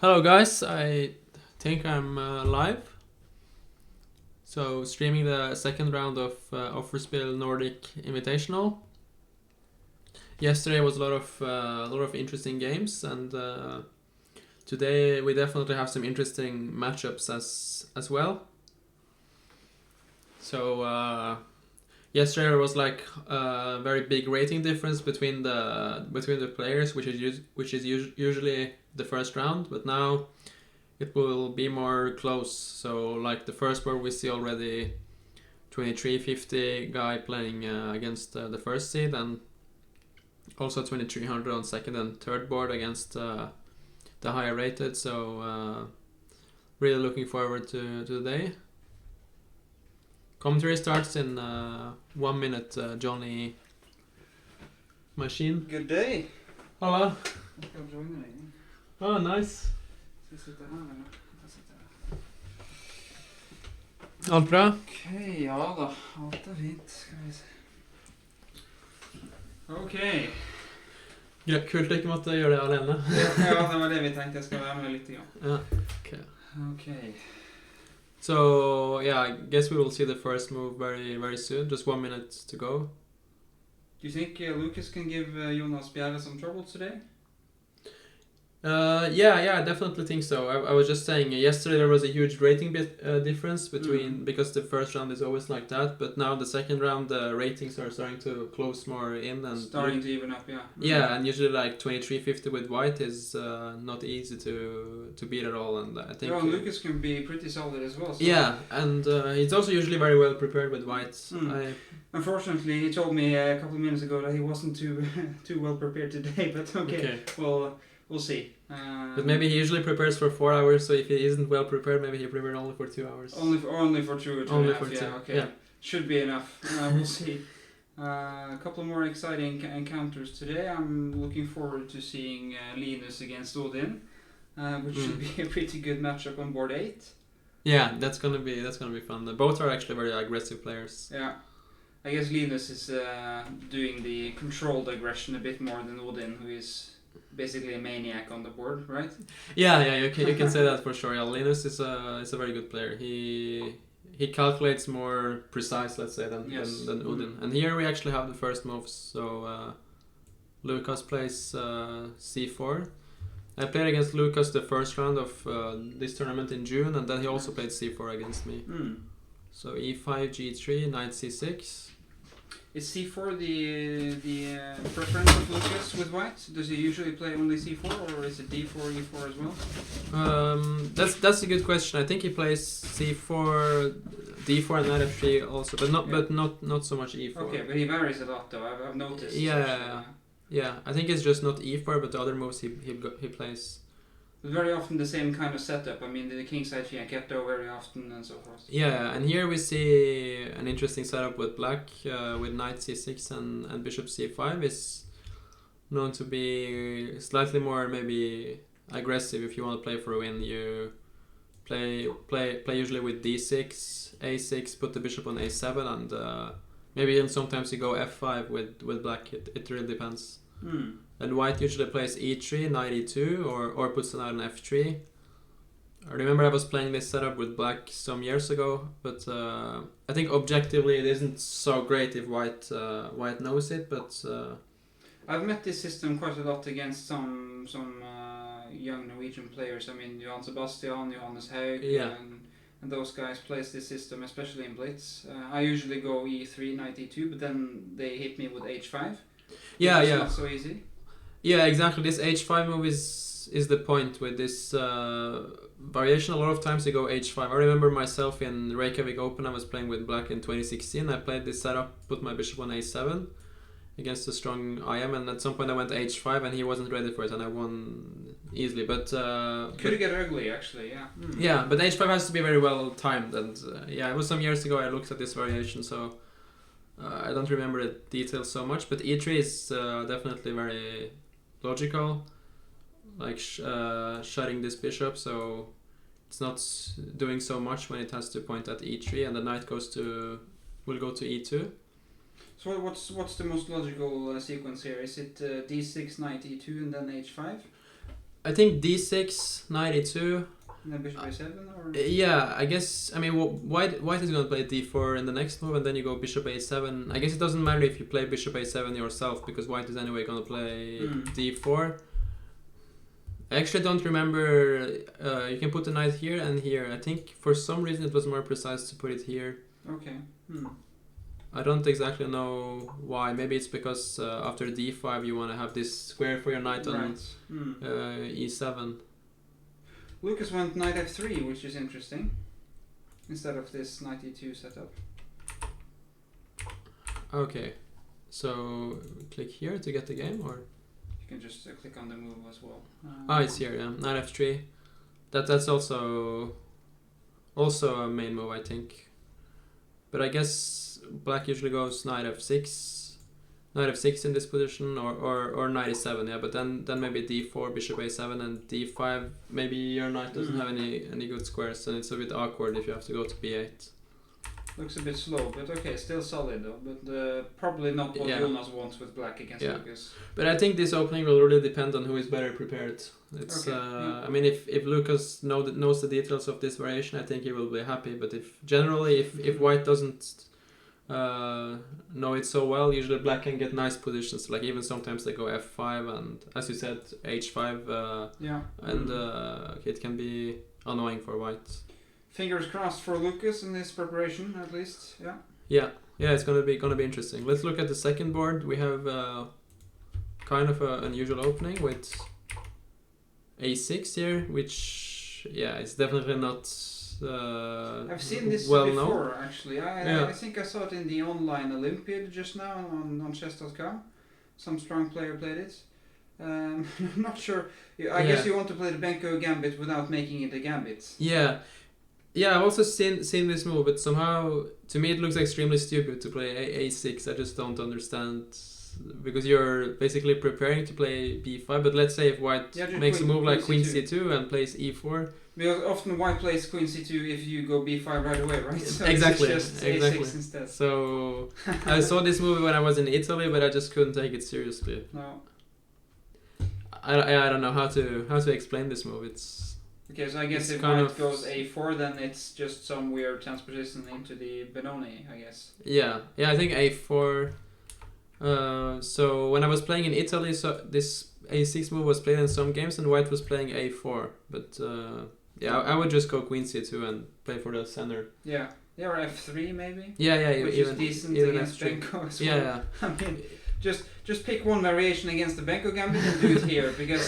Hello guys, I think I'm live. So streaming the second round of Offerspill Nordic Invitational. Yesterday was a lot of interesting games, and today we definitely have some interesting matchups as well. So yesterday there was like a very big rating difference between the players, which is usually the first round, but now it will be more close. So like the first board we see already 2350 guy playing against the first seed, and also 2300 on second and third board against the higher rated. So really looking forward to today. Commentary starts in 1 minute. Johnny Machine. Good day. Halla. Jag ska joina dig. Oh, nice. Ska jag sitta här eller? Jag sitter här. Allt bra? Okej, ja då. Allt är fint. Ska vi se. Okej. Kult att inte måste göra det alene. Ja, det var det vi tänkte. Jag ska vara med lite grann. Ja, okay. Okej. So yeah, I guess we will see the first move very soon. Just 1 minute to go. Do you think Lucas can give Jonas Bjerre some trouble today? Yeah, I definitely think so. I was just saying yesterday there was a huge rating difference between because the first round is always like that, but now the second round the ratings are starting to close more in and starting to even up, yeah. Yeah, and usually like 2350 with white is not easy to beat at all, and I think Lucas can be pretty solid as well. So. Yeah, and he's also usually very well prepared with white. Unfortunately, he told me a couple of minutes ago that he wasn't too well prepared today, but okay. Well, we'll see. But maybe he usually prepares for 4 hours, so if he isn't well prepared, maybe he prepared only for 2 hours. Only for 2 or 2 only and a half, for yeah, two. okay. Yeah. Should be enough. We'll see. A couple more exciting encounters today. I'm looking forward to seeing Linus against Odin, which should be a pretty good matchup on board 8. Yeah, that's gonna be fun. Both are actually very aggressive players. Yeah. I guess Linus is doing the controlled aggression a bit more than Odin, who is basically a maniac on the board, right? Yeah, you can say that for sure. Yeah, Linus is a very good player. He calculates more precise, let's say, than Odin. And here we actually have the first moves. So Lucas plays c4. I played against Lucas the first round of this tournament in June, and then he also played c4 against me. So e5, g3, knight c6. Is c4 the preference of Lucas with white? Does he usually play only c4, or is it d4, e4 as well? That's a good question. I think he plays c4, d4, and knight f3 also, but not so much e4. Okay, but he varies a lot though. I've noticed. Yeah. I think it's just not e4, but the other moves he plays. But very often the same kind of setup. I mean, the kingside fianchetto very often and so forth. Yeah, and here we see an interesting setup with black, with knight c6 and bishop c5 is known to be slightly more maybe aggressive. If you want to play for a win, you play usually with d6, a6, put the bishop on a7, and maybe even sometimes you go f5 with black. It really depends. And white usually plays e3, knight e2, or puts the knight on f3. I remember I was playing this setup with black some years ago, but I think objectively it isn't so great if white knows it. But I've met this system quite a lot against some young Norwegian players. I mean, Johan Sebastian, Johannes Haug, and those guys plays this system, especially in blitz. I usually go e3, knight e2, but then they hit me with h5. It's not so easy. Yeah, exactly. This h5 move is the point with this variation. A lot of times you go h5. I remember myself in Reykjavik Open, I was playing with black in 2016. I played this setup, put my bishop on a7 against a strong IM, and at some point I went h5 and he wasn't ready for it, and I won easily. But could get ugly actually, yeah. Yeah, but h5 has to be very well timed, and it was some years ago I looked at this variation, so I don't remember the details so much. But e3 is definitely very logical, like shutting this bishop, so it's not doing so much when it has to point at e3, and the knight will go to e2. So what's the most logical sequence here? Is it d6, knight e2, and then h5? I think d6, knight e2. And then bishop a7 or? Yeah, I guess. I mean, white is going to play d4 in the next move, and then you go bishop a7. I guess it doesn't matter if you play bishop a7 yourself, because white is anyway going to play d4. I actually don't remember. You can put the knight here and here. I think for some reason it was more precise to put it here. Okay. I don't exactly know why. Maybe it's because after d5 you want to have this square for your knight on e7. Lucas went knight f3, which is interesting, instead of this knight e2 setup. Okay, so click here to get the game, or you can just click on the move as well. It's here. Yeah, knight f3. That's also a main move, I think. But I guess black usually goes knight f6 in this position, or knight e7, yeah. But then maybe d4, bishop a7, and d5. Maybe your knight doesn't have any good squares, and it's a bit awkward if you have to go to b8. Looks a bit slow, but okay, still solid though. But probably not what Jonas wants with black against Lucas. But I think this opening will really depend on who is better prepared. It's I mean, if Lucas knows the details of this variation, I think he will be happy. But if white doesn't know it so well, usually black can get nice positions. Like even sometimes they go f5 and, as you said, h5. And it can be annoying for white. Fingers crossed for Lucas in this preparation, at least. Yeah, it's gonna be interesting. Let's look at the second board. We have kind of an unusual opening with a6 here, which it's definitely not. I've seen this well before, known. Actually. I think I saw it in the online Olympiad just now on chess.com. Some strong player played it. I'm not sure. I guess you want to play the Benko gambit without making it a gambit. Yeah, I've also seen this move, but somehow to me it looks extremely stupid to play a6. I just don't understand, because you're basically preparing to play b5. But let's say if white makes a move like queen c2 and plays e4. Because often white plays queen c2 if you go b5 right away, right? So exactly. It's just a6 instead. So I saw this movie when I was in Italy, but I just couldn't take it seriously. No. I don't know how to explain this move. Okay, so I guess if white goes a4, then it's just some weird transposition into the Benoni, I guess. Yeah, I think a4. So when I was playing in Italy, so this a6 move was played in some games, and white was playing a4. But I would just go queen c2 and play for the center. Yeah, or f3 maybe. Which is decent against Benko as well. Yeah. I mean, just pick one variation against the Benko gambit and do it here, because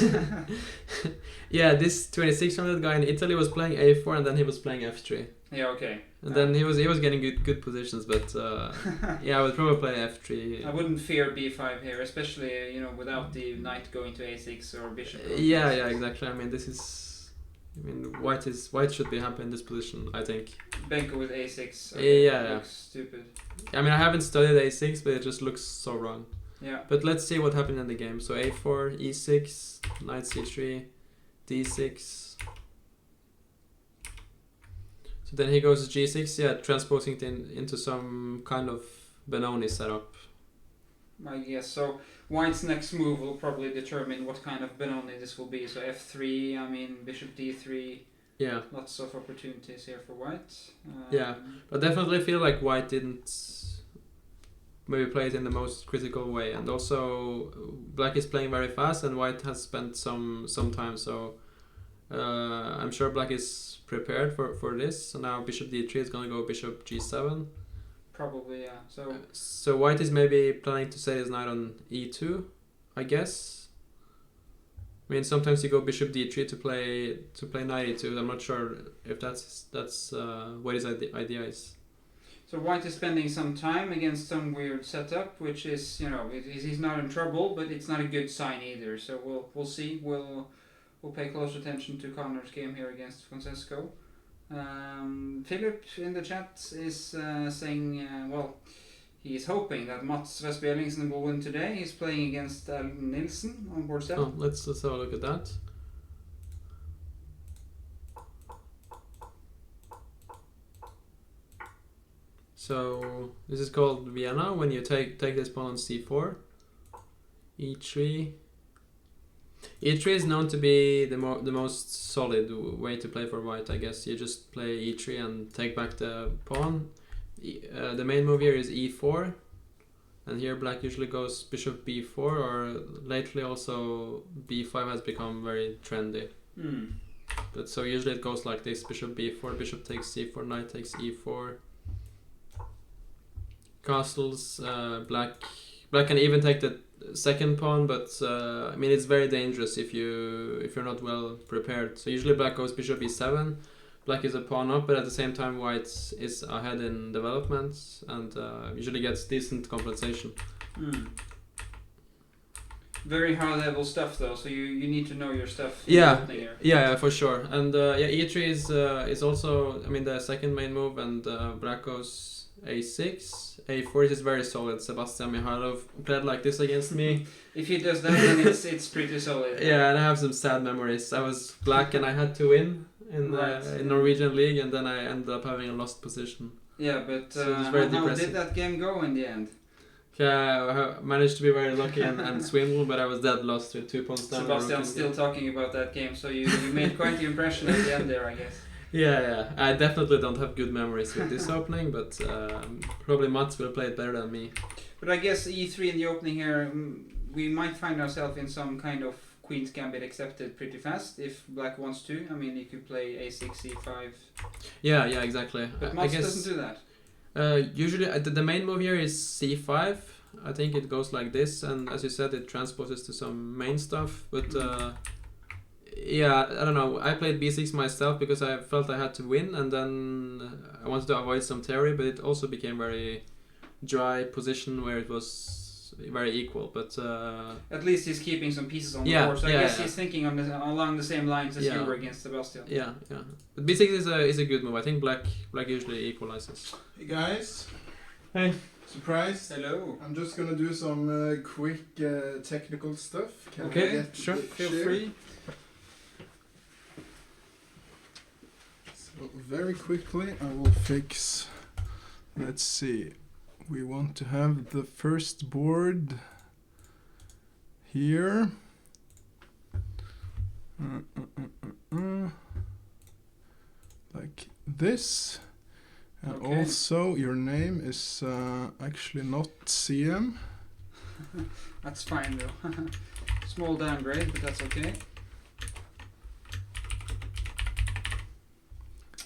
this 2600 guy in Italy was playing a4, and then he was playing f3. Yeah, okay. And then he was getting good positions, but I would probably play f3. I wouldn't fear b5 here, especially without the knight going to a6 or bishop. Yeah, exactly. I mean, white should be happy in this position, I think. Benko with a6. Okay, looks stupid. I mean, I haven't studied a6, but it just looks so wrong. Yeah. But let's see what happened in the game. So a4, e6, knight c3, d6. So then he goes to g6, transposing it into some kind of Benoni setup. I guess so. White's next move will probably determine what kind of Benoni this will be. So f3, I mean bishop d3. Yeah. Lots of opportunities here for white. But definitely feel like white didn't maybe play it in the most critical way, and also black is playing very fast, and white has spent some time. So I'm sure black is prepared for this. So now bishop d3 is gonna go bishop g7. Probably, yeah. So white is maybe planning to set his knight on e2, I guess. I mean, sometimes you go bishop d3 to play knight e2. I'm not sure if that's what his idea is. So white is spending some time against some weird setup, which is he's not in trouble, but it's not a good sign either. So we'll see. We'll pay close attention to Connor's game here against Francesco. Philip in the chat is saying, he's hoping that Mats Vestbjellingsen will win today. He's playing against Nilsen on board 7. Oh, let's have a look at that. So this is called Vienna, when you take this pawn on c4, e3. E3 is known to be the most solid way to play for white, I guess. You just play E3 and take back the pawn. The main move here is E4, and here black usually goes bishop B4, or lately also B5 has become very trendy. But so usually it goes like this: bishop B4, bishop takes C4, knight takes E4. Castles, black can even take the second pawn, but I mean it's very dangerous if you're not well prepared. So usually black goes bishop E7. Black is a pawn up, but at the same time white is ahead in development and usually gets decent compensation. Very high level stuff though, so you need to know your stuff. Yeah, for sure. And E3 is also, I mean, the second main move, and black goes A6. A4 is very solid. Sebastian Mikhailov played like this against me. If he does that, then it's pretty solid. Yeah, and I have some sad memories. I was black and I had to win in Norwegian league, and then I ended up having a lost position. Yeah, but so how did that game go in the end? Yeah, I managed to be very lucky and swindle, but I was dead lost with 2 points down. Sebastian's still talking about that game, so you made quite the impression at the end there, I guess. Yeah. I definitely don't have good memories with this opening, but probably Mats will play it better than me. But I guess E3 in the opening here, we might find ourselves in some kind of Queen's Gambit accepted pretty fast if black wants to. I mean, you could play A6, E5. Yeah, exactly. But Mats doesn't do that. Usually, the main move here is C5. I think it goes like this, and as you said, it transposes to some main stuff. But yeah, I don't know. I played B6 myself because I felt I had to win, and then I wanted to avoid some Tari, but it also became very dry position where it was very equal. But at least he's keeping some pieces on the board, so I guess he's thinking along the same lines as you were against Sebastian. Yeah. But B6 is a good move. I think black usually equalizes. Hey guys. Hey. Surprise. Hello. I'm just gonna do some quick technical stuff. Sure. Feel free. So very quickly I will fix. Let's see. We want to have the first board here. Like this. And also your name is actually not CM. That's fine though. Small downgrade, but that's okay.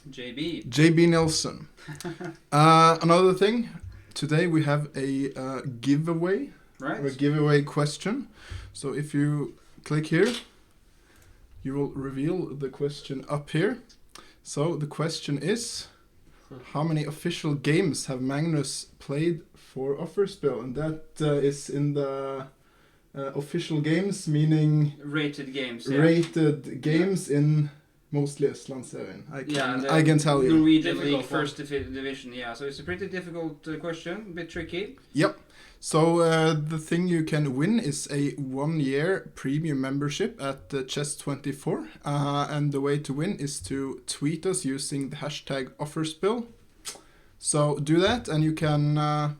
JB Nelson. Another thing. Today we have a giveaway, right? A giveaway question. So if you click here, you will reveal the question up here. So the question is, how many official games have Magnus played for Offerspill? And that is in the official games, meaning rated games. Rated games in mostly Estlandsserien. I can tell you. Norwegian League First Division, yeah. So it's a pretty difficult question, a bit tricky. Yep. So the thing you can win is a 1-year premium membership at Chess24. And the way to win is to tweet us using the hashtag Offerspill. So do that, and you can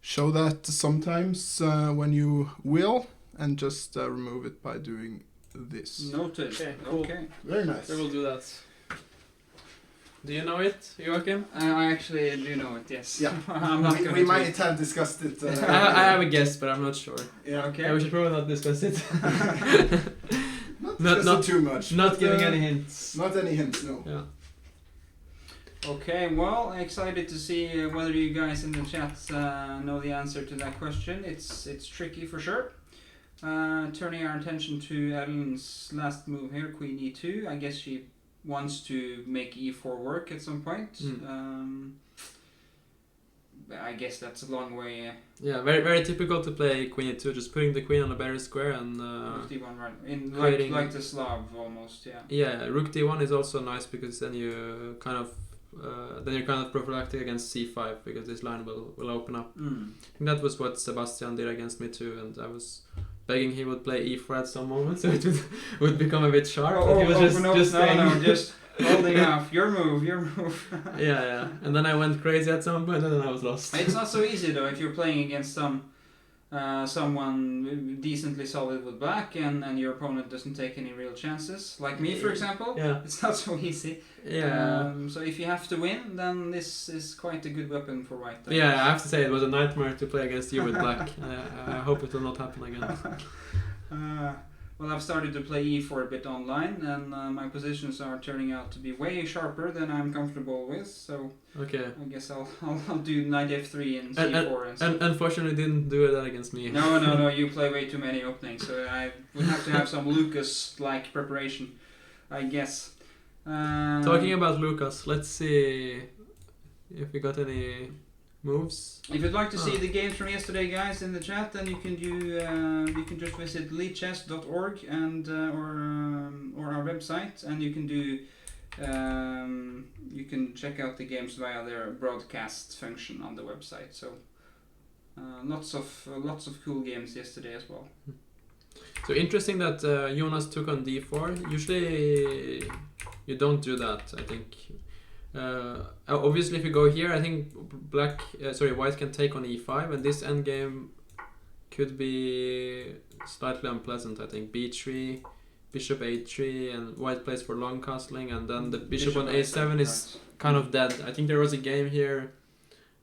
show that sometimes when you will, and just remove it by doing this. Noted. Okay. Very nice. So we'll do that. Do you know it, Joachim? I actually do know it, yes. Yeah. we might have discussed it. I have a guess, but I'm not sure. Yeah. Okay. Yeah, we should probably not discuss it. not too much. Not giving any hints. Not any hints, no. Yeah. Okay, well, excited to see whether you guys in the chat know the answer to that question. It's tricky for sure. Turning our attention to Erlend's last move here, Queen E2. I guess she wants to make E4 work at some point. I guess that's a long way. Yeah, very very typical to play Queen E2, just putting the queen on a better square and Rook D1, right? In like the Slav almost, yeah. Yeah, Rook D1 is also nice because then you kind of prophylactic against C5 because this line will open up. I think that was what Sebastian did against me too, and I was begging he would play E4 at some moment so it would become a bit sharp. He was just holding off. Your move. yeah. And then I went crazy at some point and then I was lost. It's not so easy though if you're playing against some someone decently solid with black, and your opponent doesn't take any real chances. Like me, for example, it's not so easy. So if you have to win, then this is quite a good weapon for white. I have to say it was a nightmare to play against you with black. I hope it will not happen again. Well, I've started to play e4 a bit online, and my positions are turning out to be way sharper than I'm comfortable with. So I guess I'll do knight f3 and c4 and unfortunately didn't do that against me. No, you play way too many openings, so I would have to have some Lucas-like preparation, I guess. Talking about Lucas, let's see if we got any moves. If you'd like to see the games from yesterday, guys, in the chat, then you can just visit leadchess.org and or our website, and you can do you can check out the games via their broadcast function on the website. So lots of cool games yesterday as well. So interesting that Jonas took on d4. Usually you don't do that, I think. Obviously, if you go here, I think white can take on e5, and this endgame could be slightly unpleasant. I think b3, bishop a3, and white plays for long castling, and then the bishop on a7 is kind of dead. I think there was a game here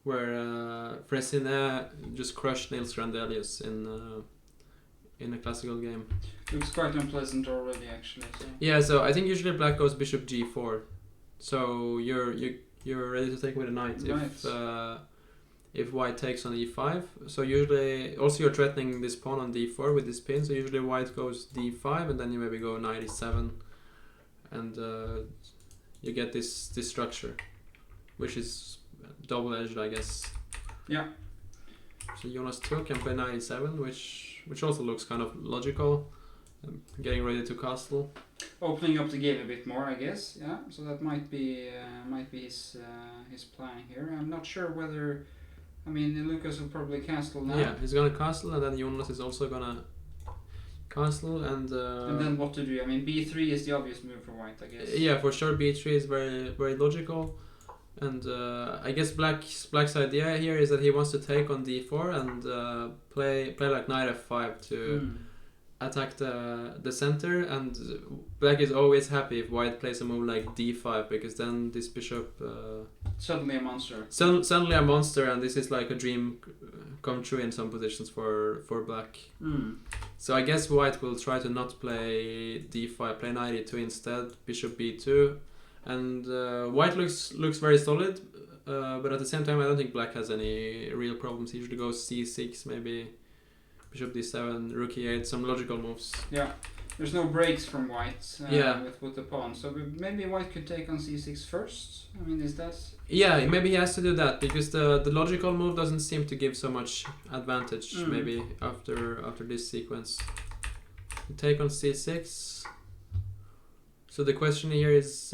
where Fressinet just crushed Nils Grandelius in a classical game. Looks quite unpleasant already, actually. So. Yeah, so I think usually black goes bishop g4. So you're ready to take with a knight if white takes on e5. So usually also you're threatening this pawn on d4 with this pin. So usually white goes d5 and then you maybe go knight e7, and you get this structure, which is double-edged, I guess. Yeah. So Jonas took and play knight e7, which also looks kind of logical. Getting ready to castle. Opening up the game a bit more, I guess. Yeah, so that might be his plan here. I'm not sure whether. I mean, Lucas will probably castle now. Yeah, he's gonna castle, and then Jonas is also gonna castle, and then what to do? I mean, b3 is the obvious move for white, I guess. Yeah, for sure, b3 is very very logical, and I guess black's idea here is that he wants to take on d4 and play like knight f5 to. Attack the center, and black is always happy if white plays a move like d5, because then this bishop suddenly a monster. Suddenly a monster, and this is like a dream come true in some positions for black. So I guess white will try to not play d5, play knight e2 instead, bishop b2, and white looks very solid, but at the same time I don't think black has any real problems. He usually goes c6, maybe bishop d7, rook e8, some logical moves. Yeah, there's no breaks from white with the pawn, so maybe white could take on c6 first. I mean, is that? Yeah, maybe he has to do that, because the logical move doesn't seem to give so much advantage. Maybe after this sequence, take on c6. So the question here is,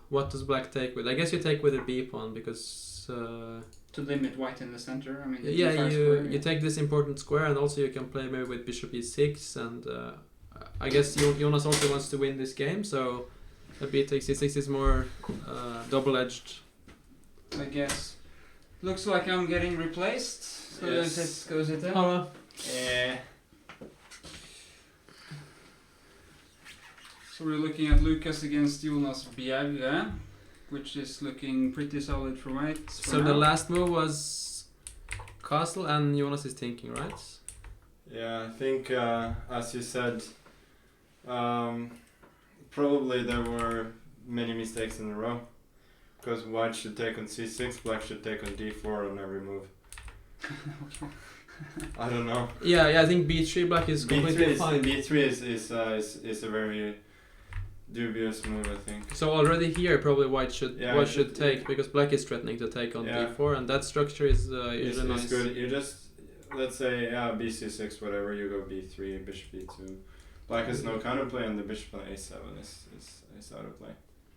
what does black take with? I guess you take with a b pawn, because. To limit white in the center. I mean, you take this important square, and also you can play maybe with bishop e6, and I guess Jonas also wants to win this game, so a b takes e6 is more double-edged. I guess. Looks like I'm getting replaced. So yes. Goes it in? Hello. So we're looking at Lucas against Jonas Bjerre, which is looking pretty solid for white. So the last move was castle, and Jonas is thinking, right? Yeah, I think as you said, probably there were many mistakes in a row, because white should take on c6, black should take on d4 on every move. I don't know. Yeah, I think b3 black is completely fine. B3 is a very dubious move, I think. So already here, probably white should take, because black is threatening to take on d4, and that structure is usually nice. It's good. You just, let's say, bc6, whatever, you go b3, bishop b2. Black has no counterplay, and the bishop on a7 is out of play.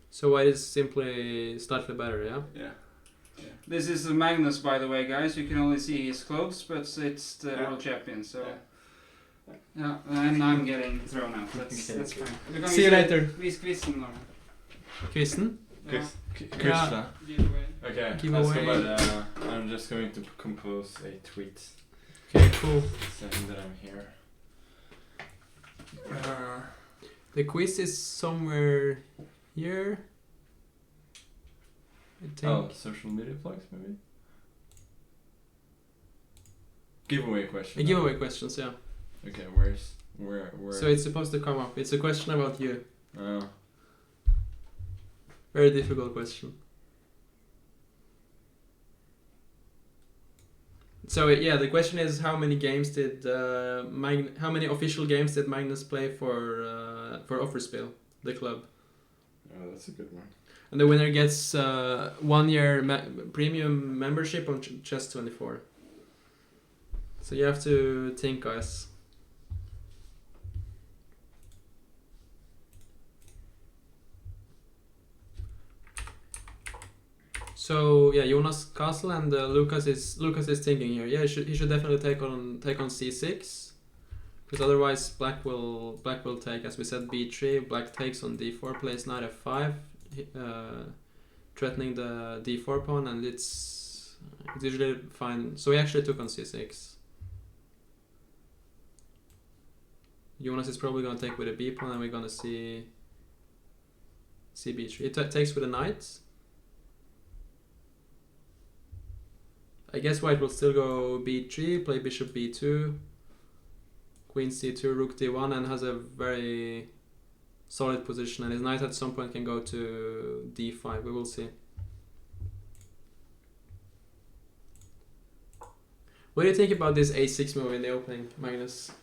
So white is simply slightly better, yeah? Yeah. This is Magnus, by the way, guys. You can only see his clothes, but it's the world champion, so... Yeah, and I'm getting thrown out. That's fine. See you later. Quizzen, Lauren. Quizzen? Giveaway. Okay, Giveaway. I'm just going to compose a tweet. Okay, cool. Saying that I'm here. The quiz is somewhere here. I think. Oh, social media plugs maybe? Giveaway question. Giveaway questions, yeah. Okay, where? So it's supposed to come up. It's a question about you. Oh. Very difficult question. So yeah, the question is how many games did how many official games did Magnus play for Offerspill, the club? Oh, that's a good one. And the winner gets 1 year premium membership on Chess24. So you have to think, guys. So yeah, Jonas Castle and Lucas is thinking here. Yeah, he should definitely take on c6, because otherwise black will take, as we said, b3. Black takes on d4, plays knight f5, threatening the d4 pawn, and it's usually fine. So he actually took on c6. Jonas is probably gonna take with a b pawn, and we're gonna see b3. It takes with a knight. I guess white will still go b3, play bishop b2, queen c2, rook d1, and has a very solid position. And his knight at some point can go to d5. We will see. What do you think about this a6 move in the opening, Magnus?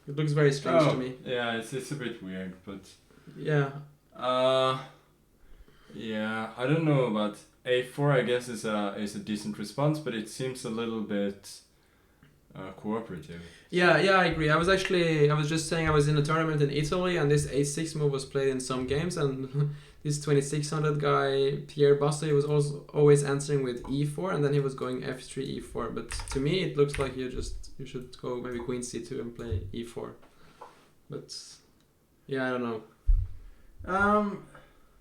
It looks very strange to me. Yeah, it's a bit weird, but yeah. Yeah, I don't know about a4. I guess is a decent response, but it seems a little bit cooperative. Yeah, I agree. I was just saying I was in a tournament in Italy, and this a6 move was played in some games, and this 2600 guy Pierre Basso was also always answering with e4, and then he was going f3 e4. But to me, it looks like you should go maybe queen c2 and play e4. But yeah, I don't know.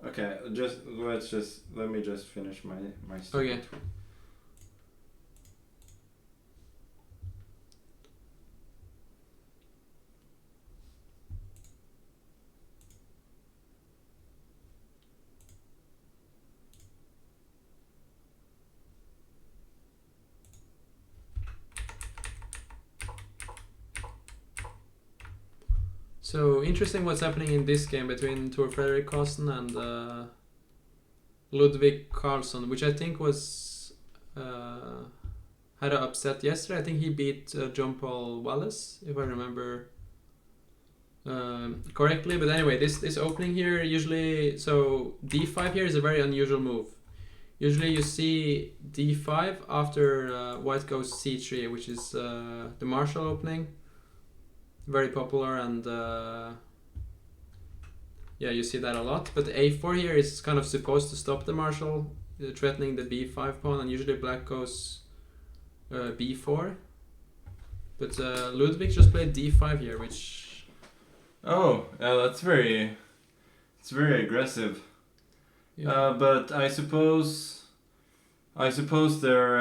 Okay, let me just finish my Okay. statement. So interesting what's happening in this game between Tor Fredrik Carlsen and Ludwig Carlsen, which I think was had an upset yesterday. I think he beat John Paul Wallace, if I remember correctly. But anyway, this opening here usually, so d5 here is a very unusual move. Usually you see d5 after white goes c3, which is the Marshall opening. Very popular, and yeah, you see that a lot. But a4 here is kind of supposed to stop the Marshall, threatening the b5 pawn, and usually black goes b4. But Ludwig just played d5 here, which... Oh, yeah, it's very aggressive. Yeah. But I suppose there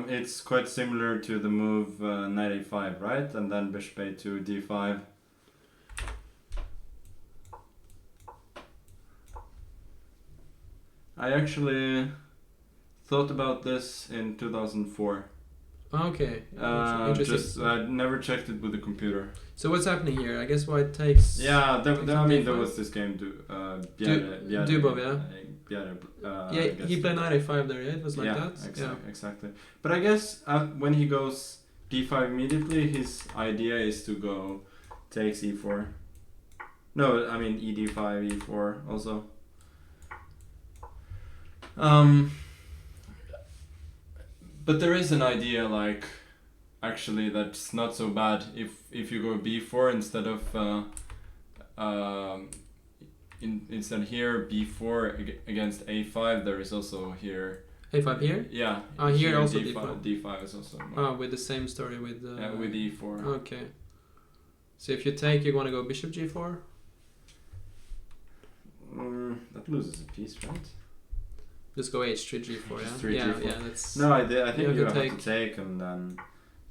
it's quite similar to the move knight a5, right? And then bishop a2, d5. I actually thought about this in 2004. Okay. Interesting. I never checked it with the computer. So what's happening here? I guess white takes... Yeah, there d5. was this game, Dubov, yeah. Yeah, he played knight a5 there, yeah? It was like that? Exactly. But I guess when he goes d5 immediately, his idea is to go takes e4. No, I mean ed5, e4 also. But there is an idea, like, actually, that's not so bad if you go b4 instead of instead here b4 against a5. There is also here a5 here. Yeah. Here also d5. D5 is also. With the same story with. With e4. Okay. So if you take, you want to go bishop g4. That loses a piece, right? Just go h3 g4, yeah. H3, yeah, G4. yeah. That's. No, I think you have take. to take, and then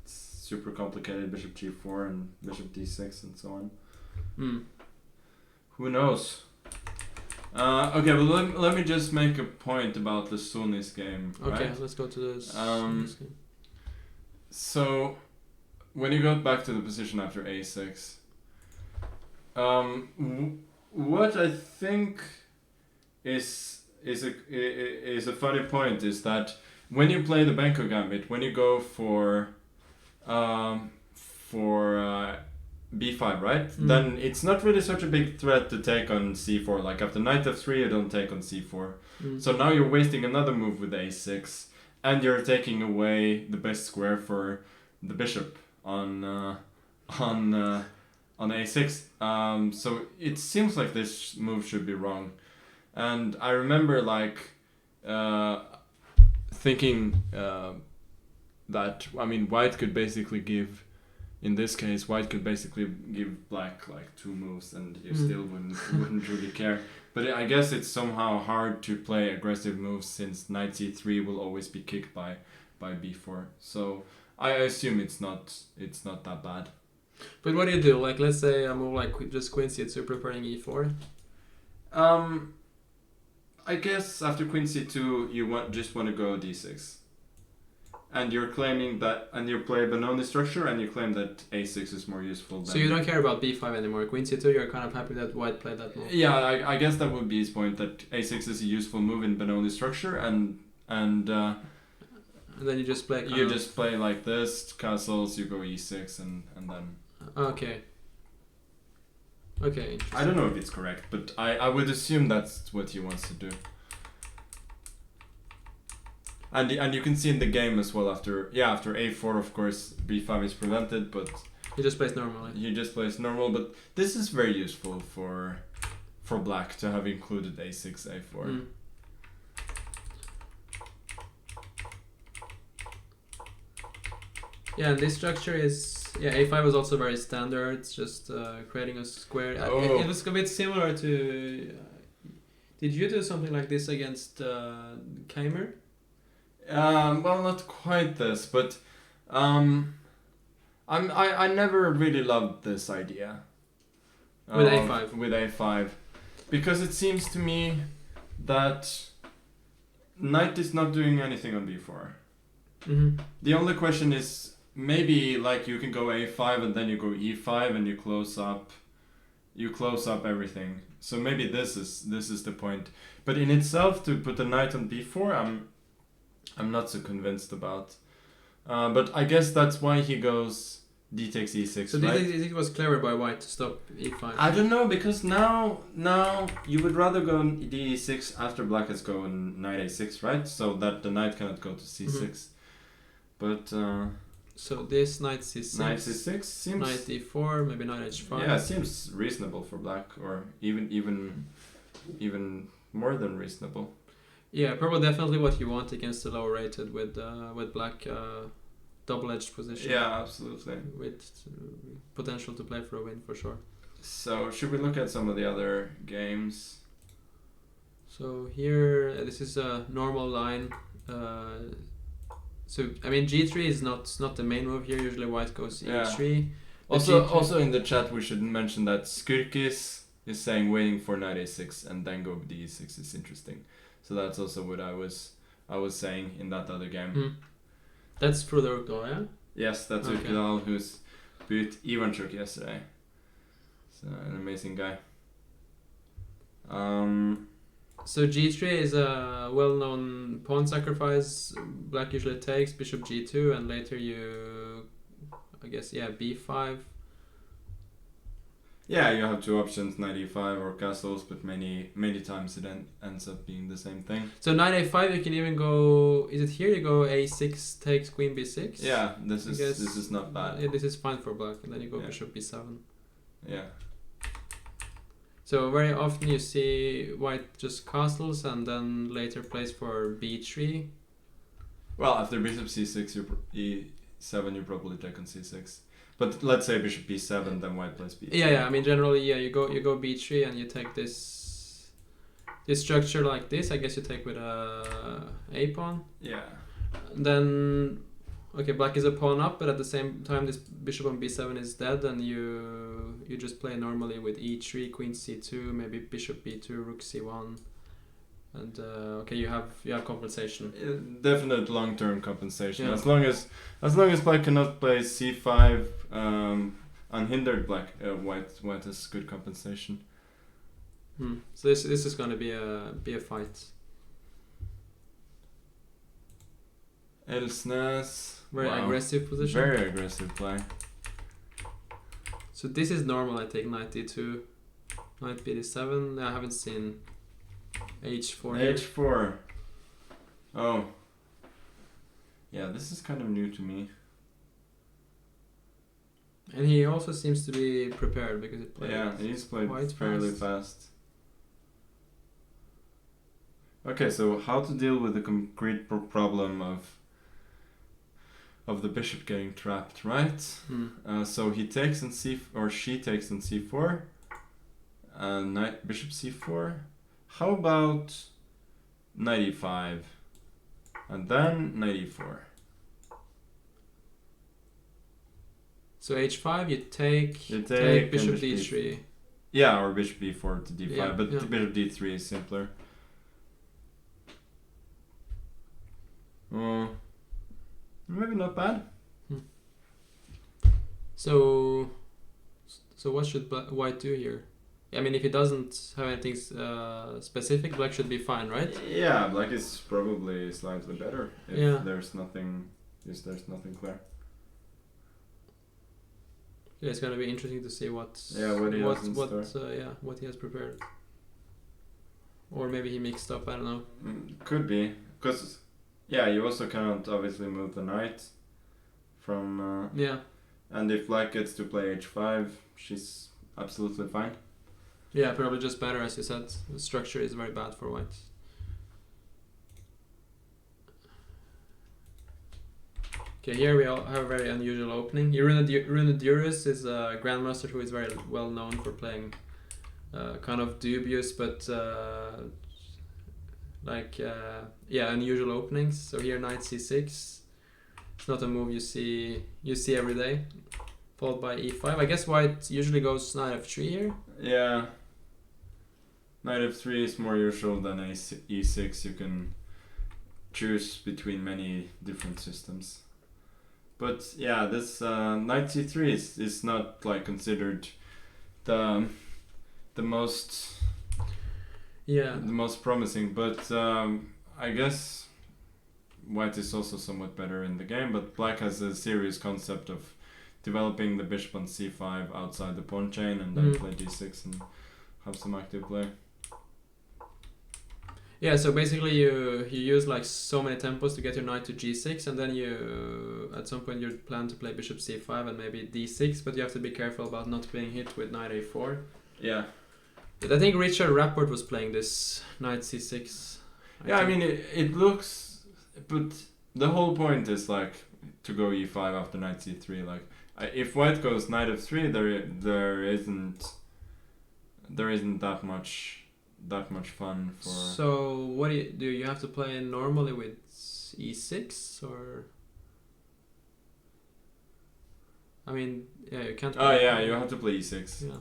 it's super complicated bishop g4 and bishop d6 and so on. Who knows? Okay, well let me just make a point about the Sunis game. Okay, right? let's go to this. This game. So when you go back to the position after a6, what I think is a funny point is that when you play the Benko Gambit, when you go for b5, right? Then it's not really such a big threat to take on c4. Like after knight f3, you don't take on c4. So now you're wasting another move with a6, and you're taking away the best square for the bishop on a6. So it seems like this move should be wrong. And I remember like thinking that, I mean, white could basically give, in this case, white could basically give black like 2 moves and you still wouldn't really care. But I guess it's somehow hard to play aggressive moves since knight c3 will always be kicked by b4. So I assume it's not that bad. But what do you do? Like, let's say a move like just queen c2 preparing e4. I guess after queen c2 you just want to go d6. And you're claiming that, and you play Benoni structure, and you claim that a6 is more useful than... So you don't care about b5 anymore. Queen c2, you're kind of happy that white played that move. Yeah, I guess that would be his point, that a6 is a useful move in Benoni structure, and then you just play... You just play like this, castles, you go e6, and then... Okay. Okay. I don't know if it's correct, but I would assume that's what he wants to do. And you can see in the game as well after a4, of course, b5 is prevented, but he just plays normally. He just plays normal, but this is very useful for black to have included a6, a4. Yeah, and this structure is... Yeah, a5 was also very standard. It's just creating a square. It was a bit similar to... did you do something like this against Keimer? Well, not quite this, but I never really loved this idea. With a5. With a5. Because it seems to me that knight is not doing anything on b4. The only question is, maybe like you can go a5 and then you go e5 and you close up everything. So maybe this is the point. But in itself, to put a knight on b4, I'm not so convinced about. But I guess that's why he goes d takes e6. So right? do you think it was clever by white to stop e5? I don't know, because now you would rather go d6 after black has gone knight a6, right? So that the knight cannot go to c6. But so this knight c6. Knight c6 seems... Knight d4, maybe knight h5. Yeah, it seems reasonable for black, or even more than reasonable. Yeah, probably definitely what you want against the lower rated with black double-edged position. Yeah, absolutely. With potential to play for a win for sure. So should we look at some of the other games? So here, this is a normal line. So I mean g3 is not the main move here. Usually white goes e3. Also in the chat we should mention that Skirkis is saying waiting for knight a6 and then go d6 is interesting. So that's also what I was saying in that other game. That's Frode Urkdal, yeah? Yes, that's Urkdal, who's beat Ivanchuk yesterday. So an amazing guy. So g3 is a well-known pawn sacrifice. Black usually takes bishop g2, and later you, I guess, b5. Yeah, you have 2 options, knight e5 or castles, but many times it ends up being the same thing. So knight a5, you can even go... Is it here you go a6 takes queen b6? Yeah, this is not bad. Yeah, this is fine for black, and then you go bishop b7. Yeah. So very often you see white just castles and then later plays for b3. Well, after bishop c6, e7, you probably take on c6. But let's say bishop b7, then white plays b3. Yeah. I mean, generally, you go b3 and you take this structure like this. I guess you take with a pawn. Yeah. Then, okay, black is a pawn up, but at the same time this bishop on b7 is dead, and you just play normally with e3, queen c2, maybe bishop b2, rook c1, and okay, you have compensation. Definite long-term compensation. Yeah. As long as black cannot play c5 unhindered, white has good compensation. So this is going to be a fight. Elsnes. Very aggressive position. Very aggressive play. So this is normal. I take knight d2, knight b7. I haven't seen h4 here. h4. Oh. Yeah, this is kind of new to me. And he also seems to be prepared because he played. Yeah, he's played quite fairly fast. Okay, so how to deal with the concrete problem of the bishop getting trapped, right? So he takes on she takes on c4, knight bishop c4. How about knight e5, and then knight e4? So h5, you take bishop d3. Yeah, or bishop b4 to d5, Yeah, but yeah. bishop d3 is simpler. Maybe not bad. So what should white do here? I mean, if he doesn't have anything specific, black should be fine, right? Yeah, black is probably slightly better if there's nothing clear. Yeah, it's gonna be interesting to see what he has prepared. Or maybe he mixed up. I don't know. Could be, because you also cannot obviously move the knight from. And if black gets to play h5, she's absolutely fine. Yeah, probably just better, as you said. The structure is very bad for white. Okay, here we all have a very unusual opening. Rune Duras is a grandmaster who is very well known for playing kind of dubious but unusual openings. So here knight c6. It's not a move you see every day. Followed by e5. I guess white usually goes knight f3 here. Yeah. Knight f3 is more usual than e6. You can choose between many different systems. But yeah, this knight c3 is not like considered the most promising. But I guess white is also somewhat better in the game. But black has a serious concept of developing the bishop on c5 outside the pawn chain and then play d6 and have some active play. Yeah, so basically you use like so many tempos to get your knight to g6, and then you at some point you plan to play bishop c5 and maybe d6, but you have to be careful about not being hit with knight a4. Yeah. But I think Richard Rapport was playing this knight c6. I mean it looks, but the whole point is like to go e5 after knight c3. Like if white goes knight f3, there isn't that much fun for. So what do you have to play normally with e6 or? I mean, you can't. You have to play e6. Yeah.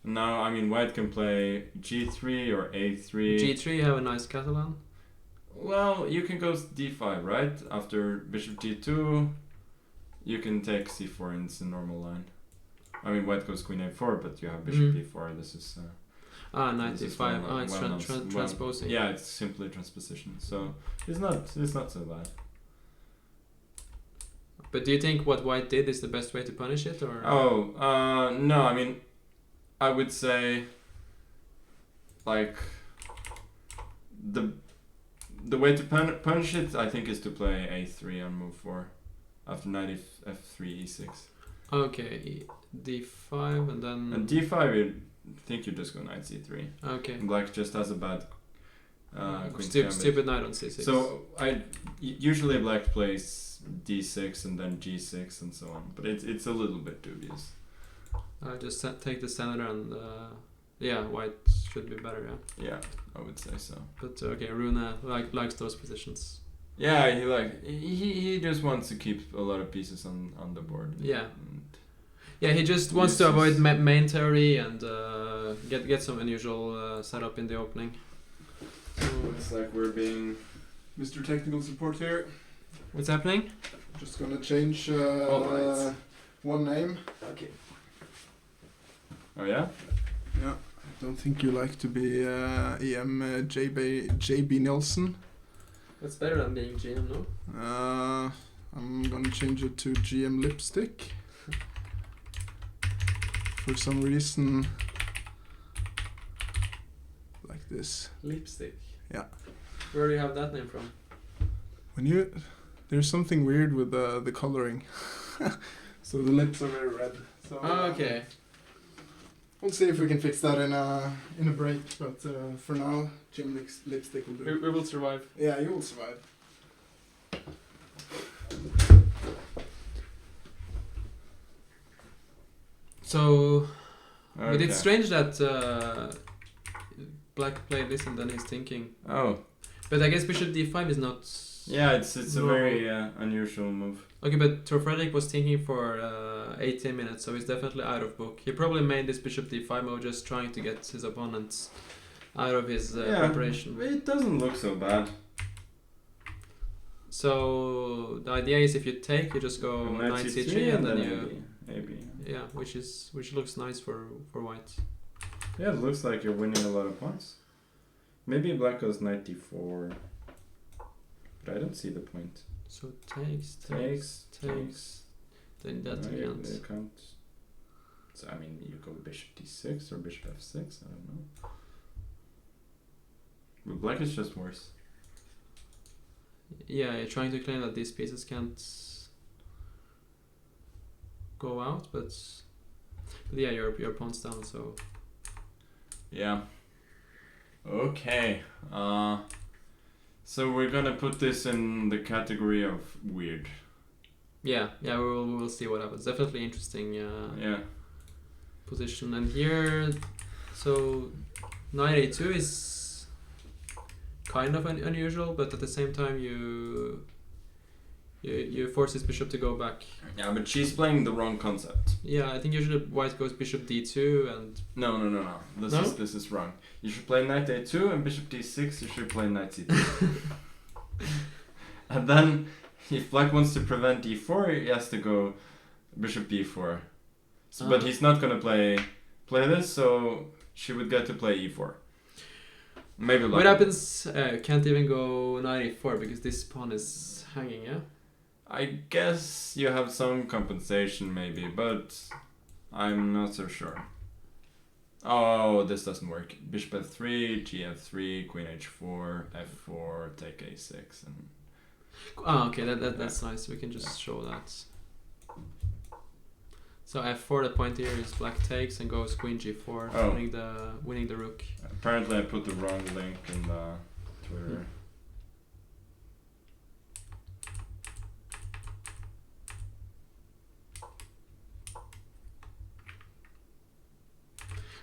Now, I mean, white can play g3 or a3. G3, you have a nice Catalan. Well, you can go d5, right? After bishop d2, you can take c4 and it's a normal line. I mean, white goes queen a4, but you have bishop d4. This is. Knight e5. It's transposing. Yeah, it's simply transposition. So it's not so bad. But do you think what white did is the best way to punish it, or? No. I mean, I would say like the way to punish it, I think, is to play a3 on move 4 after knight f3 e6. Okay, d5 and then. And d5, you think you just go knight c3. Okay. And black just has a bad queen stupid knight on c6. So usually black plays d6 and then g6 and so on, but it's a little bit dubious. Just take the center and white should be better. Yeah, I would say so. But okay, Rune likes those positions. Yeah, he just wants to keep a lot of pieces on the board. Yeah. And Yeah, he just wants to uses- avoid main Tari and get some unusual setup in the opening. Looks like we're being Mr. Technical Support here. What's happening? Just gonna change Alright. one name. Okay. Oh yeah? Yeah. Don't think you like to be JB Nelson. That's better than being GM, no? I'm gonna change it to GM Lipstick. For some reason, like this. Lipstick. Yeah. Where do you have that name from? There's something weird with the coloring. So the lips are very red. So Oh, okay. we'll see if we can fix that in a break. But for now, GM Lipstick will do. We will survive. Yeah, you will survive. So, but Okay. it's strange that Black played this and then he's thinking. Oh. But I guess Bishop D5 is not. Yeah, it's a No. very unusual move. Okay, but Tor Fredrik was thinking for 18 minutes, so he's definitely out of book. He probably made this Bishop D5 move just trying to get his opponents out of his preparation. It doesn't look so bad. So the idea is if you take, you just go knight c3 and then you maybe. yeah, which looks nice for white. Yeah, it looks like you're winning a lot of points. Maybe black goes knight d4, but I don't see the point. So takes, then that No, can't. you can't. So I mean, you go bishop d6 or bishop f6. I don't know. But black is just worse. Yeah, you're trying to claim that these pieces can't go out, but yeah, your pawn's down, so Yeah. Okay. So we're gonna put this in the category of weird. yeah, we'll see what happens. Definitely interesting Yeah. position. And here, so knight a2 is kind of unusual, but at the same time you force his bishop to go back. Yeah, but she's playing the wrong concept. Yeah, I think usually white goes bishop d2 and No. This is wrong. You should play knight a2 and bishop d6. You should play knight c2. And then, if black wants to prevent d4, he has to go bishop d4. So, but he's not gonna play this, so she would get to play e4. Maybe black. what happens? Can't even go knight e4 because this pawn is hanging. Yeah. I guess you have some compensation maybe, but I'm not so sure. Oh, this doesn't work. Bishop f3, gf3, queen h4, f4, take a6, and Oh, okay, that's nice. We can just show that. So f4, the point here is black takes and goes queen g4, Oh. winning the rook. apparently I put the wrong link in the Twitter.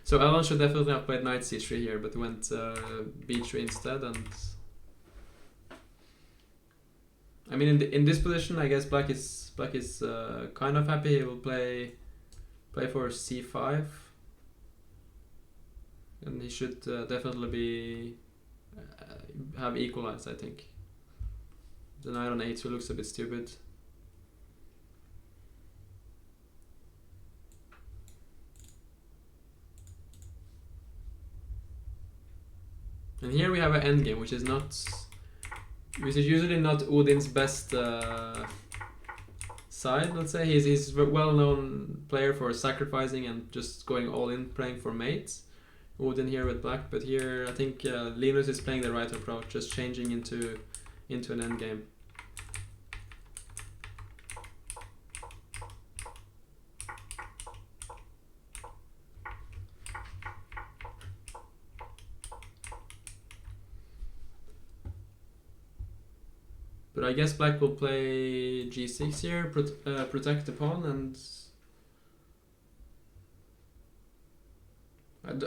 So Alan should definitely have played knight c3 here, but went b3 instead. And I mean, in this position, I guess black is kind of happy. He will play for c5, and he should definitely be have equalized. I think the knight on a2 looks a bit stupid. And here we have an endgame, which is usually not Odin's best side. Let's say he's a well-known player for sacrificing and just going all in, playing for mates. Odin here with black, but here I think Linus is playing the right approach, just changing into an endgame. But I guess black will play g6 here, protect the pawn, and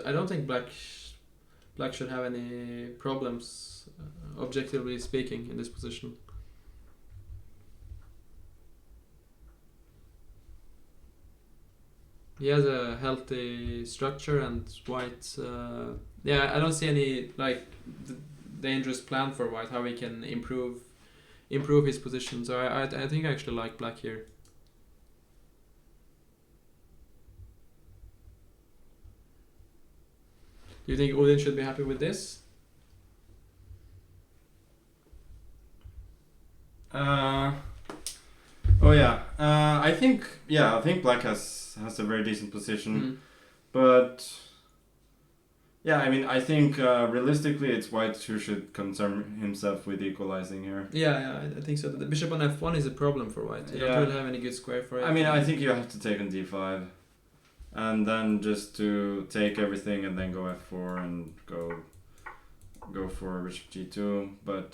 I don't think black should have any problems, objectively speaking, in this position. he has a healthy structure, and white. I don't see any like dangerous plan for white. How he can improve his position. So I think I actually like black here. Do you think Odin should be happy with this? I think black has a very decent position, but I mean, I think realistically it's white who should concern himself with equalizing here. Yeah, I think so. The bishop on f1 is a problem for white. You don't really have any good square for it. I mean, I think you have to take on d5, and then just to take everything and then go f4 and go for bishop g2. But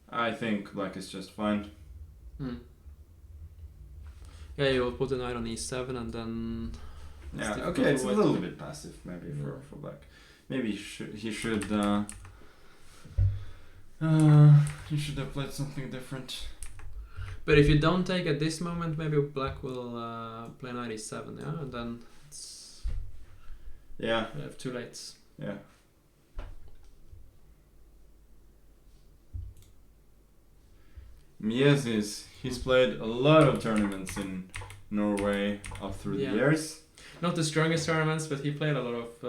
I think black is just fine. Yeah, you'll put a knight on e7 and then... Yeah, okay, it's a little bit passive maybe for black. Maybe he should have played something different. But if you don't take at this moment, maybe black will play knight e7, yeah? And then it's... Yeah. You have two lates. Yeah. Miesis, he's played a lot of tournaments in Norway up through the years. Not the strongest tournaments, but he played a lot of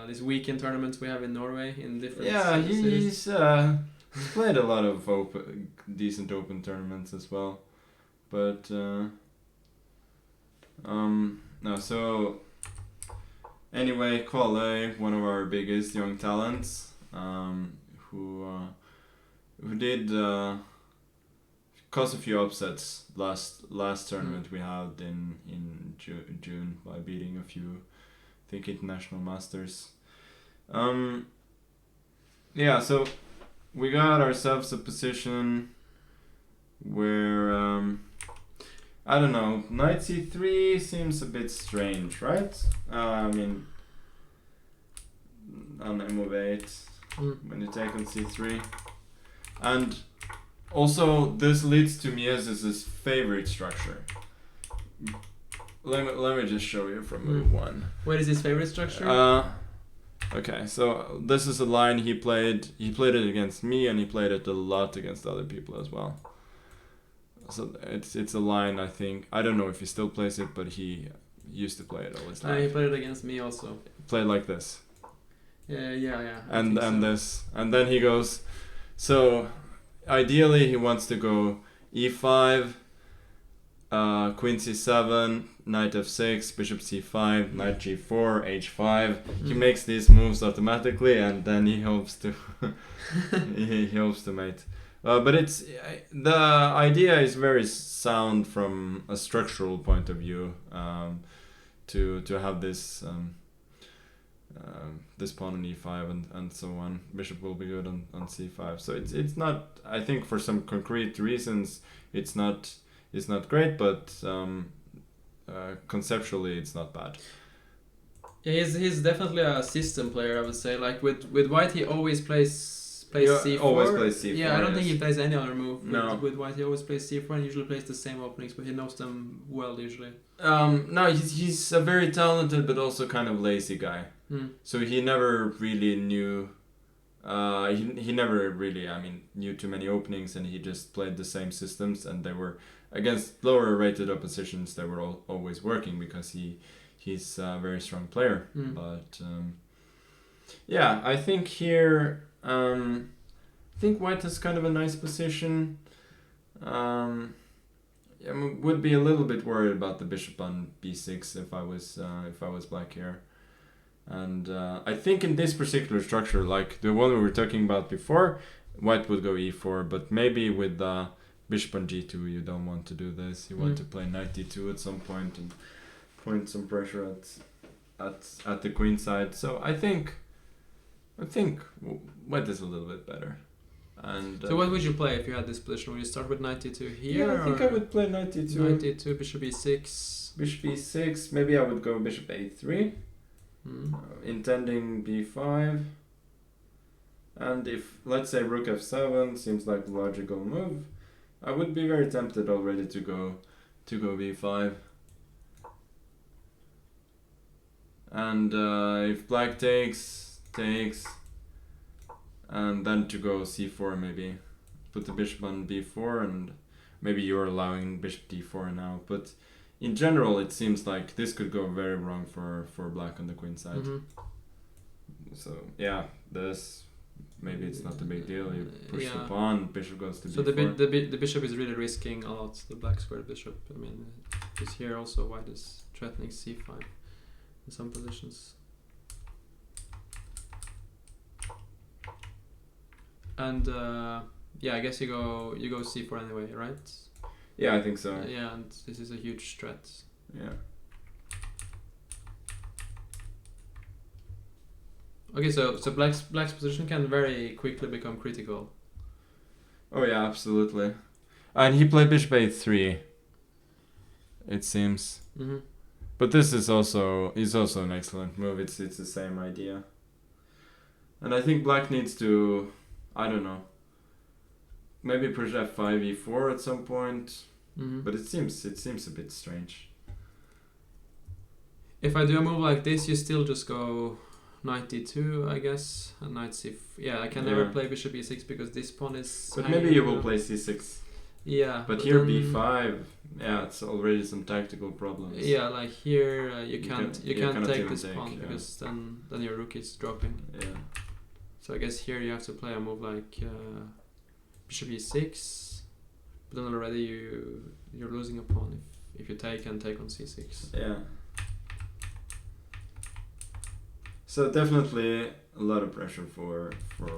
these weekend tournaments we have in Norway in different cities. He's played a lot of decent open tournaments as well. But anyway, Kvale, one of our biggest young talents, who did cause a few upsets last tournament we had in June by beating a few, I think, international masters. So we got ourselves a position where I don't know, knight c3 seems a bit strange, right? I mean, on m of 8 when you take on c3, and also this leads to Miesis' favorite structure. Let me just show you from move 1. What is his favorite structure? Okay, so this is a line he played it against me, and he played it a lot against other people as well. So it's a line, I think, I don't know if he still plays it, but he used to play it all his time. He played it against me also. Played like this. Yeah. And this, and then he goes, so ideally he wants to go e5, queen c7, knight f6, bishop c5, knight g4, h5. He makes these moves automatically, and then he hopes to he hopes to mate. But it's the idea is very sound from a structural point of view, to have this this pawn on e5 and so on. Bishop will be good on c5. So it's not, I think, for some concrete reasons it's not great, but conceptually it's not bad. Yeah, he's definitely a system player, I would say. Like with white, he always plays c4. Always plays c4. Yeah, I don't think he plays any other move. With white, he always plays c4 and usually plays the same openings, but he knows them well usually. No, he's a very talented but also kind of lazy guy. So he never really knew. He never really, knew too many openings, and he just played the same systems, and they were against lower rated oppositions. They were always working because he's a very strong player. But I think here. I think white has kind of a nice position. Would be a little bit worried about the bishop on b6 if I was black here. And I think in this particular structure, like the one we were talking about before, white would go e4, but maybe with bishop on g2 you don't want to do this. You want to play knight d2 at some point and point some pressure at the queen side. So I think white is a little bit better. And so what would you play if you had this position? Would you start with knight d2 here? Yeah, I think I would play knight d2. Knight d2, bishop e6. Bishop e6. Maybe I would go bishop a3. Intending b5. And if, let's say, rook f7 seems like the logical move, I would be very tempted already to go b5. And if black takes, and then to go c4 maybe. Put the bishop on b4, and maybe you're allowing bishop d4 now. But in general, it seems like this could go very wrong for black on the queen side. So yeah, this maybe it's not a big deal. You push the pawn, bishop goes to b4. So the bishop is really risking a lot. The black square bishop. I mean, because here also white is threatening c5 in some positions. And yeah, I guess you go c4 anyway, right? Yeah, I think so. Yeah, and this is a huge threat. Yeah. Okay, so black's position can very quickly become critical. Oh yeah, absolutely. And he played bishop a3. It seems. But this is also an excellent move. It's the same idea. And I think black needs to, I don't know, maybe push f5 e4 at some point. But it seems a bit strange. If I do a move like this, you still just go knight d2, I guess, and knight c. Yeah, I can never play bishop e6 because this pawn is. But maybe you will play c6. Yeah. But here b5, yeah, it's already some tactical problems. Yeah, like here you can't take this pawn because then your rook is dropping. Yeah. So I guess here you have to play a move like bishop e6, but then already you're losing a pawn if you take on c6. Yeah. So definitely a lot of pressure for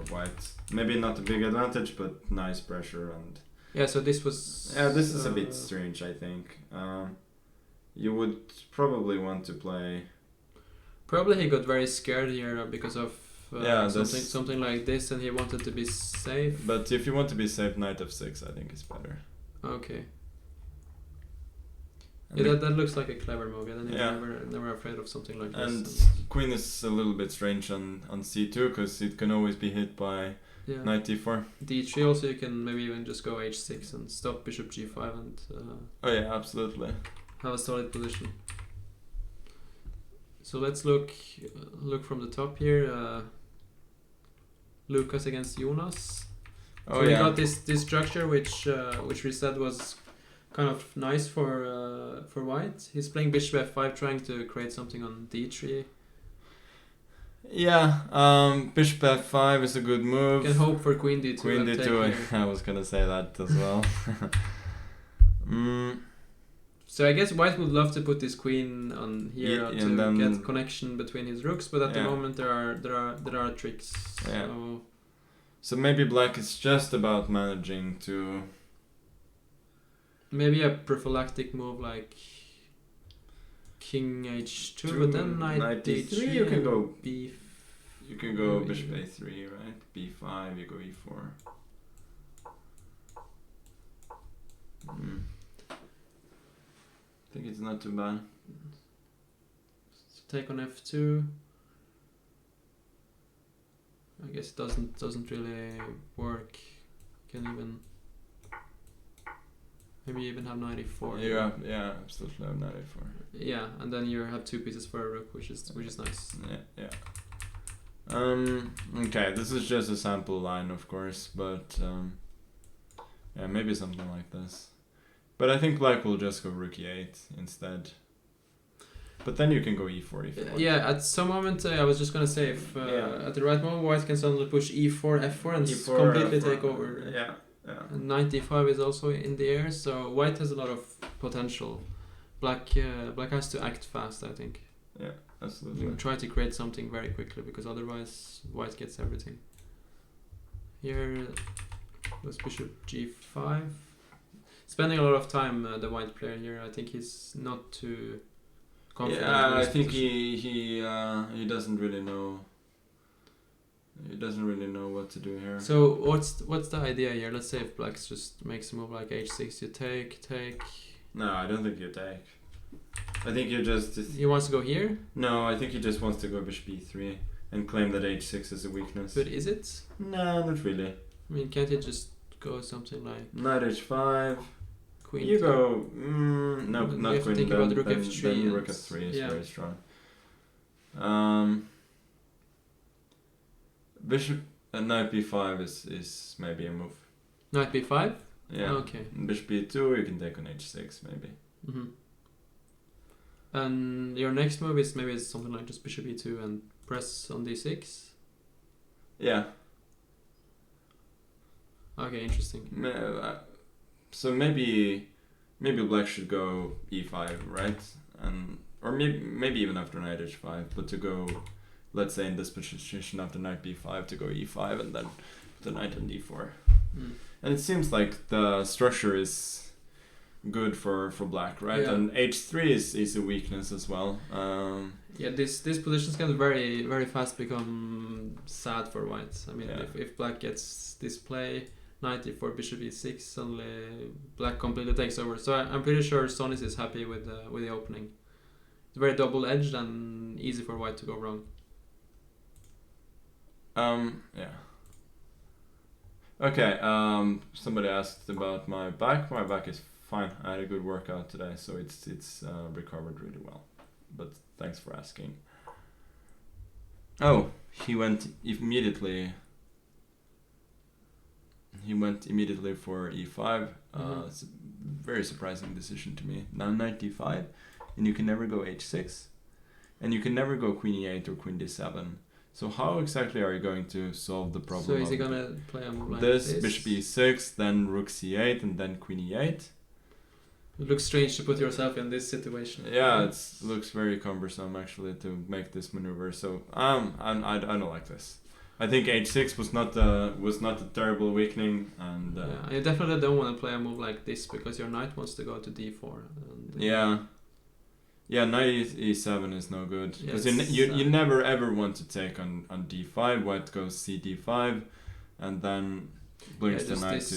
white. Maybe not a big advantage, but nice pressure. And yeah, so this was. Yeah, this is a bit strange. I think you would probably want to play. Probably he got very scared here because of something like this, and he wanted to be safe. But if you want to be safe, knight f6, I think is better. Okay. Yeah, that looks like a clever move. Yeah, then you're never afraid of something like this. And queen is a little bit strange on c2 because it can always be hit by knight d4. d3 also, you can maybe even just go h6 and stop bishop g5 and oh yeah, absolutely. Have a solid position. So let's look from the top here. Lucas against Jonas. So we got this structure which we said was kind of nice for white. He's playing bishop f5, trying to create something on d3. Yeah, bishop f5 is a good move. You can hope for queen d2. Queen d2, I was gonna say that as well. So I guess white would love to put this queen on here to get connection between his rooks, but at the moment there are tricks. Yeah. So maybe black is just about managing to. Maybe a prophylactic move like king h2, but then knight d3. You can go b. You can go bishop a3, right? b5. You go e4. I think it's not too bad. So take on f2. I guess it doesn't really work. Can even. Maybe even have knight e4. Yeah, absolutely have knight e4. Yeah, and then you have two pieces for a rook, which is nice. Yeah. Okay, this is just a sample line, of course, but yeah, maybe something like this. But I think black will just go rook e8 instead. But then you can go e4 if you want. Yeah, at some moment I was just gonna say if at the right moment white can suddenly push e4, f4 and E4, completely F4, take over. Yeah. And knight d5 is also in the air, so white has a lot of potential. Black has to act fast, I think. Yeah, absolutely. Try to create something very quickly because otherwise white gets everything. Here was bishop g5. Spending a lot of time, the white player here. I think he's not too confident. Yeah, I think he doesn't really know. He doesn't really know what to do here. So what's the idea here? Let's say if black just makes a move like h6, you take. No, I don't think you take. I think you just. He wants to go here? No, I think he just wants to go bishop e3 and claim that h6 is a weakness. But is it? No, not really. I mean, can't he just go something like knight h5? Queen. You go. No, not queen. Think about rook f3. Then rook f3 is very strong. Bishop knight b5 is maybe a move. Knight b5? Yeah. Okay. Bishop b2, you can take on h6 maybe. Mm-hmm. And your next move is maybe something like just bishop e2 and press on d6? Yeah. Okay, interesting. So maybe black should go e5, right? And or maybe even after knight h5, but to go, let's say in this position after knight b5 to go e5 and then the knight on d4. Mm. And it seems like the structure is good for black, right? Yeah. And h3 is a weakness as well. Yeah, these positions can very very fast become sad for white. I mean, Yeah. if black gets this play, knight e4, bishop e6, suddenly black completely takes over. So I'm pretty sure Sonis is happy with the opening. It's very double-edged and easy for white to go wrong. Yeah. Okay, somebody asked about my back. My back is fine. I had a good workout today, so it's recovered really well. But thanks for asking. Oh, he went immediately for e5. It's a very surprising decision to me. Now knight d5, and you can never go h6, and you can never go queen e8 or queen d7. So how exactly are you going to solve the problem? So is he gonna play a move like this? Bishop e6, then rook c8, and then queen e8. It looks strange to put yourself in this situation. Yeah, it looks very cumbersome actually to make this maneuver. So I don't like this. I think h6 was not a terrible weakening, and yeah, you definitely don't want to play a move like this because your knight wants to go to d4. And, yeah, knight e7 is no good because Yeah, you never ever want to take on d5. White goes c d5, and then brings the knight to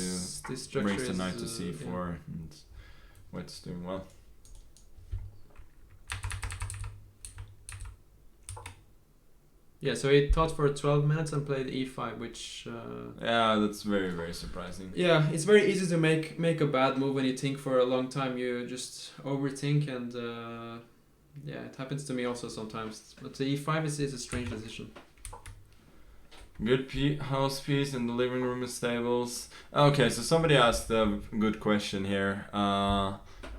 c4, and white's doing well. Yeah, so he taught for 12 minutes and played e5, which... yeah, that's very, very surprising. Yeah, it's very easy to make a bad move when you think for a long time. You just overthink, and yeah, it happens to me also sometimes. But the e5 is a strange decision. Good house piece in the living room and stables. Okay, so somebody asked a good question here.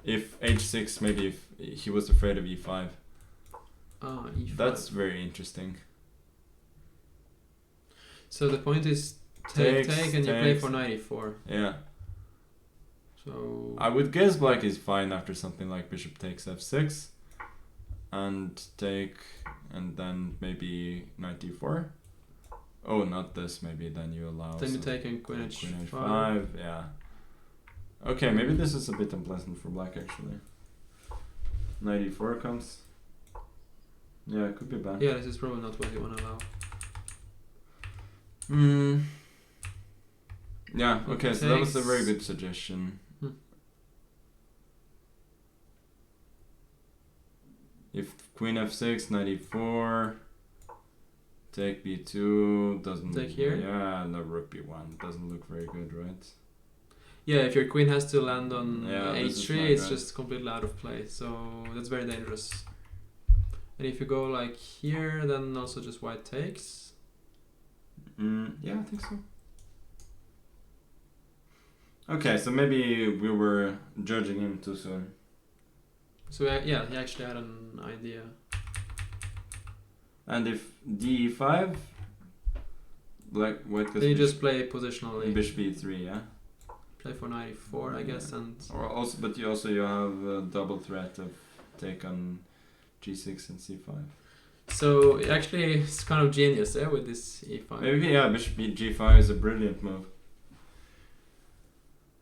If h6, maybe if he was afraid of e5. E5. That's very interesting. So the point is take and you play for knight e4. Yeah. So I would guess black is fine after something like bishop takes f6 and take, and then maybe knight d4. Oh, not this. Maybe then you allow. Then you take and queen h5. Yeah. Okay, maybe this is a bit unpleasant for black actually. Knight e4 comes. Yeah, it could be bad. Yeah, this is probably not what you want to allow. Yeah, okay, so that was a very good suggestion. If queen f6, knight e4, take b2, doesn't... Take here? Yeah, no, rook b1, doesn't look very good, right? Yeah, if your queen has to land on h3, it's right. just completely out of play, so that's very dangerous. And if you go like here, then also just white takes. Yeah, I think so. Okay, so maybe we were judging him too soon. So yeah, he actually had an idea. And if d5, white goes... Then you just play positionally. Bishop e3, yeah? Play for knight e4, I guess, and... Or also, but you have a double threat of take on g6 and c5. So actually it's kind of genius with this e5. Maybe, yeah, bishop g5 is a brilliant move.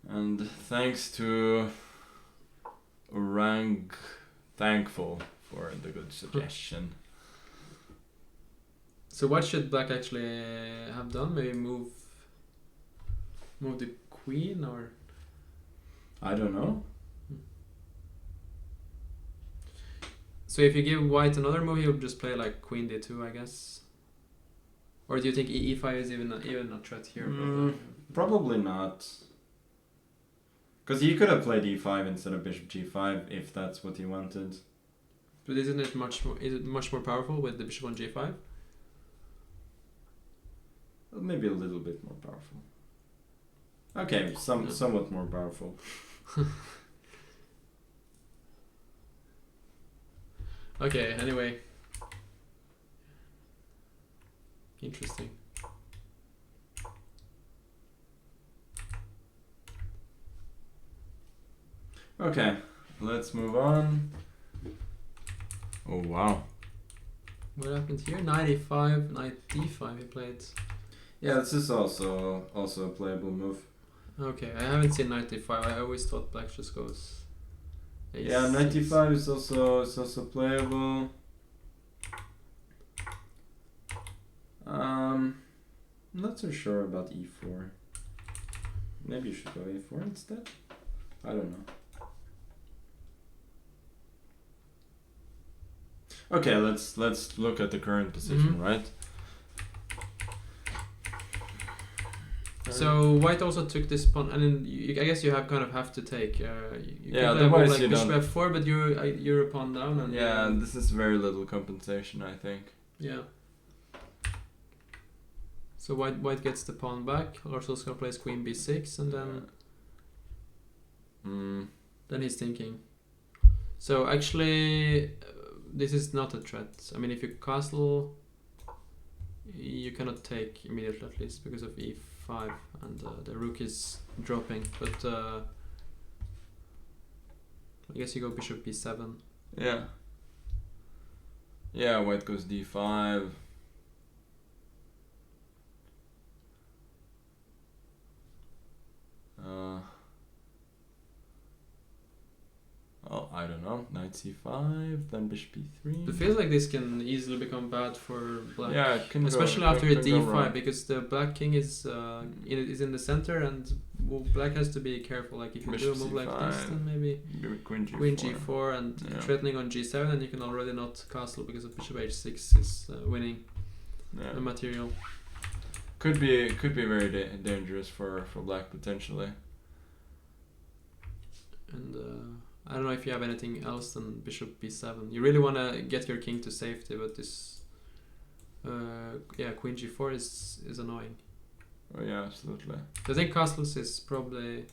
And thanks to Orang, thankful for the good suggestion. So what should black actually have done? Maybe move the queen, or... I don't know. So if you give white another move, he'll just play like queen d2, I guess. Or do you think e5 is even a threat here? Probably not. Because he could have played e5 instead of bishop g5 if that's what he wanted. But isn't it much more? Is it much more powerful with the bishop on g5? Well, maybe a little bit more powerful. Okay, somewhat more powerful. Okay. Anyway. Interesting. Okay, let's move on. Oh wow. What happened here? Knight e5, knight d5 he played. Yeah, this is also a playable move. Okay, I haven't seen knight d5. I always thought black just goes. Yeah, knight d5 is also playable. Not so sure about e4. Maybe you should go e4 instead. I don't know. Okay, let's look at the current position, right? So white also took this pawn, and then I guess you have to take. You Yeah, can play otherwise like you bishop don't. f4, but you're a pawn down, and Yeah, this is very little compensation, I think. yeah. So white gets the pawn back. Lars Oskar plays queen b6, and then he's thinking. So actually, this is not a threat. I mean, if you castle, you cannot take immediately, at least because of e5, and the rook is dropping. But I guess you go bishop b7. Yeah. Yeah, white goes d5. Oh, I don't know. Knight c5, then bishop e3. It feels like this can easily become bad for black. Yeah, it can especially go, after a can go d5, wrong. because the black king is in the center, and black has to be careful. Like if you Bishop do a move like this, c5, then maybe Queen g4. queen g4 and Yeah. threatening on g7, and you can already not castle because of bishop h6 is winning Yeah. the material. Could be very dangerous for black potentially. And I don't know if you have anything else than bishop b7. You really want to get your king to safety, but this queen g4 is annoying. Oh yeah, absolutely. I think castles is probably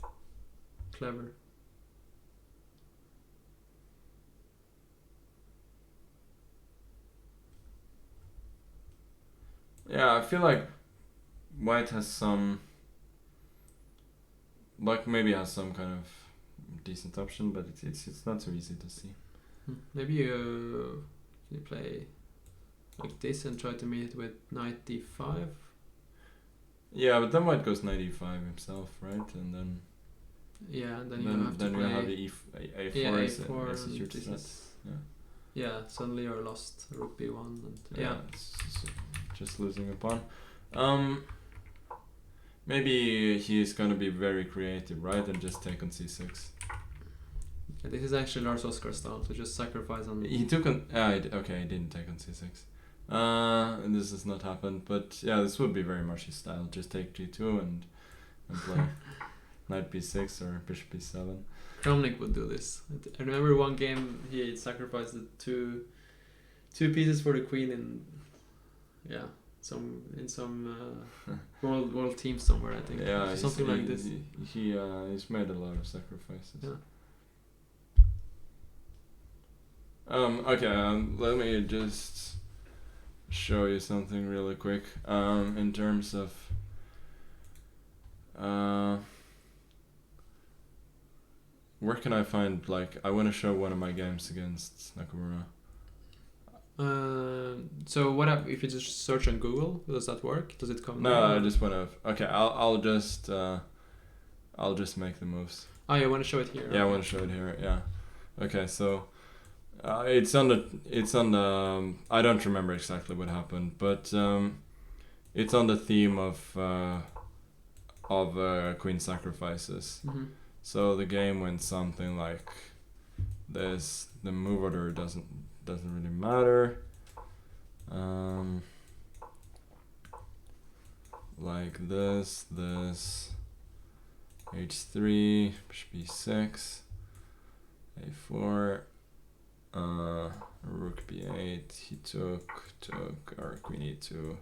clever. Yeah, I feel like white has some, black maybe has some kind of decent option, but it's not so easy to see. Maybe you play like this and try to meet it with knight d5. Yeah, but then white goes knight e5 himself, right? And then You have to then play you have the a4 yeah, as a a4 as a and huge this threat. is- Yeah. Yeah, suddenly you're lost. Rook b1 and It's just losing a pawn. Maybe he's gonna be very creative, right, and just take on c6. Yeah, this is actually Lars Oskar style to just sacrifice on. He took on. Okay, he didn't take on c6. And this has not happened, but yeah, this would be very much his style. Just take g2 and play knight b6 or bishop b7. Kramnik would do this. I remember one game he sacrificed the two pieces for the queen in some world team somewhere, I think. Yeah, Something like this. He's made a lot of sacrifices. Yeah. Okay, let me just show you something really quick. In terms of where can I find, like, I want to show one of my games against Nakamura. So what if you just search on Google? Does that work? Does it come? No, down? I just want to. Okay, I'll just make the moves. Oh, you want to show it here? Yeah, I want to show it here. Yeah. Okay, so it's on the I don't remember exactly what happened, but it's on the theme of queen sacrifices. Mm-hmm. So the game went something like this. The move order doesn't really matter. Like this, h3, bishop e6, a4, Rook b8. He took our queen e2.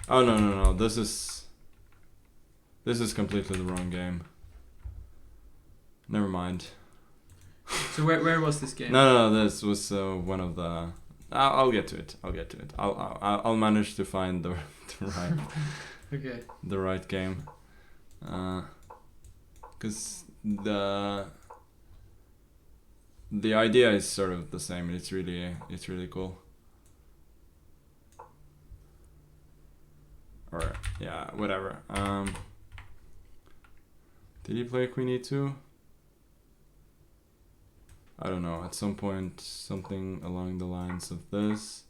Oh no! This is completely the wrong game. Never mind. So where was this game? No, this was one of the. I'll get to it. I'll manage to find the right. Okay. The right game. Because the idea is sort of the same. It's really cool. Or yeah, whatever. Did he play queen e2? I don't know. At some point, something along the lines of this.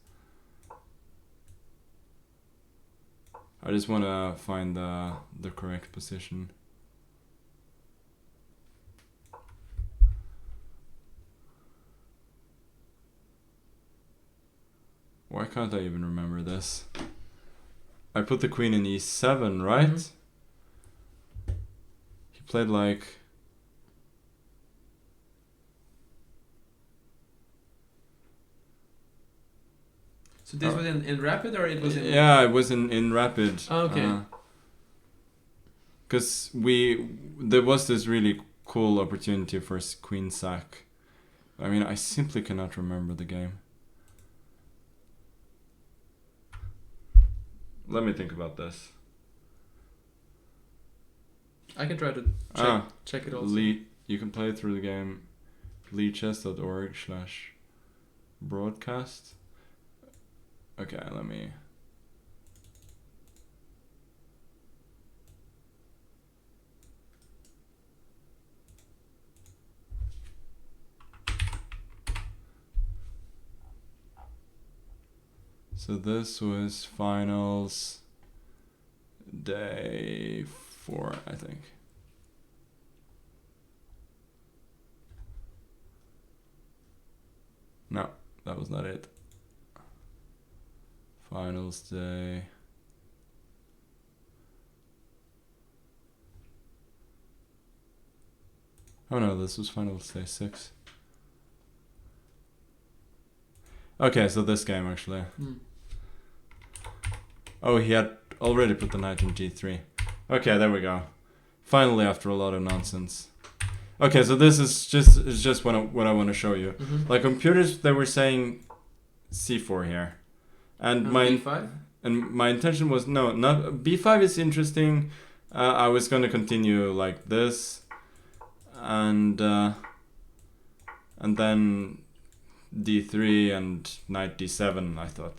I just want to find the correct position. Why can't I even remember this? I put the queen in e7, right? Mm-hmm. He played like... So this was in rapid, or it was in... Yeah, it was in rapid. Oh, okay. Because there was this really cool opportunity for queen sack. I mean, I simply cannot remember the game. Let me think about this. I can try to check it also. You can play through the game leechess.org/broadcast. Okay, let me... So this was finals day 4, I think. No, that was not it. Finals day. Oh no, this was finals day 6. Okay, so this game actually. Oh, he had already put the knight in g3. Okay, there we go. Finally, after a lot of nonsense. Okay, so this is just what I want to show you. Mm-hmm. Like computers, they were saying c4 here, and b5. And my intention was not b5 is interesting. I was going to continue like this, and then d3 and knight d7. I thought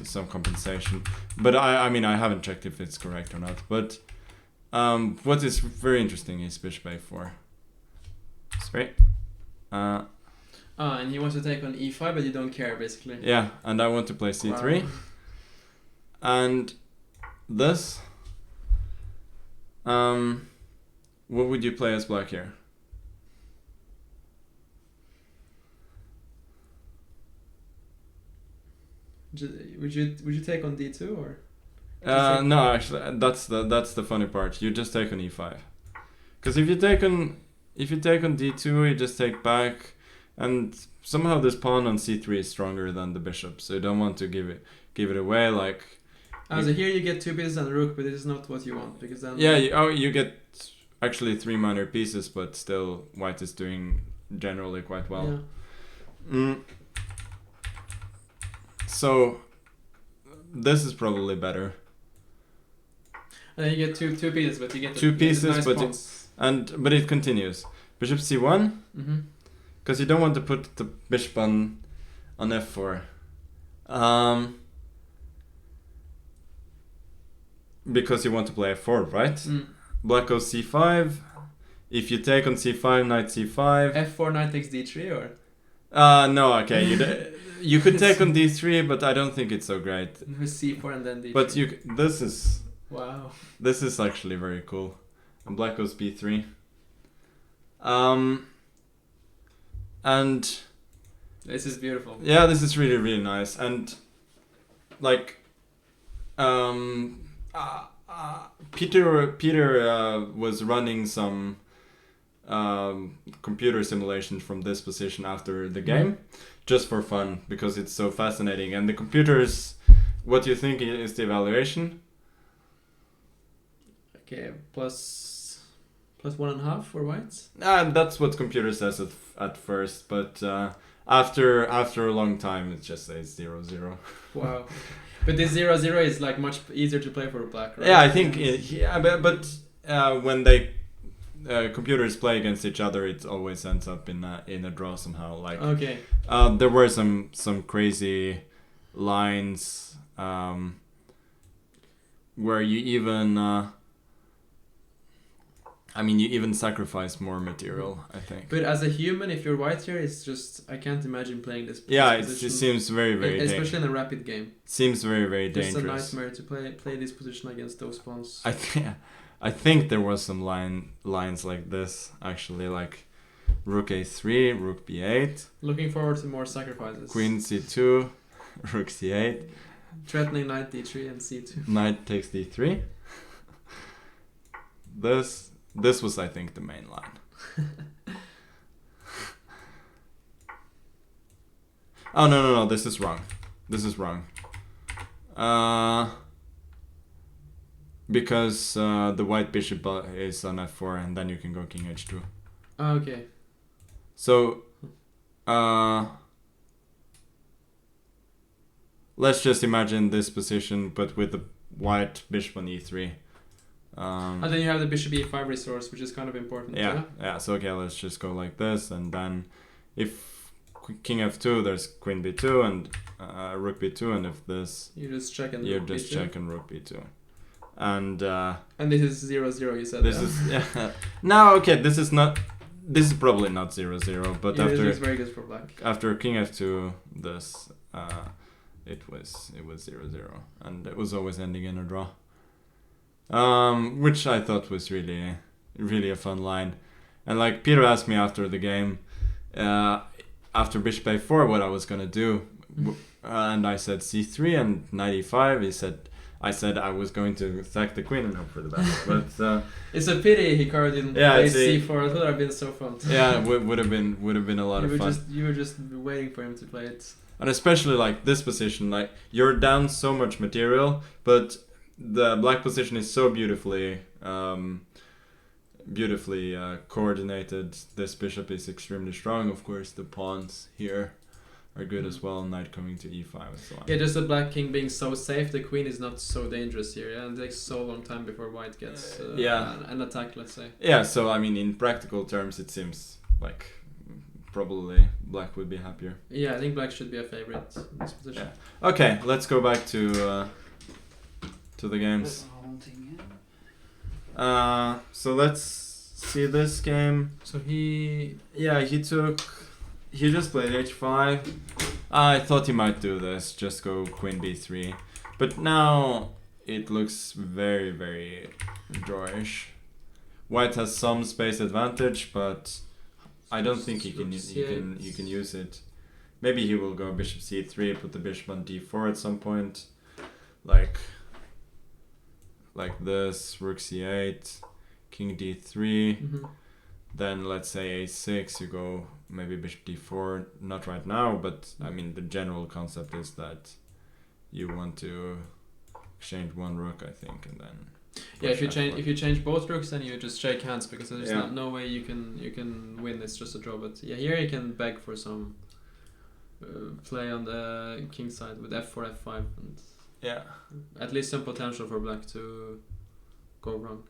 some compensation, but I mean I haven't checked if it's correct or not. But what is very interesting is bishop a4. Straight. And you want to take on e5, but you don't care basically. Yeah, and I want to play c3. Wow. And this. What would you play as black here? Would you take on d2 or? No, actually, that's the funny part. You just take on e5, because if you take on d2, you just take back, and somehow this pawn on c3 is stronger than the bishop, so you don't want to give it away. Like. So here you get 2 pieces and rook, but this is not what you want, because then. Yeah, you get actually 3 minor pieces, but still white is doing generally quite well. Yeah. So this is probably better. And then you get two pieces, but you get 2 pieces, nice but it continues. Bishop c1, because you don't want to put the bishop on f4. Because you want to play f4, right? Black goes c5. If you take on c5, knight c5. f4, knight takes d3, or? No, okay. You could take on d3, but I don't think it's so great. c4 and then d3. But this is... Wow. This is actually very cool. And black goes b3. And... This is beautiful. Yeah, this is really, really nice. And... Like... Peter was running some computer simulations from this position after the game, just for fun, because it's so fascinating. And the computers, what do you think is the evaluation? Okay, plus 1.5 for whites. That's what computer says at first, but after a long time, it just says 0-0. Wow. But this 0-0 is like much easier to play for black, right? Yeah, I think. But when they computers play against each other, it always ends up in a draw somehow. Like okay. There were some crazy lines where you even. You even sacrifice more material, I think. But as a human, if you're white here, it's just I can't imagine playing this. Yeah, it position. seems very especially in a rapid game. Seems very dangerous. It's a nightmare to play this position against those pawns. I think there was some lines like this actually, like rook a3, rook b8. Looking forward to more sacrifices. Queen c2, rook c8. Threatening knight d3 and c2. Knight takes d3. This was, I think, the main line. Oh, no, this is wrong. Because the white bishop is on f4, and then you can go king h2. Okay. So, let's just imagine this position, but with the white bishop on e3. And then you have the bishop e5 resource, which is kind of important. Yeah. So okay, let's just go like this, and then if king f2, there's queen b2 and rook b2, and if this, you just check and rook b2, and this is 0-0. You said this is no, okay. This is probably not 0-0, but after it's very good for black. After king f2, this it was 0-0, and it was always ending in a draw. Which I thought was really a fun line. And like Peter asked me after the game, after bishop a4, what I was gonna do, and I said c3 and knight e5. I said I was going to sack the queen and hope for the best. But it's a pity Hikaru didn't play c4. I thought it would have been so fun. Yeah, it would have been a lot of fun. You were just waiting for him to play it. And especially like this position, like you're down so much material, but the black position is so beautifully coordinated. This bishop is extremely strong. Of course, the pawns here are good as well. Knight coming to e5 and so on. Yeah, just the black king being so safe. The queen is not so dangerous here. Yeah, and it takes so long time before white gets an attack, let's say. Yeah, so I mean, in practical terms, it seems like probably black would be happier. Yeah, I think black should be a favorite in this position. Yeah. Okay, let's go back to the games. So let's see this game. So he just played h5. I thought he might do this, just go queen b3, but now it looks very, very drawish. White has some space advantage, but I don't think he can use it. Maybe he will go bishop c3, put the bishop on d4 at some point, like this, rook c8, king d3, then let's say a6, you go maybe bishop d4, not right now, but I mean the general concept is that you want to exchange one rook, I think, and then if you change both rooks, then you just shake hands, because there's no way you can win. It's just a draw. But yeah, here you can beg for some play on the king side with f4, f5, and at least some potential for black to go wrong.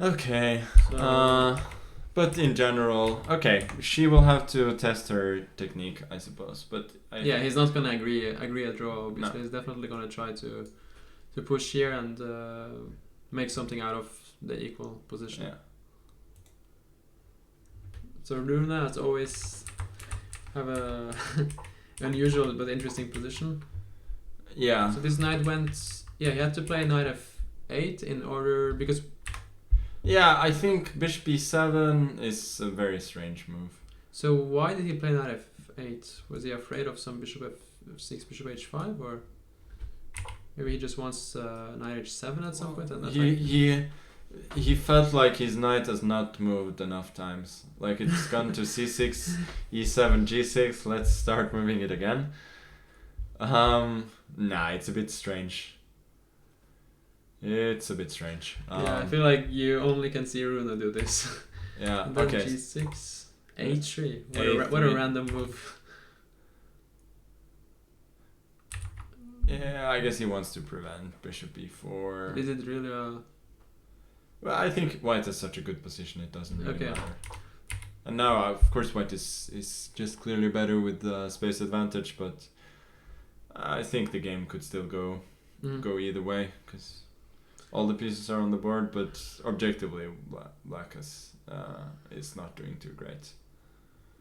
Okay, but in general, okay, she will have to test her technique, I suppose. But he's not gonna agree a draw. Obviously, he's definitely gonna try to push here and make something out of the equal position. Yeah. So Runa, as always, have a unusual but interesting position. Yeah. So this knight went. Yeah, he had to play knight f8 in order, because. Yeah, I think bishop e7 is a very strange move. So why did he play knight f8? Was he afraid of some bishop f6, bishop h5, or maybe he just wants knight h7 at some point? And he felt like his knight has not moved enough times. Like it's gone to c6, e7, g6. Let's start moving it again. Nah, it's a bit strange. It's a bit strange. Yeah, I feel like you only can see Runa do this. Yeah. And then Okay. g6, a3. A3. What a random move. Yeah, I guess he wants to prevent bishop e4. Is it really a... Well, I think white has such a good position, it doesn't really Okay. matter. And now, of course, white is just clearly better with the space advantage, but I think the game could still go either way, because all the pieces are on the board, but objectively, black is not doing too great.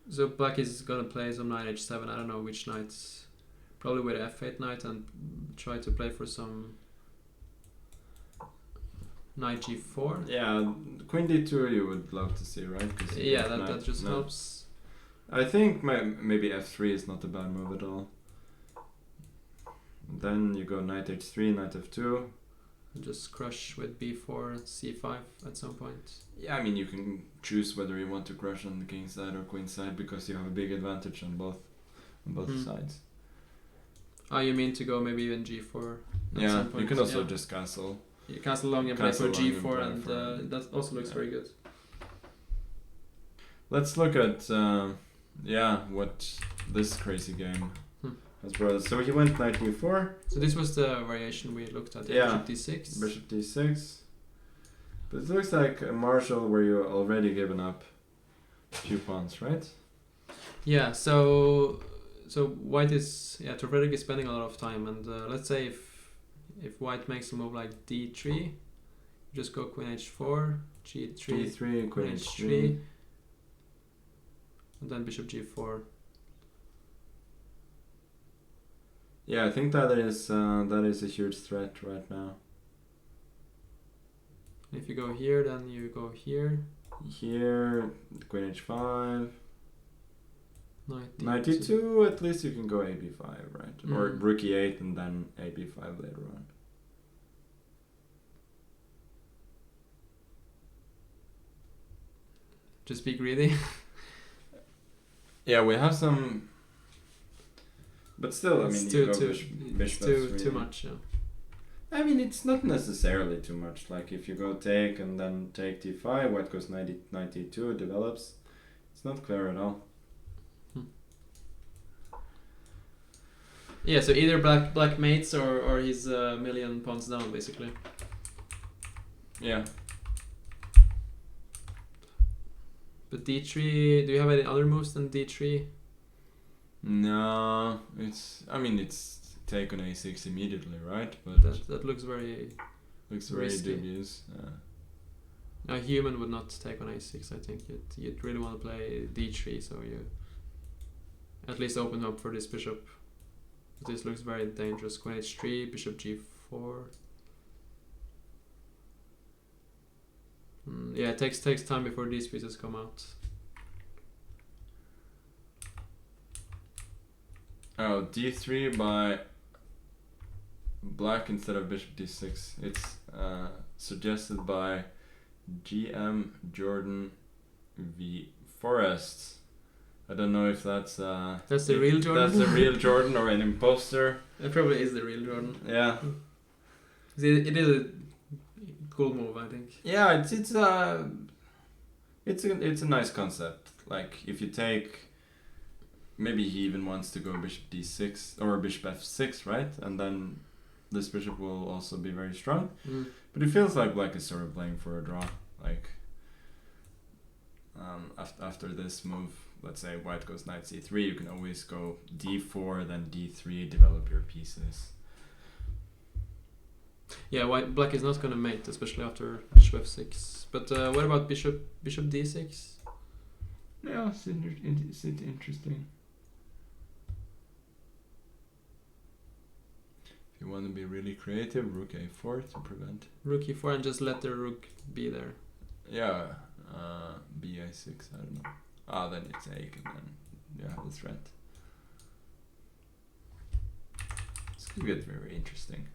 So black is gonna play some knight h7. I don't know which knights. Probably with f8 knight and try to play for some knight g4. Yeah, queen d2 you would love to see, right? 'Cause Yeah, that just no. helps. I think maybe f3 is not a bad move at all. Then you go knight h3, knight f2. And just crush with b4, c5 at some point. Yeah, I mean you can choose whether you want to crush on the king side or queen side because you have a big advantage on both sides. Oh, you mean to go maybe even g4 at Yeah, some point? you can also Yeah. just castle. You castle long and play Castle for long and g4 play and for- that also looks yeah. very good. Let's look at what this crazy game has brought us. So he went knight e4, So this was the variation we looked at. Yeah. Bishop d6. bishop d6. But it looks like a marshal where you're already given up a few pawns, right? Yeah, so white is Frederick is spending a lot of time, and let's say if white makes a move like d3, just go queen h4, g3, d3, queen queen h3. h3, and then bishop g4. Yeah, I think that is a huge threat right now. If you go here, then you go here. Here, queen h5, Knight knight d2. e2. At least you can go ab5, right? Or Mm. rook e8 and then ab5 later on. Just be greedy. Yeah, we have some, but still, I mean, It's you too go too bishop it's too f3. much. Yeah. I mean, it's not necessarily too much. Like if you go take and then take d5, white goes knight e2, it develops. It's not clear at all. Yeah, so either black mates or he's a million pawns down basically. Yeah. But d3, do you have any other moves than d3? No, it's take on a6 immediately, right? But That looks very... looks very risky. dubious. A human would not take on a6, I think. You'd really want to play d3, so you at least open up for this bishop. This looks very dangerous. Queen h3, bishop g4. Yeah, it takes time before these pieces come out. Oh, d3 by black instead of bishop d6. It's suggested by GM Jordan v Forrest. I don't know if that's the real Jordan? That's the real Jordan or an imposter. It probably is the real Jordan. Yeah. It is a cool move, I think. Yeah, it's a nice concept. Like if you take, maybe he even wants to go bishop d6 or bishop f6, right? And then this bishop will also be very strong. But it feels like black is sort of playing for a draw. Like after this move, let's say white goes knight c3, you can always go d4, then d3, develop your pieces. Yeah, black is not gonna mate, especially after bishop f6. But what about bishop d6? Yeah, it's interesting. If you want to be really creative, rook a4 to prevent. Rook e4 and just let the rook be there. Yeah, b6, I don't know. Then you take and then you have the threat. This could get very interesting.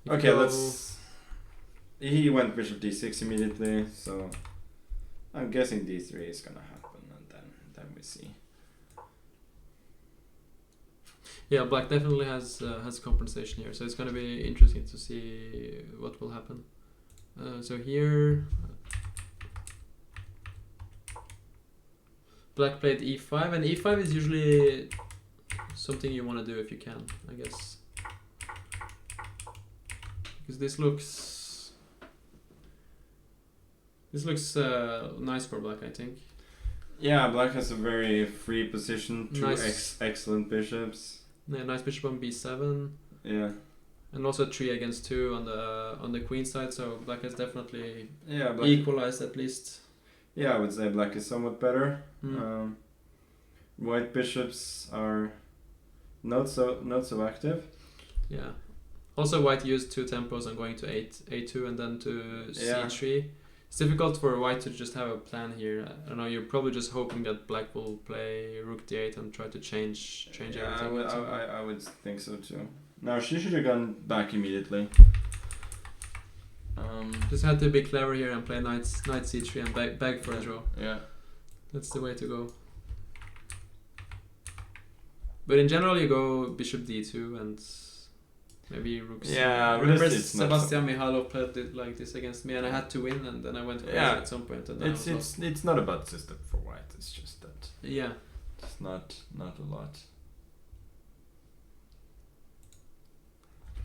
You Okay, go- let's he went bishop d6 immediately, so I'm guessing d3 is gonna happen, and then we see. Yeah, black definitely has compensation here, so it's gonna be interesting to see what will happen. So here, black played e5, and e5 is usually something you want to do if you can, I guess, because this looks nice for black, I think. Yeah, black has a very free position, two Nice. excellent bishops. Yeah, nice bishop on b7. Yeah. And also 3 against 2 on the queen side, so black has definitely Black, equalized at least. yeah, I would say black is somewhat better. Mm. White bishops are not so active. Yeah. Also, white used 2 tempos on going to a2 and then to c3. It's difficult for white to just have a plan here. I don't know. You're probably just hoping that black will play rook d8 and try to change everything. I would think so too. No, she should have gone back immediately. Just had to be clever here and play knight c3 and beg for a draw. Yeah. That's the way to go. But in general, you go bishop d2 and maybe rook c. Yeah, Remember it's not Sebastian Mihalov played it like this against me, and I had to win, and then I went crazy at some point. And then It's not a bad system for white. It's just that yeah. it's not a lot.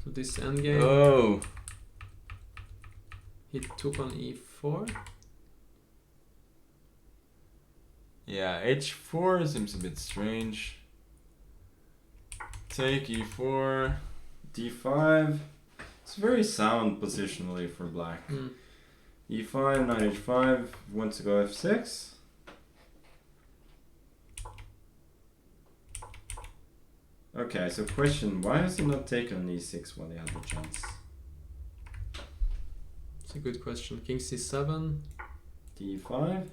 So this endgame, Oh. he took on e4. Yeah, h4 seems a bit strange. Take e4, d5. It's very sound positionally for black. Mm. e5, knight h5, wants to go f6. Okay, so question, why has he not taken on e6 when he had the chance? It's a good question. King c7. d5.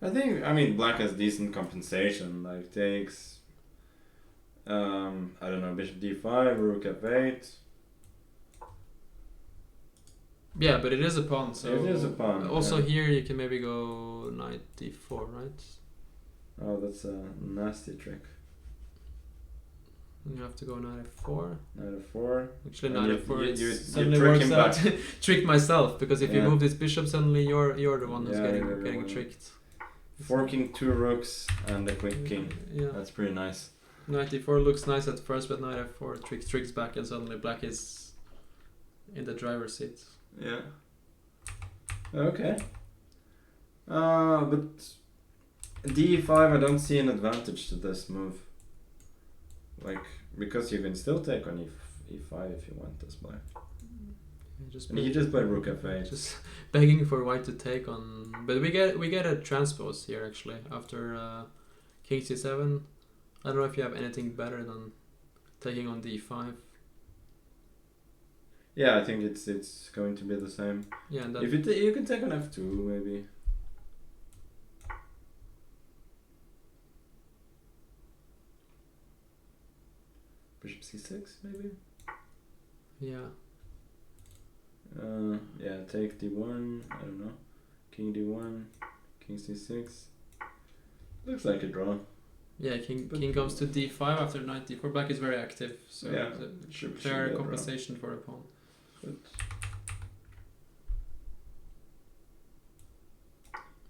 I mean, black has decent compensation, like takes, I don't know, bishop d5, rook f8. Yeah, but it is a pawn, so... It is a pawn. Also yeah. here you can maybe go knight d4, right? Oh, that's a nasty trick. And you have to go knight f4. Knight f4. Actually, And knight you- f4 you suddenly trick works him out. back. Tricked myself, because if you Yeah. move this bishop, suddenly you're the one who's Yeah, you're the getting one. tricked. Forking 2 rooks and a quick king. Yeah. That's pretty nice. Knight d4 looks nice at first, but knight f4 tricks back, and suddenly black is in the driver's seat. Yeah. Okay. But d5, I don't see an advantage to this move. Like, because you can still take on e5 if you want as black. And he just played rook f8. Just begging for white to take on, but we get a transpose here actually after king c7. I don't know if you have anything better than taking on d5. Yeah, I think it's going to be the same. Yeah, and then If you can take on f2 maybe. Bishop c6 maybe. yeah, Yeah, take d1. I don't know. King d1, king c6. Looks like a draw. yeah, king But- comes to d5 after knight d4. Black is very active, so Yeah, it's a should be fair a draw. compensation for a pawn. But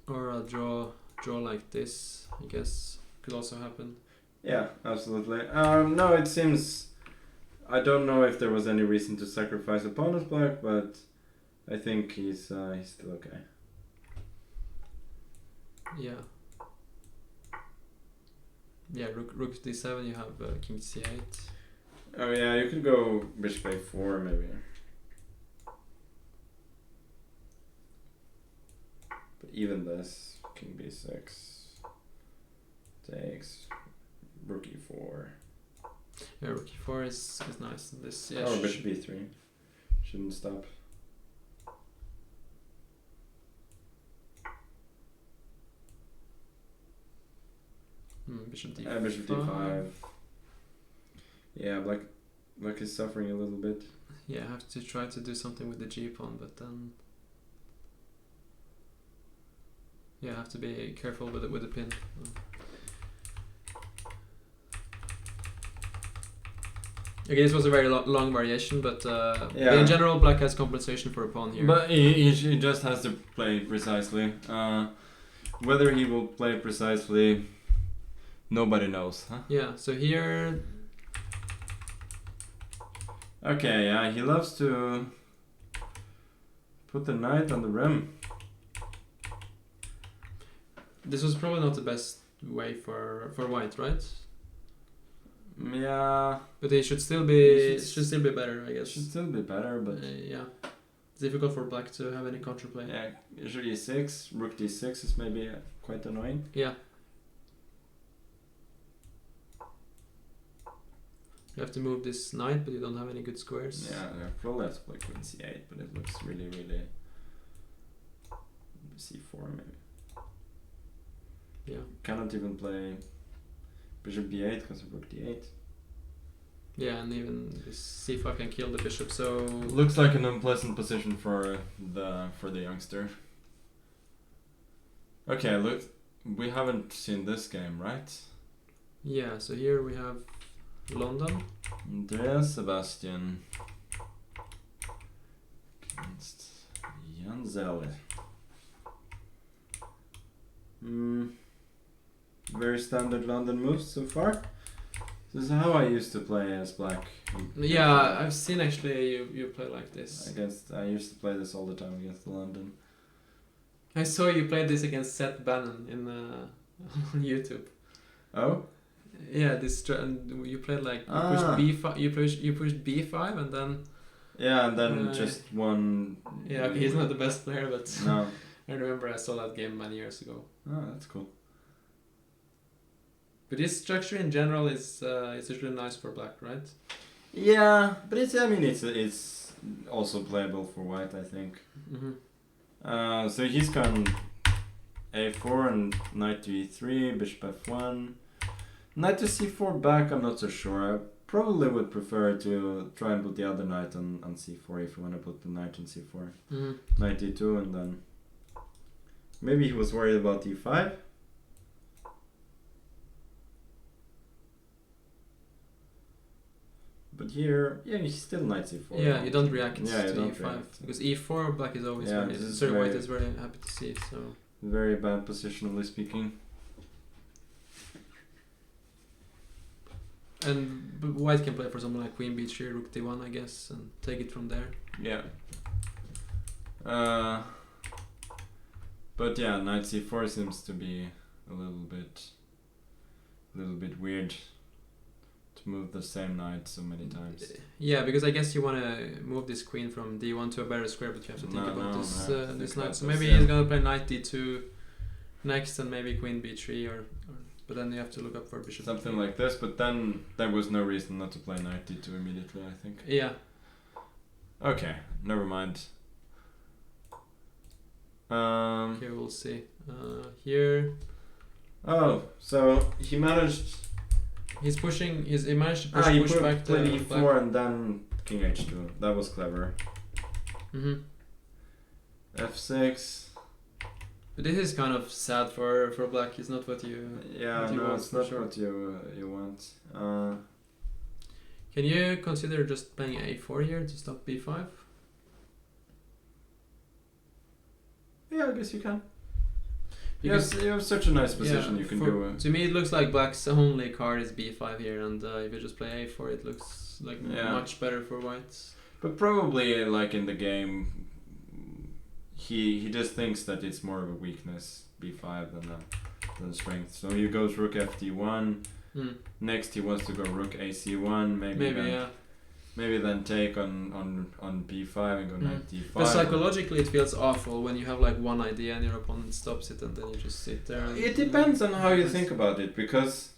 Or a draw like this, I guess, could also happen. yeah, absolutely. No, it seems. I don't know if there was any reason to sacrifice a pawn as black, but I think he's still okay. Yeah. Yeah, rook d7. You have king c8. Oh yeah, you could go bishop a4 maybe. But even this, king b6 takes rook e4. Yeah, rook e4 is nice. And this, yeah, Or bishop e3. Shouldn't stop. Bishop d5. Bishop d5. Yeah, black is suffering a little bit. Yeah, I have to try to do something with the g pawn, but then I have to be careful with the pin. Okay, this was a very long variation, but in general, black has compensation for a pawn here. But he just has to play precisely. Whether he will play precisely, nobody knows, huh? Yeah, so here... Okay, yeah, he loves to put the knight on the rim. This was probably not the best way for white, right? Yeah. But he should still be better, I guess. Should still be better, but yeah, it's difficult for black to have any counterplay. Yeah, usually e6, rook d6 is maybe quite annoying. Yeah. You have to move this knight, but you don't have any good squares. Yeah, probably have to play queen c8, but it looks really c4 maybe. Yeah. Cannot even play bishop d8 because of rook d8. Yeah, and even this c5 can kill the bishop, so... Looks like an unpleasant position for the youngster. Okay, look, we haven't seen this game, right? Yeah, so here we have London. Andreas Sebastian against Jan Zelle. Very standard London moves so far. This is how I used to play as black. Yeah, I've seen actually you play like this. I used to play this all the time against London. I saw you play this against Seth Bannon in on YouTube. Oh? Yeah, and you played like you pushed b5. You pushed b5 and then. Yeah, and then just one. Yeah, okay, he's not the best player, but no. I remember I saw that game many years ago. Oh, that's cool. But this structure in general is usually nice for black, right? Yeah, but it's also playable for white, I think. Mm-hmm. So he's gone a4 and knight to e3, bishop f1, knight to c4 back. I'm not so sure. I probably would prefer to try and put the other knight on c4 if you want to put the knight on c4. Mm-hmm. Knight e2 and then maybe he was worried about e5. But here, yeah, he's still knight c4. Yeah, you don't react to don't e5 react. because e4 black is always Yeah, very. this is Sorry, very- white is very happy to see. So Very bad positionally speaking. but white can play for something like queen b3, rook d1, I guess, and take it from there. Yeah. But yeah, knight c4 seems to be a little bit weird to move the same knight so many times. Yeah, because I guess you want to move this queen from d1 to a better square, but you have to think No, about no, this I have to this think knight. about So this, maybe yeah. he's gonna play knight d2 next, and maybe queen b3, or but then you have to look up for bishop. Something like this, but then there was no reason not to play knight d2 immediately, I think. Yeah. Okay, never mind. Okay, we'll see. Here Oh, so he managed. he's pushing. He managed to push He push back played the e4 black. and then king h2. That was clever. Mm-hmm. f6. But this is kind of sad for black. It's not what you. Yeah, what you no, want, it's for not sure. what you want. Can you consider just playing a4 here to stop b5? Yeah, I guess you can. Because Yes, you have such a nice position. yeah, You can for- do. To me, it looks like black's only card is b5 here, and if you just play a4, it looks like Yeah. much better for whites. But probably like in the game, he just thinks that it's more of a weakness b5 than a strength. So he goes rook fd1. Next he wants to go rook ac1. Maybe then, yeah. Maybe then take on b5 and go knight d5. But psychologically, it feels awful when you have like one idea and your opponent stops it, and then you just sit there. And, It depends on how you think about it, because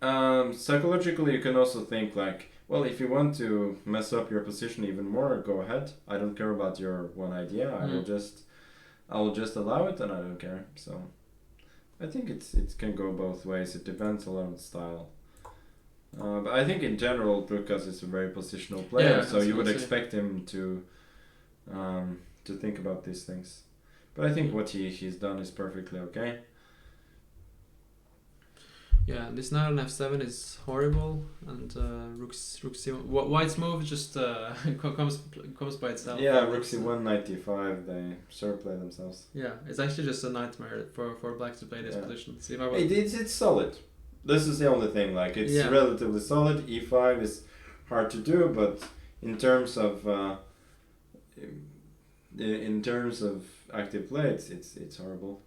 psychologically you can also think like, well, if you want to mess up your position even more, go ahead. I don't care about your one idea. I will just allow it, and I don't care. So I think it can go both ways. It depends a lot on style. But I think in general, Brukas is a very positional player, Yeah, so you would say. expect him to think about these things. But I think what he's done is perfectly okay. Yeah, this knight on f7 is horrible, and rook c1. White's move just comes by itself. Yeah, rook c1, knight d5, they surplay themselves. Yeah, it's actually just a nightmare for black to play this position. See if I It's solid. This is the only thing. Like it's relatively solid. E5 is hard to do, but in terms of active play, it's horrible.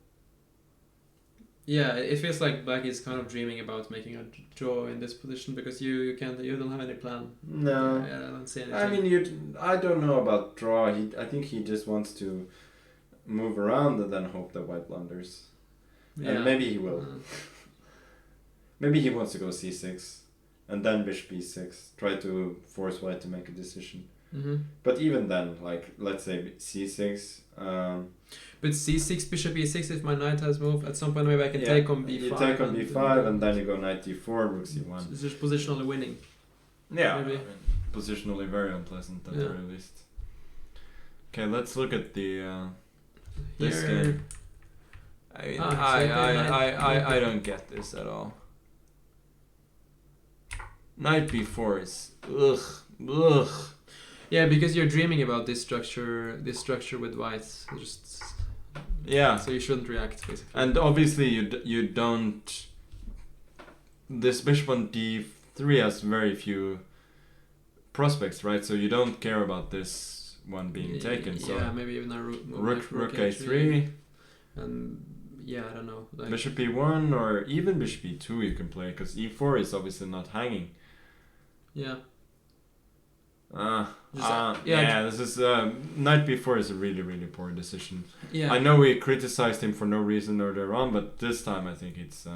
Yeah, it feels like black is kind of dreaming about making a draw in this position because you don't have any plan. No, I don't see anything. I mean, I don't know about draw. I think he just wants to move around and then hope that white blunders. Yeah. And maybe he will. Maybe he wants to go c6 and then bishop e6, try to force white to make a decision. Mm-hmm. But even then, like, let's say c6. But c6, bishop e6, if my knight has moved, at some point maybe I can take on b5. You take on b5 and then you go knight d4, rook c1. It's just positionally winning. Yeah, maybe. I mean, positionally very unpleasant at the very least. Okay, let's look at the this game. I mean, I don't get this at all. Knight b4 is ugh. Yeah, because you're dreaming about this structure with white. Just so you shouldn't react basically. And obviously you don't. This bishop on d3 has very few prospects, right? So you don't care about this one being taken. So yeah, maybe even a rook a3. And yeah, I don't know. Like bishop e1 or even bishop e2 you can play because e4 is obviously not hanging. Yeah. This is knight b4 is a really poor decision. Yeah. I know we criticized him for no reason earlier on, but this time I think it's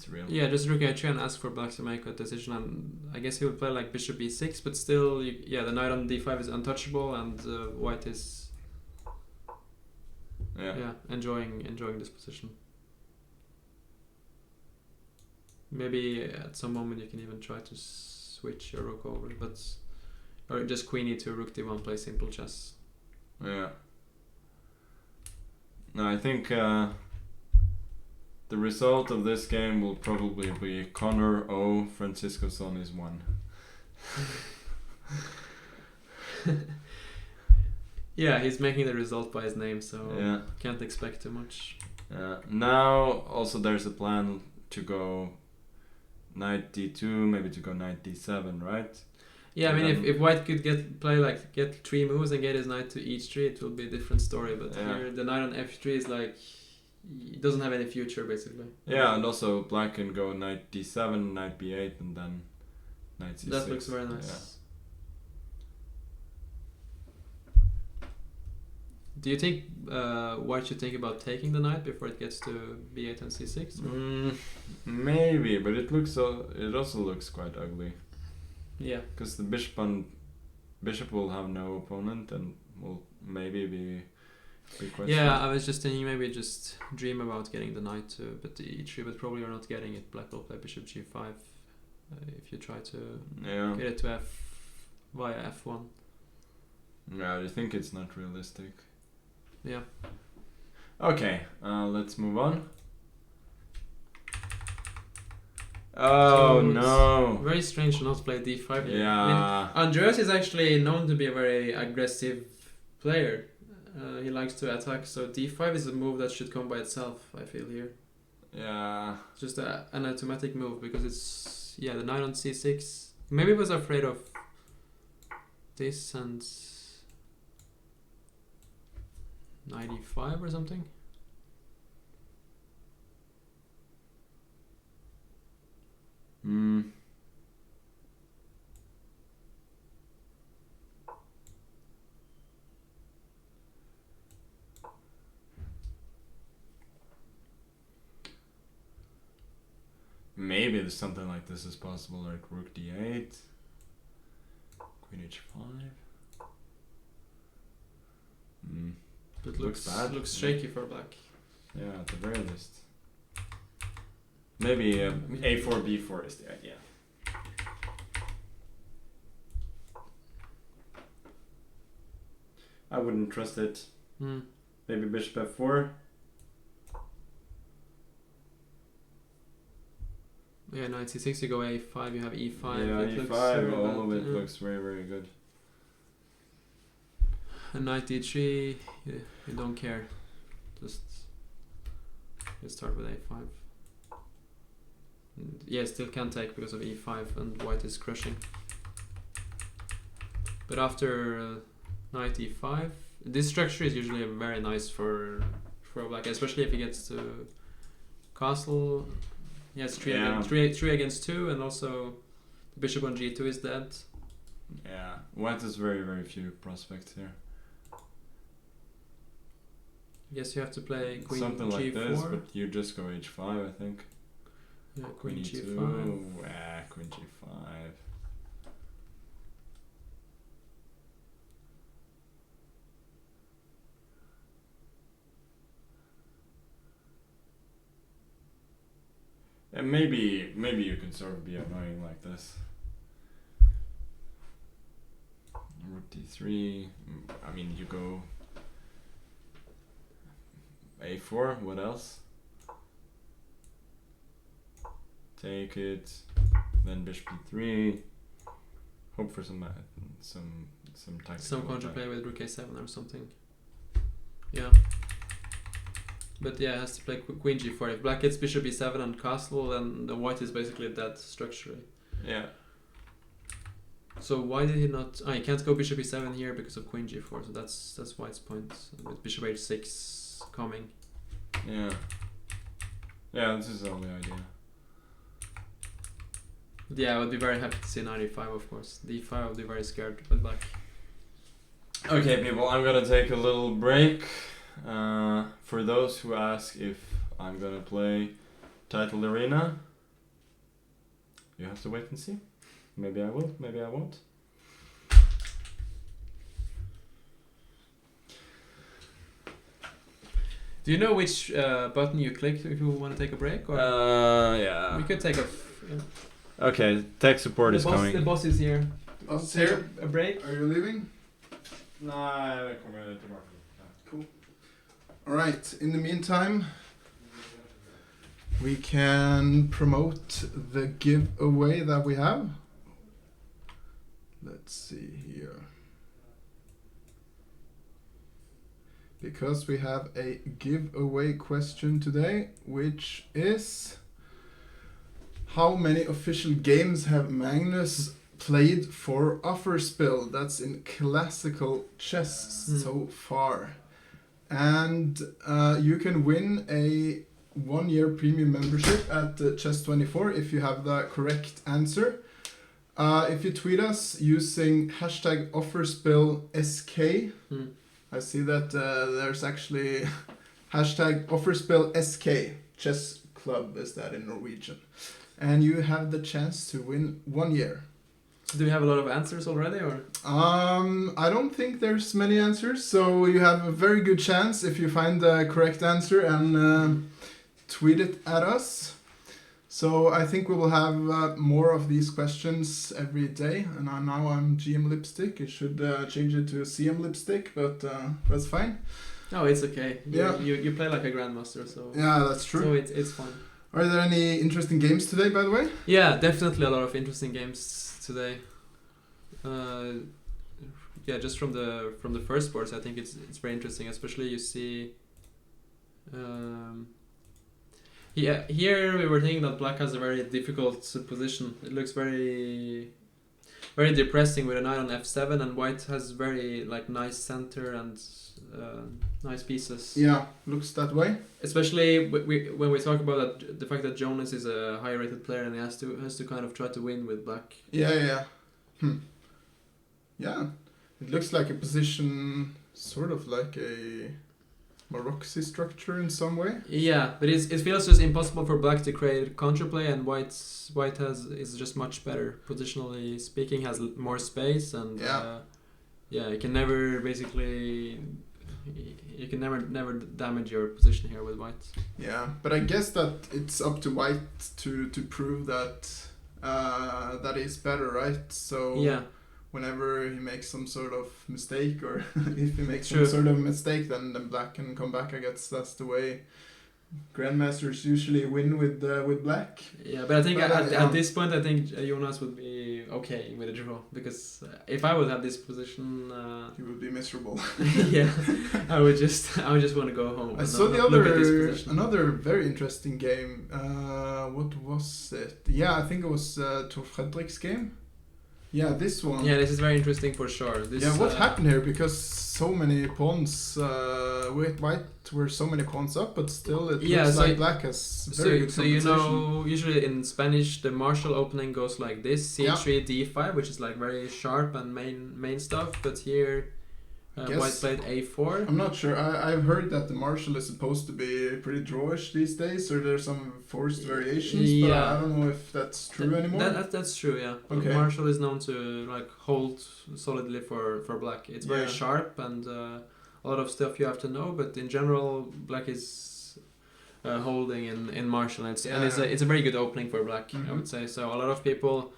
real. Yeah, just rook a3 and ask for black to make a decision, and I guess he would play like bishop e6, but still, the knight on d5 is untouchable, and white is enjoying this position. Maybe at some moment you can even try to switch your rook over, or just queen e2, rook d1, play simple chess. Yeah. No, I think the result of this game will probably be Connor 0, Francisco Son is 1. Yeah, he's making the result by his name, so can't expect too much. Now also there's a plan to go knight d2, maybe to go knight d7, right? Yeah, I mean, if white could get 3 moves and get his knight to h3, it will be a different story. But here, the knight on f3 is like, it doesn't have any future, basically. Yeah, and also black can go knight d7, knight b8, and then knight c6. That looks very nice. Yeah. Do you think white should think about taking the knight before it gets to b8 and c6? Maybe, but it also looks quite ugly. Yeah. Because the bishop will have no opponent and will maybe be quite strong. I was just thinking maybe just dream about getting the knight to e3, but probably you're not getting it. Black will play bishop g5 if you try to get it to f via f1. Yeah, I think it's not realistic. Yeah. Okay, let's move on. Oh no! Very strange to not play d5. Yeah. I mean, Andreas is actually known to be a very aggressive player. He likes to attack, so d5 is a move that should come by itself, I feel here. Yeah. It's just an automatic move because it's the knight on c6. Maybe he was afraid of this and knight e5 or something. Maybe there's something like this is possible, like rook d8, queen h5. looks bad. Looks shaky for black. Yeah, at the very least. Maybe a4, b4 is the idea. I wouldn't trust it. Maybe bishop f4. Yeah, knight c6, you go a5, you have e5. Yeah, it e5, looks all of it looks very, very good. And knight d3, you don't care. Just start with a5. And yeah, still can't take because of e5 and white is crushing. But after knight e5, this structure is usually very nice for black, especially if he gets to castle. He has 3 against 2, and also the bishop on g2 is dead. Yeah, white has very, very few prospects here. I guess you have to play queen something g4. like this, but you just go h5, I think. Yeah, queen g5. Queen g5. And maybe you can sort of be annoying like this. Rook d3. I mean, you go a4. What else? Take it. Then bishop d3. Hope for some tactical. Some counterplay with rook a7 or something. Yeah. But yeah, it has to play queen g4. If black gets bishop e7 and castle, then the white is basically dead structurally. Yeah. So why did he not? He can't go bishop e7 here because of queen g4. So that's white's point with bishop h6 coming. Yeah. Yeah, this is the only idea. But yeah, I would be very happy to see knight e5, of course. d5, I would be very scared with black. Okay, people, I'm gonna take a little break. For those who ask if I'm gonna play Titled Arena, you have to wait and see. Maybe I will, maybe I won't. Do you know which button you click if you want to take a break? Or yeah. we could take a. Okay, tech support is coming. The boss is here. Boss is Take here. a break. Are you leaving? No, I come tomorrow. Cool. All right. In the meantime, we can promote the giveaway that we have. Let's see here. Because we have a giveaway question today, which is: how many official games have Magnus played for Offerspill? That's in classical chess so far. And you can win a 1-year premium membership at Chess24 if you have the correct answer. If you tweet us using hashtag OfferspillSK, I see that there's actually hashtag OfferspillSK, chess club is that in Norwegian. And you have the chance to win 1 year. Do we have a lot of answers already, or? I don't think there's many answers, so you have a very good chance if you find the correct answer and tweet it at us. So I think we will have more of these questions every day. And now I'm GM Lipstick. It should change it to CM Lipstick, but that's fine. No, it's okay. Yeah. You play like a grandmaster, so. Yeah, that's true. So it's fun. Are there any interesting games today, by the way? Yeah, definitely a lot of interesting games today. Yeah, just from the first sports, I think it's very interesting. Especially you see. Yeah, here we were thinking that black has a very difficult position. It looks very, very depressing with a knight on f7, and white has very nice center and nice pieces. Yeah, looks that way. Especially when we talk about that, the fact that Jonas is a higher rated player and he has to kind of try to win with black. Yeah. Yeah, it looks like a position, sort of like a Maroxy structure in some way. Yeah, but it feels just impossible for black to create counterplay, and white is just much better positionally speaking, has more space, and yeah, it can never basically you can never damage your position here with white. Yeah, but I guess that it's up to white to prove that that is better, right? So Yeah. whenever he makes some sort of mistake, or if he makes True. some sort of mistake, then black can come back. I guess that's the way grandmasters usually win with black. Yeah, but I think But, at this point, I think Jonas would be okay with a draw, because if I would have this position, He would be miserable. yeah, I would just want to go home. I and saw not look at this position. another very interesting game. What was it? Yeah, I think it was Tor Fredrik's game. Yeah, this one. Yeah, this is very interesting for sure. This, Yeah, what happened here? Because so many pawns, with white were so many pawns up, but still it looks like black has very good so compensation. usually in Spanish the martial opening goes like this: c3, d5, which is like very sharp and main stuff. But here, white played a4. I'm not sure. I've heard that the martial is supposed to be pretty drawish these days, or there's some forced variations. But I don't know if that's true anymore. That's true. Yeah. Okay. Martial is known to like hold solidly for black. It's very sharp and a lot of stuff you have to know. But in general, black is holding in martial, and it's a very good opening for black. Mm-hmm. I would say so. A lot of people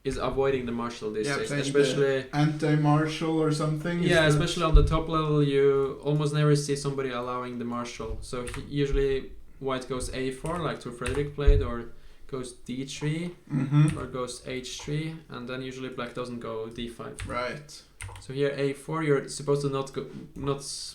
is avoiding the martial these days, playing especially the anti-martial or something. Yeah, especially on the top level, you almost never see somebody allowing the martial. So usually white goes a4, like Tor Fredrik played, or goes d3, or goes h3, and then usually black doesn't go d5. Right. So here a4, you're supposed to not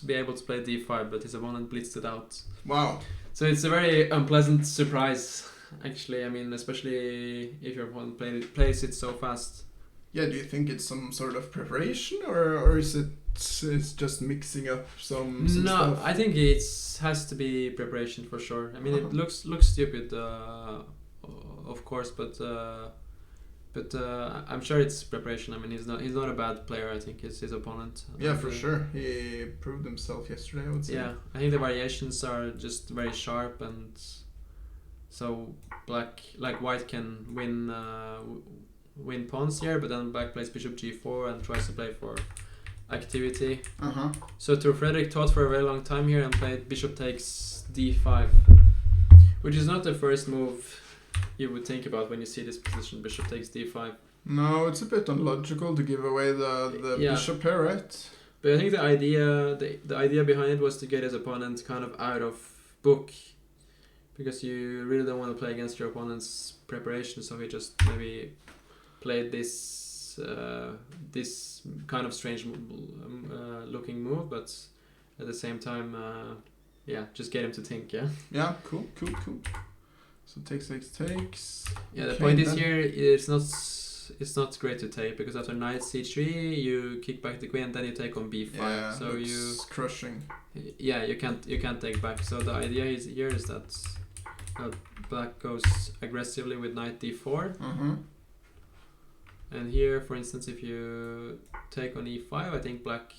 be able to play d5, but his opponent blitzed it out. Wow. So it's a very unpleasant surprise. Actually, I mean, especially if your opponent plays it so fast. Yeah, do you think it's some sort of preparation, or is it's just mixing up some stuff? I think it has to be preparation for sure. I mean, it looks stupid, of course, but I'm sure it's preparation. I mean, he's not a bad player. I think it's his opponent. Yeah, for sure. He proved himself yesterday, I would say. Yeah, I think the variations are just very sharp, and so white can win pawns here, but then black plays bishop g4 and tries to play for activity. So Tor Fredrik thought for a very long time here and played bishop takes d5, which is not the first move you would think about when you see this position, bishop takes d5. No, it's a bit unlogical to give away the bishop here, right? But I think the idea behind it was to get his opponent kind of out of book, because you really don't want to play against your opponent's preparation, so he just maybe played this kind of strange looking move, but at the same time, just get him to think. Yeah, cool. So takes. Yeah, the point is here, it's not great to take, because after knight c3 you kick back the queen and then you take on b5. Yeah, so it's crushing. Yeah, you can't take back. So the idea is that black goes aggressively with knight d4. And here, for instance, if you take on e5, I think black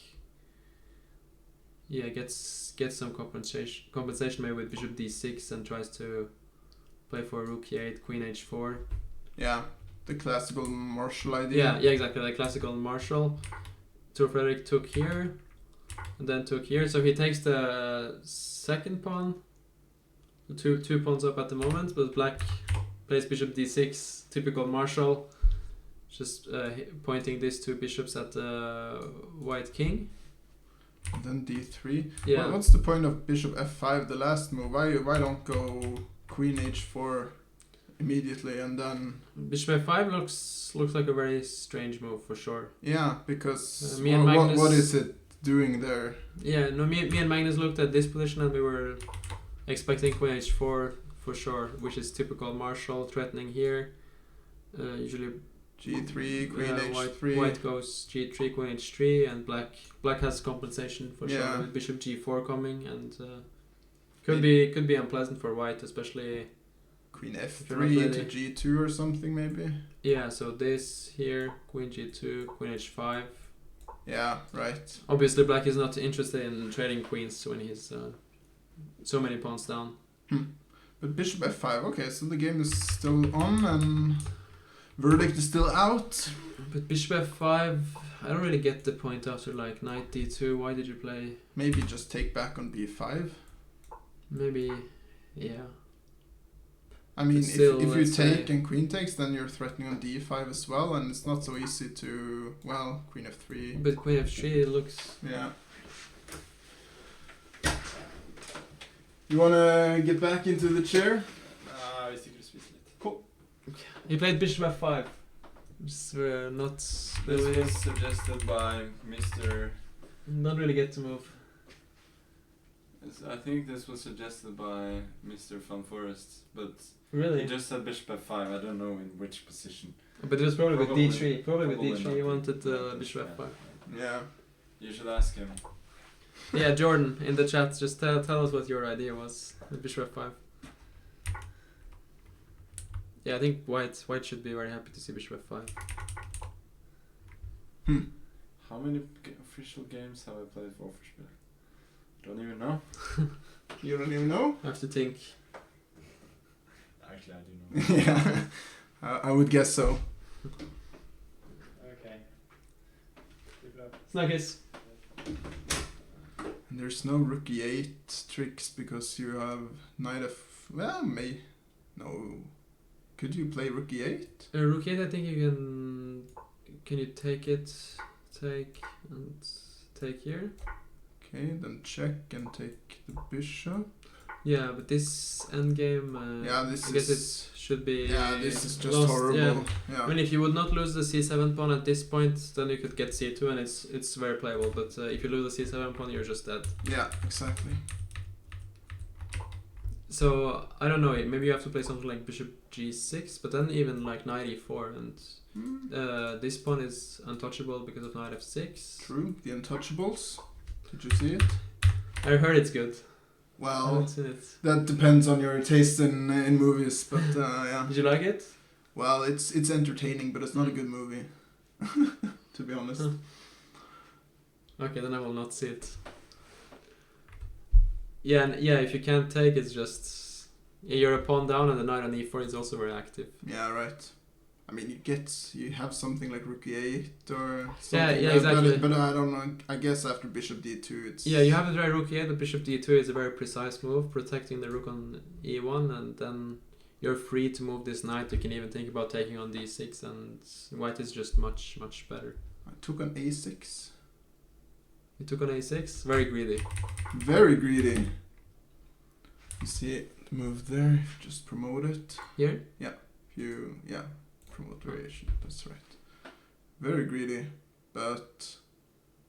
gets some compensation maybe with bishop d6 and tries to play for rook e8, queen h4. Yeah, the classical martial idea. Yeah, exactly, like classical martial. Tor Fredrik took here and then took here, so he takes the second pawn. Two pawns up at the moment, but black plays bishop d6, typical martial, just pointing these two bishops at the white king. And then d3. Yeah. What's the point of bishop f5, the last move? Why don't go queen h4 immediately and then bishop f5 looks like a very strange move for sure. Yeah, because me and Magnus, what is it doing there? Yeah, no, me and Magnus looked at this position and we were expecting queen h4 for sure, which is typical martial, threatening here. Usually g3, queen h3. White goes g3, queen h3, and black has compensation for sure with bishop g4 coming, and could be unpleasant for white, especially queen f3 to g2 or something maybe. Yeah, so this here, queen g2, queen h5. Yeah, right. Obviously, black is not interested in trading queens when he's so many pawns down. But bishop f5, okay, so the game is still on, and Verdict is still out. But bishop f5, I don't really get the point after like knight d2. Why did you play? Maybe just take back on b5. Maybe, yeah. I mean, Still, if you let's take say- and queen takes, then you're threatening on d5 as well, and it's not so easy to, well, queen f3. But queen f3 looks... Yeah. You wanna get back into the chair? Cool. He played bishop f5. Just not... This was suggested by Mr. Not really get to move. I think this was suggested by Mr. Van Forest, but Really? he just said bishop f5. I don't know in which position. But it was probably with d3. Probably with Probably d3 not. he wanted Not bishop bishop, f5. Yeah. You should ask him. Yeah, Jordan, in the chat, just tell us what your idea was with bishop f5. Yeah, I think white should be very happy to see bishop f5. How many official games have I played for Offerspill? Don't even know. You don't even know? I have to think. Actually, I do know. Yeah. I would guess so. Okay. Snuggies. And there's no rook e8 tricks because you have knight f... Well, no. Could you play rook e8? Rook 8, I think you can... Can you take it? Take and take here? Okay, then check and take the bishop. Yeah, but this endgame... Yeah, this I guess is... it should be... Yeah, this is just lost, horrible. yeah. Yeah. I mean, if you would not lose the c7 pawn at this point, then you could get c2 and it's very playable. But if you lose the c7 pawn, you're just dead. Yeah, exactly. So, I don't know, maybe you have to play something like bishop g6, but then even like knight e4, and this pawn is untouchable because of knight f6. True, the untouchables. Did you see it? I heard it's good. I Well, haven't seen it. that depends on your taste in movies, but yeah. Did you like it? Well, it's entertaining, but it's not a good movie. To be honest. Huh. Okay, then I will not see it. Yeah, and yeah, if you can't take, it's just... You're a pawn down and the knight on e4 is also very active. Yeah, right. I mean, you have something like rook e8 or something. Yeah, exactly. But I don't know. I guess after bishop d2, it's... Yeah, you have to try rook e8, but bishop d2 is a very precise move, protecting the rook on e1, and then you're free to move this knight. You can even think about taking on d6, and white is just much, much better. I took on a6. You took on a6? Very greedy. Very greedy. You see the move there, if you just promote it. Here? Promote variation, that's right. Very greedy, but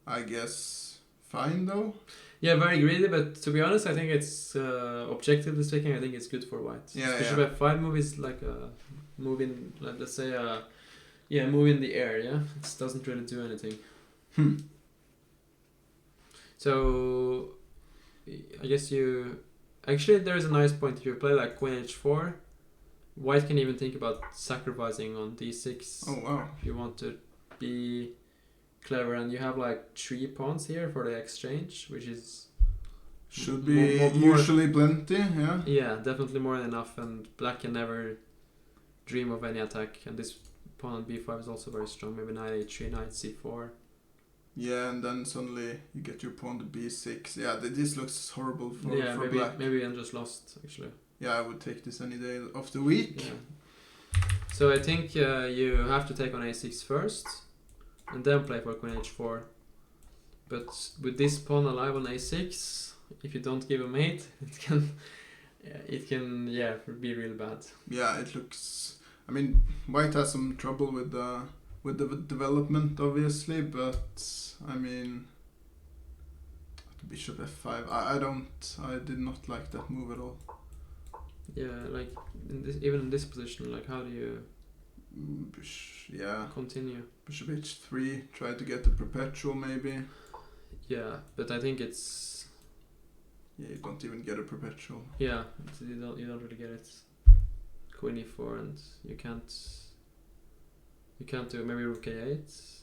I guess fine though. Yeah, very greedy, but to be honest, I think it's, objectively speaking, I think it's good for white. Yeah, Bishop f5 move is like a move in, let's say, move in the air, yeah? It doesn't really do anything. So, I guess actually there's a nice point. If you play like queen h4, white can even think about sacrificing on d6. Oh wow. If you want to be clever, and you have like 3 pawns here for the exchange, which is... Should be more usually plenty, yeah. Yeah, definitely more than enough, and black can never dream of any attack, and this pawn on b5 is also very strong. Maybe knight h3, knight c4. Yeah, and then suddenly you get your pawn to b6. Yeah, this looks horrible for maybe black. maybe I'm just lost actually. Yeah, I would take this any day of the week. Yeah. So I think you have to take on a6 first, and then play for queen h4. But with this pawn alive on a6, if you don't give a mate, it can be real bad. Yeah, it looks... I mean, white has some trouble with the development, obviously, but I mean, bishop f5. I did not like that move at all. Yeah, like even in this position, like how do you continue? Bishop h3. Try to get the perpetual, maybe. Yeah, but I think it's... Yeah, you don't even get a perpetual. Yeah, you don't really get it. Queen e4, and you can't do maybe rook a8.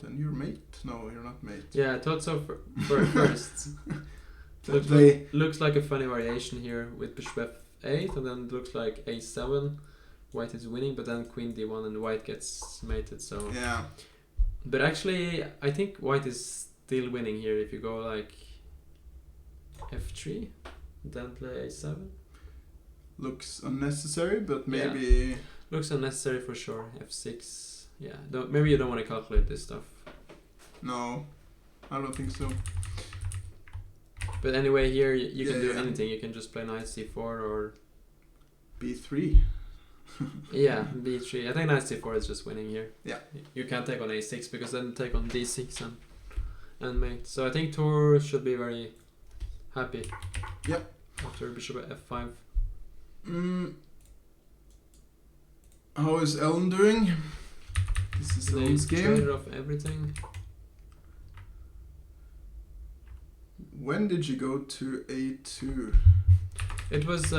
Then you're mate? No, you're not mate. Yeah, I thought so for first. Looks like a funny variation here with bishop f8, and then it looks like a7, white is winning, but then queen d1 and white gets mated. So Yeah. but actually, I think white is still winning here if you go like f3, then play a7. Looks unnecessary, but maybe... Looks unnecessary for sure. f6. Yeah, maybe you don't want to calculate this stuff. No, I don't think so. But anyway, here you can do Yeah. anything. You can just play knight c4 or B3. yeah, b3. I think knight c4 is just winning here. Yeah. You can't take on a6 because then take on d6 and mate. So I think Tor should be very happy. Yep. After bishop f5. How is Ellen doing? This is They Ellen's game. traded off everything. When did you go to A2? It was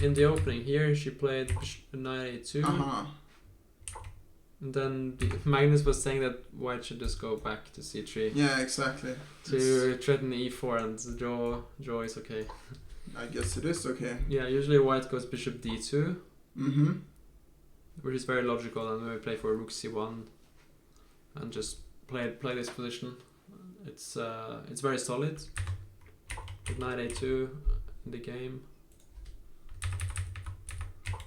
in the opening here. She played knight a2. Uh-huh. And then Magnus was saying that white should just go back to c3 Yeah, exactly. to threaten e4 and draw is okay. I guess it is okay. Yeah, usually white goes bishop d2, Mm-hmm. which is very logical, and then we play for rook c1 and just play this position. It's very solid. With knight a2 in the game.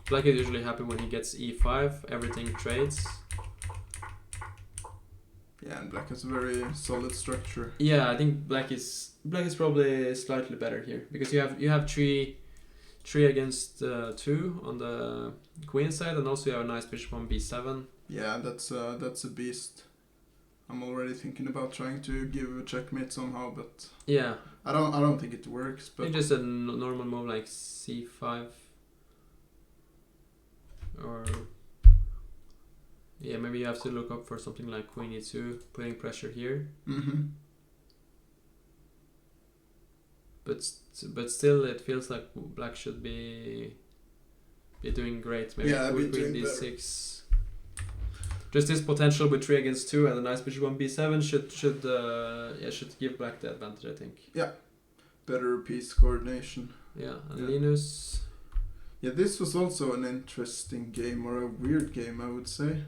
Black is usually happy when he gets e5, everything trades. Yeah, and black has a very solid structure. Yeah, I think black is probably slightly better here because you have three against 2 on the queen side, and also you have a nice bishop on b7. Yeah, that's a beast. I'm already thinking about trying to give a checkmate somehow, but Yeah, I don't think it works. I But think just a normal move like c5 or yeah, maybe you have to look up for something like queen e2, putting pressure here. mm-hmm. But still, it feels like black should be doing great. Maybe Yeah, be queen doing d6. Just this potential with 3 against 2 and a nice bishop on b7 should give black the advantage, I think. Better piece coordination. Yeah, and Yeah. Linus. Yeah, this was also an interesting game, or a weird game, I would say.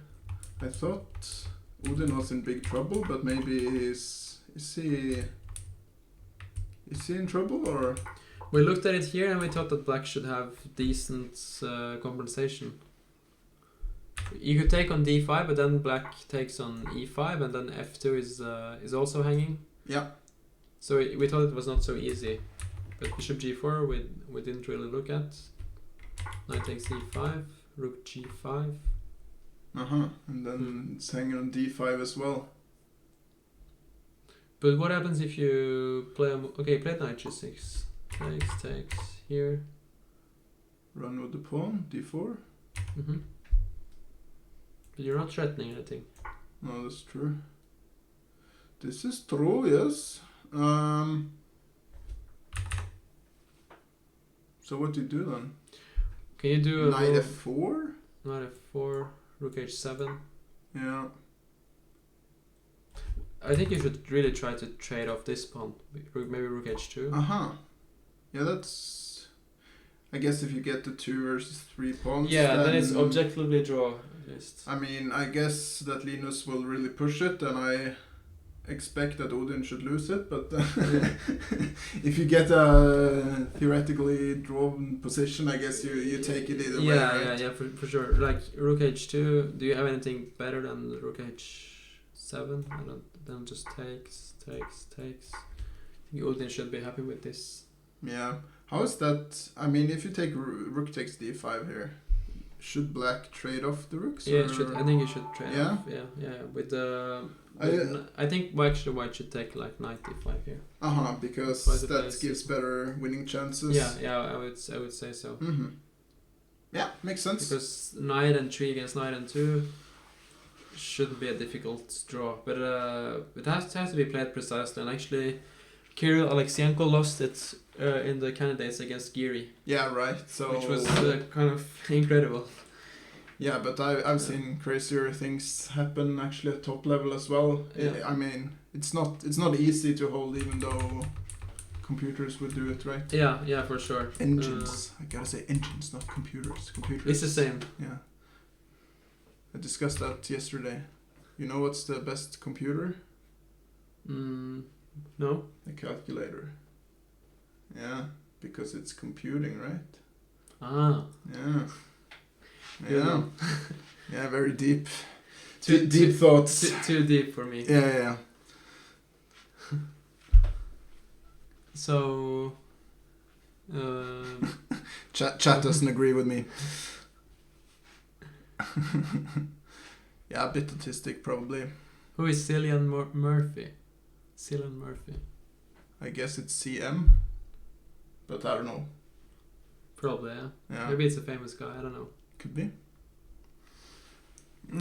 I thought Odin was in big trouble, but maybe is he in trouble, or? We looked at it here and we thought that black should have decent compensation. You could take on d5, but then black takes on e5, and then f2 is also hanging. Yeah. So we thought it was not so easy. But bishop g4 we didn't really look at. Knight takes e5, rook g5. Uh-huh. And then it's hanging on d5 as well. But what happens if you play play knight g6. Takes here. Run with the pawn, d4. Mm-hmm. But you're not threatening anything. No, that's true. This is true, yes. So what do you do then? Can you do a Knight move- f4? Knight f4, rook h7. Yeah. I think you should really try to trade off this pawn. Maybe rook h2. Uh-huh. Yeah, that's... I guess if you get the 2 versus 3 pawns, Yeah, then it's objectively draw. At least. I mean, I guess that Linus will really push it, and I expect that Odin should lose it, but if you get a theoretically drawn position, I guess you take it either way, right? Yeah, for sure. Like rook h2, do you have anything better than rook h7? I don't. Then just takes. I think Odin should be happy with this. Yeah. How is that? I mean, if you take rook takes d5 here, should black trade off the rooks? Yeah, or? it should. I think you should trade. Yeah? Off. Yeah. With the. I think white should take like knight d5 here. Because Try to that place gives it. better winning chances. Yeah. I would say so. Mm-hmm. Yeah, makes sense. Because knight and 3 against knight and 2 shouldn't be a difficult draw, but it has to be played precisely. And actually, Kirill Alexienko lost it in the candidates against Giri, Yeah, right. So which was kind of incredible. yeah, but I've seen crazier things happen actually at top level as well. Yeah. I mean, it's not easy to hold, even though computers would do it, right? Yeah, for sure. Engines. I gotta say engines, not computers. Computers. It's the same. Yeah. I discussed that yesterday. You know what's the best computer? No. A calculator. Yeah, because it's computing, right? Ah. Yeah. Good Yeah. one. Yeah, very deep. Too Deep thoughts. Too deep for me. Yeah. So. Chat doesn't agree with me. Yeah, a bit autistic probably. Who is Cillian Murphy? Cillian Murphy. I guess it's CM. But I don't know. Probably, yeah. Yeah. Maybe it's a famous guy, I don't know. Could be.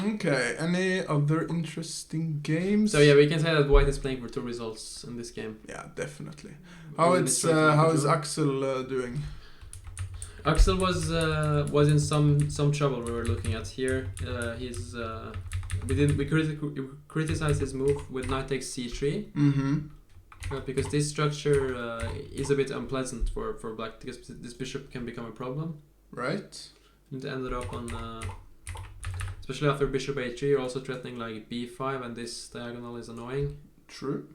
Okay, any other interesting games? So yeah, we can say that White is playing for 2 results in this game. Yeah, definitely. How How is Axel doing? Axel was in some trouble. We were looking at here. We criticized his move with knight takes c3. Mm-hmm. Because this structure is a bit unpleasant for black, because this bishop can become a problem. Right. And it ended up on, especially after bishop a3, you're also threatening like b5, and this diagonal is annoying. True.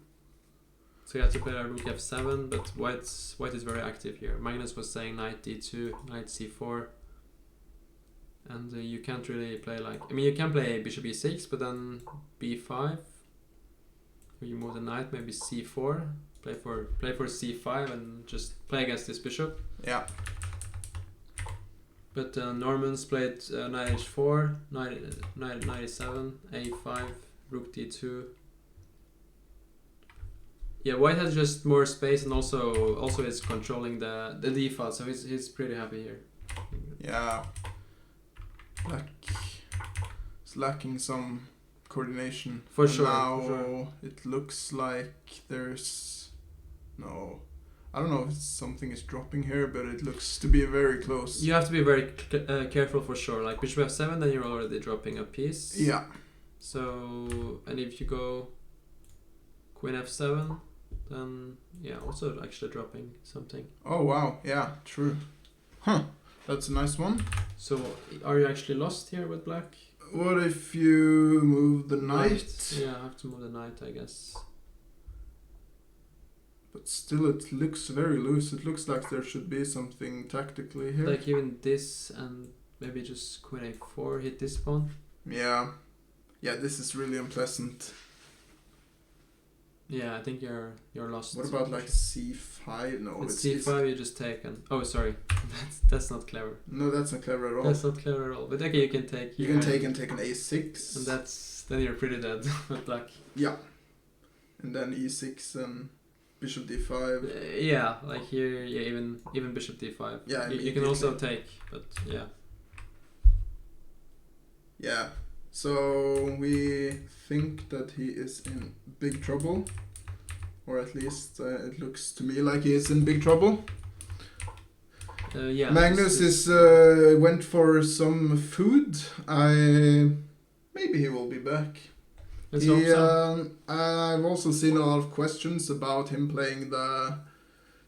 So you have to play rook f7, but white is very active here. Magnus was saying knight d2, knight c4, and you can't really play like... I mean, you can play bishop e6, but then b5. You move the knight, maybe c4, play for c5, and just play against this bishop. Yeah. But Normans played knight h4, knight e7, a5, rook d2. Yeah, white has just more space, and also is controlling the d file, so he's pretty happy here. Yeah. Black is lacking some coordination. For And sure. Now for sure. it looks like there's no. I don't know if something is dropping here, but it looks to be very close. You have to be very careful for sure. Like bishop f7, then you're already dropping a piece. Yeah. So, and if you go queen f7, then yeah, also actually dropping something. Oh wow. Yeah. True. Huh. That's a nice one. So, are you actually lost here with black? What if you move the knight? Yeah, I have to move the knight, I guess. But still, it looks very loose. It looks like there should be something tactically here. Like even this, and maybe just queen a4, hit this pawn. Yeah. Yeah, this is really unpleasant. Yeah, I think you're lost. What about like c5? No, With c5 you just take and... Oh, sorry. That's not clever. No, that's not clever at all. That's not clever at all. But okay, you can take... You can take an a6. And then you're pretty dead with black. Yeah. And then e6 and bishop d5. Yeah, like here, yeah, even bishop d5. Yeah, you can also take, but yeah. Yeah. So we think that he is in big trouble. Or at least it looks to me like he is in big trouble. Yeah. Magnus went for some food. Maybe he will be back. Let's hope so. I've also seen a lot of questions about him playing the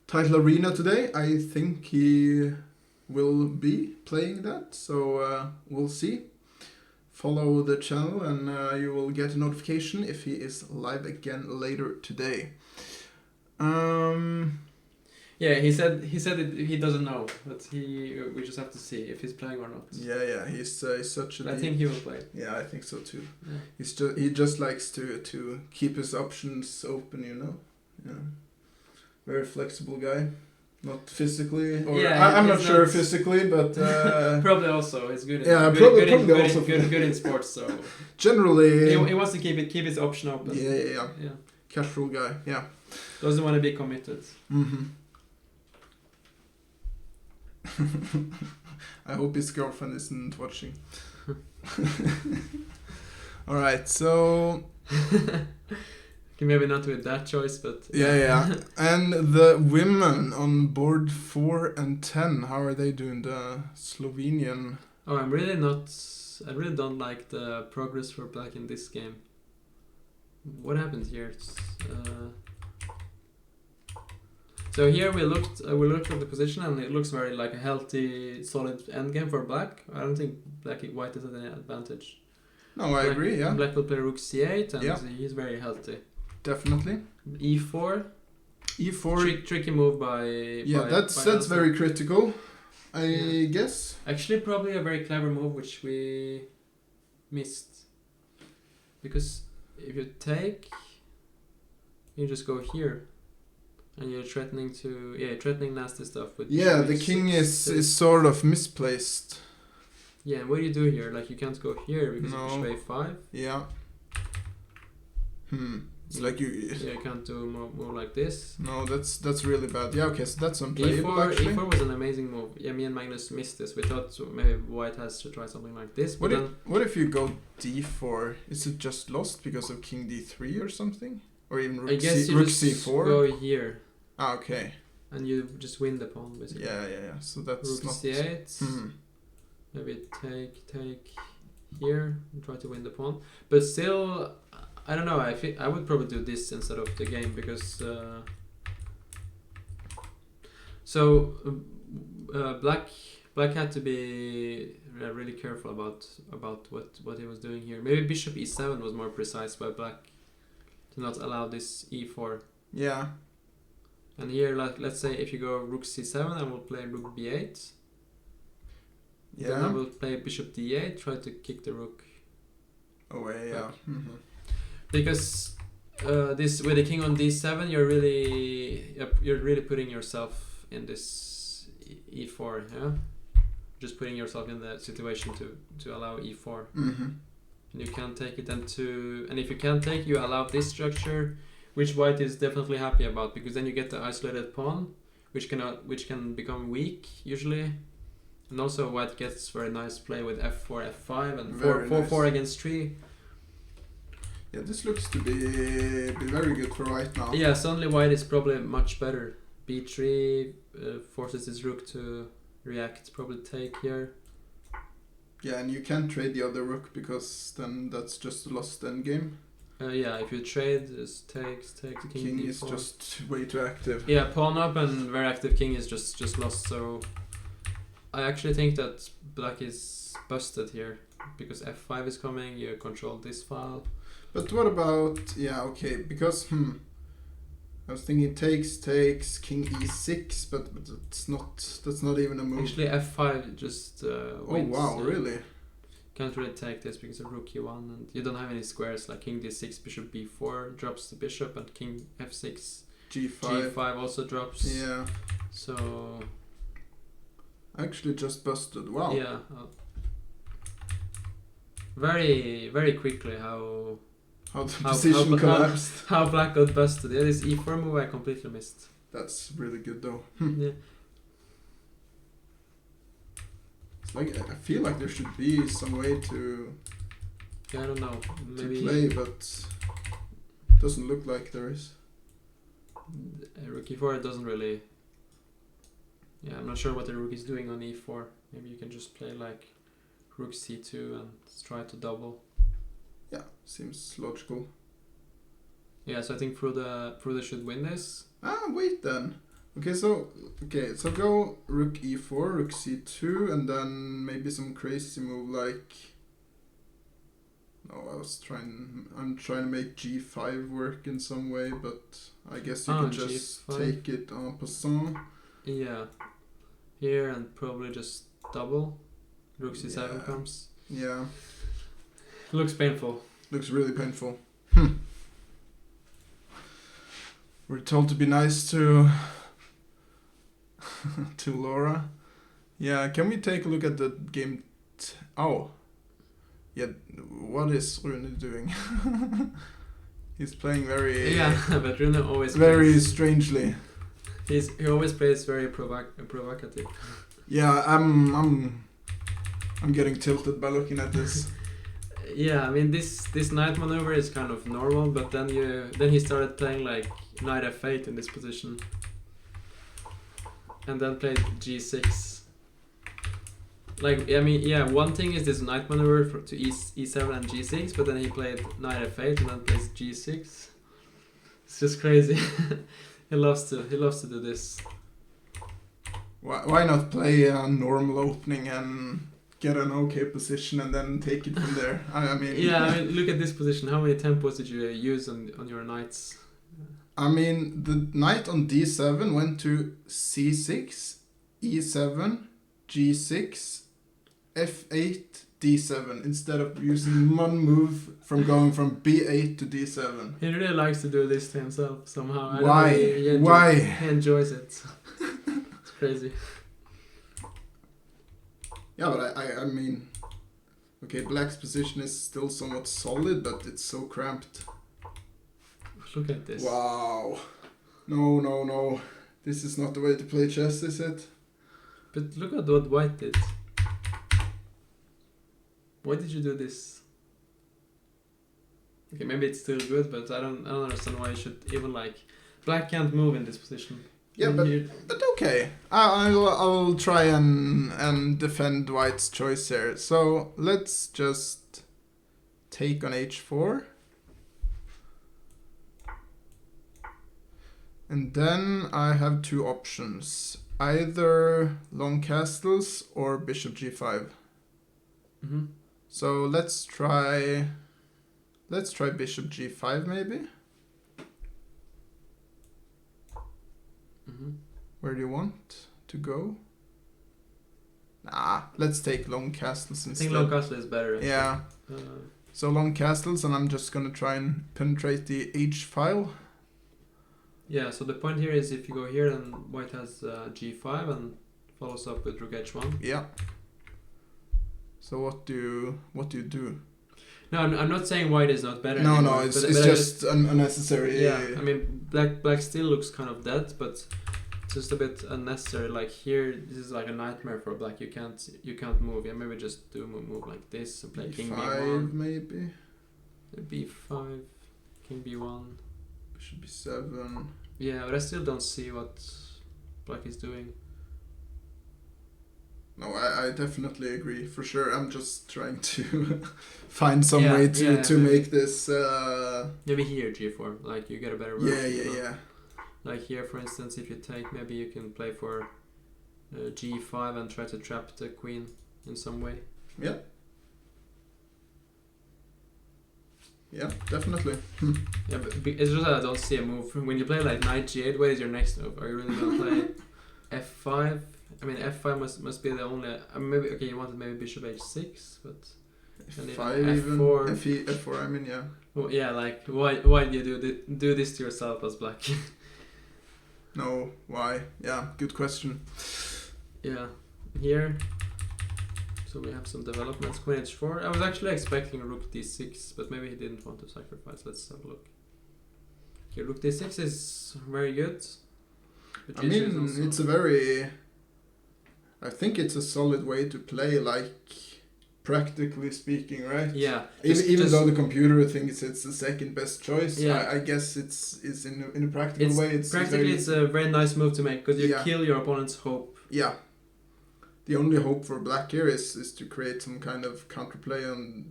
title arena today. I think he will be playing that, so we'll see. Follow the channel and you will get a notification if he is live again later today. Yeah, he said he doesn't know, but we just have to see if he's playing or not. Yeah, he's such a. I think he will play. Yeah, I think so too. Yeah. He just likes to keep his options open, you know. Yeah, very flexible guy. Not physically, or yeah, I'm not sure physically, but probably also he's good. Good in sports. So generally, he wants to keep his option open. Yeah. Casual guy. Yeah. Doesn't want to be committed. Mm-hmm. I hope his girlfriend isn't watching. All right, so. Maybe not with that choice, but yeah. And the women on board 4 and 10, how are they doing? The Slovenian. Oh, I really don't like the progress for black in this game. What happened here? So here we looked at the position, and it looks very like a healthy, solid endgame for black. I don't think white is at any advantage. No, I agree. Yeah, Black will play rook c8, and he's very healthy. definitely. e4. E4. Tricky move by. Yeah, that's very critical, I guess. Actually, probably a very clever move which we missed, because if you take, you just go here. And you're threatening nasty stuff with. Yeah, the king is sort of misplaced. Yeah, and what do you do here? Like, you can't go here because of bishop a5. Yeah. It's like you. Yeah, you can't do more like this. No, that's really bad. Yeah, okay, so that's unplayable e4, actually. E4 was an amazing move. Yeah, me and Magnus missed this. We thought maybe white has to try something like this. But what if you go d4? Is it just lost because of king d3 or something? Or even rook, I guess rook just c4? go here. Ah, okay. And you just win the pawn, basically. Yeah. So that's rook not... c8. Maybe take here and try to win the pawn. But still, I don't know. I would probably do this instead of the game, because black had to be really careful about what he was doing here. Maybe bishop e7 was more precise by black to not allow this e4. Yeah. And here, like, let's say if you go rook c7, I will play rook b8. Yeah. Then I will play bishop d8, try to kick the rook away. Yeah. Because this with the king on d7, you're really putting yourself in this e4. Yeah, just putting yourself in that situation to allow e4. And you can't take it, and if you can't take, you allow this structure, which white is definitely happy about, because then you get the isolated pawn, which can become weak usually. And also white gets very nice play with f4, f5, and 4 against 3. Yeah, this looks to be very good for white now. Yeah, suddenly white is probably much better. b3 forces his rook to react, probably take here. Yeah, and you can't trade the other rook, because then that's just a lost endgame. Yeah, if you trade, just takes king d4. Is just way too active. Yeah, pawn up and very active king is just lost, so I actually think that black is busted here, because f5 is coming, you control this file. But what about, because I was thinking takes king e6, but that's not even a move. Actually f5 just wins. Oh wow, really? Can't really take this because of rook e1, and you don't have any squares, like king d6, bishop b4 drops the bishop, and king f6, g5 also drops. Yeah. So actually just busted. Wow. Yeah. Very, very quickly how the position collapsed. How black got busted. Yeah, this e4 move I completely missed. That's really good though. Yeah. It's like, I feel like there should be some way to I don't know. Maybe to play, but doesn't look like there is. Rook e4 doesn't really. Yeah, I'm not sure what the rook is doing on e4. Maybe you can just play like rook c2 and try to double. Yeah, seems logical. Yeah, so I think Frude should win this. Ah, wait then. So go rook e4, rook c2, and then maybe some crazy move like. No, I'm trying to make g5 work in some way, but I guess you can just G5. Take it en passant. Yeah, here and probably just double. Rook c7 comes. Yeah. Looks painful. Looks really painful. We're told to be nice to to Laura. Yeah, can we take a look at the game? Yeah, what is Rune doing? He's playing very... Yeah, but Rune always very plays, strangely. He always plays very provocative. Yeah, I'm getting tilted by looking at this. Yeah, I mean this knight maneuver is kind of normal, but then he started playing like knight f8 in this position, and then played g6. Like, I mean, yeah, one thing is this knight maneuver to e7 and g6, but then he played knight f8 and then plays g6. It's just crazy. He loves to do this. Why not play a normal opening and get an okay position and then take it from there? I mean... Yeah, I mean, look at this position. How many tempos did you use on your knights? I mean, the knight on d7 went to c6, e7, g6, f8, d7, instead of using one move from going from b8 to d7. He really likes to do this to himself somehow. Why? He enjoys it. It's crazy. Yeah, but I mean... Okay, black's position is still somewhat solid, but it's so cramped. Look at this. Wow. No. This is not the way to play chess, is it? But look at what white did. Why did you do this? Okay, maybe it's still good, but I don't understand why you should even like... Black can't move in this position. Yeah, but okay. I'll try and defend white's choice here. So let's just take on h4. And then I have two options. Either long castles or bishop g5. Mm-hmm. So let's try bishop g5 maybe. Mm-hmm. Where do you want to go? Nah, let's take long castles I instead. think long castle is better. Actually. Yeah. So long castles, and I'm just gonna try and penetrate the h file. Yeah, so the point here is if you go here and white has g5 and follows up with rook h1. Yeah. So what do you do? No, I'm not saying white is not better. No, anymore, it's but just unnecessary. Yeah, I mean black still looks kind of dead, but it's just a bit unnecessary. Like here, this is like a nightmare for black. You can't move. Yeah, maybe just do move like this and play king b5 b1. maybe. b5, king b1. Bishop b7. Yeah, but I still don't see what black is doing. No, I definitely agree, for sure. I'm just trying to find some way to make this... Maybe here, g4, like you get a better Yeah. Like here, for instance, if you take, maybe you can play for g5 and try to trap the queen in some way. Yeah. Yeah, definitely. Yeah, but it's just that I don't see a move. When you play like knight g8, what is your next move? Are you really gonna play f5? I mean, f5 must be the only... maybe okay, you wanted maybe bishop h6, but... f5 even, f4, f4, I mean, yeah. Well, yeah, like, why do you do this to yourself as black? No, why? Yeah, good question. Yeah, here... So we have some developments. Queen h4. I was actually expecting rook d6, but maybe he didn't want to sacrifice. Let's have a look. Okay, rook d6 is very good. I mean, it's a very... I think it's a solid way to play, like, practically speaking, right? Yeah. Even though the computer thinks it's the second best choice, yeah. I guess it's in a practical way. It's a very nice move to make, because you kill your opponent's hope. Yeah. The only hope for black here is to create some kind of counterplay on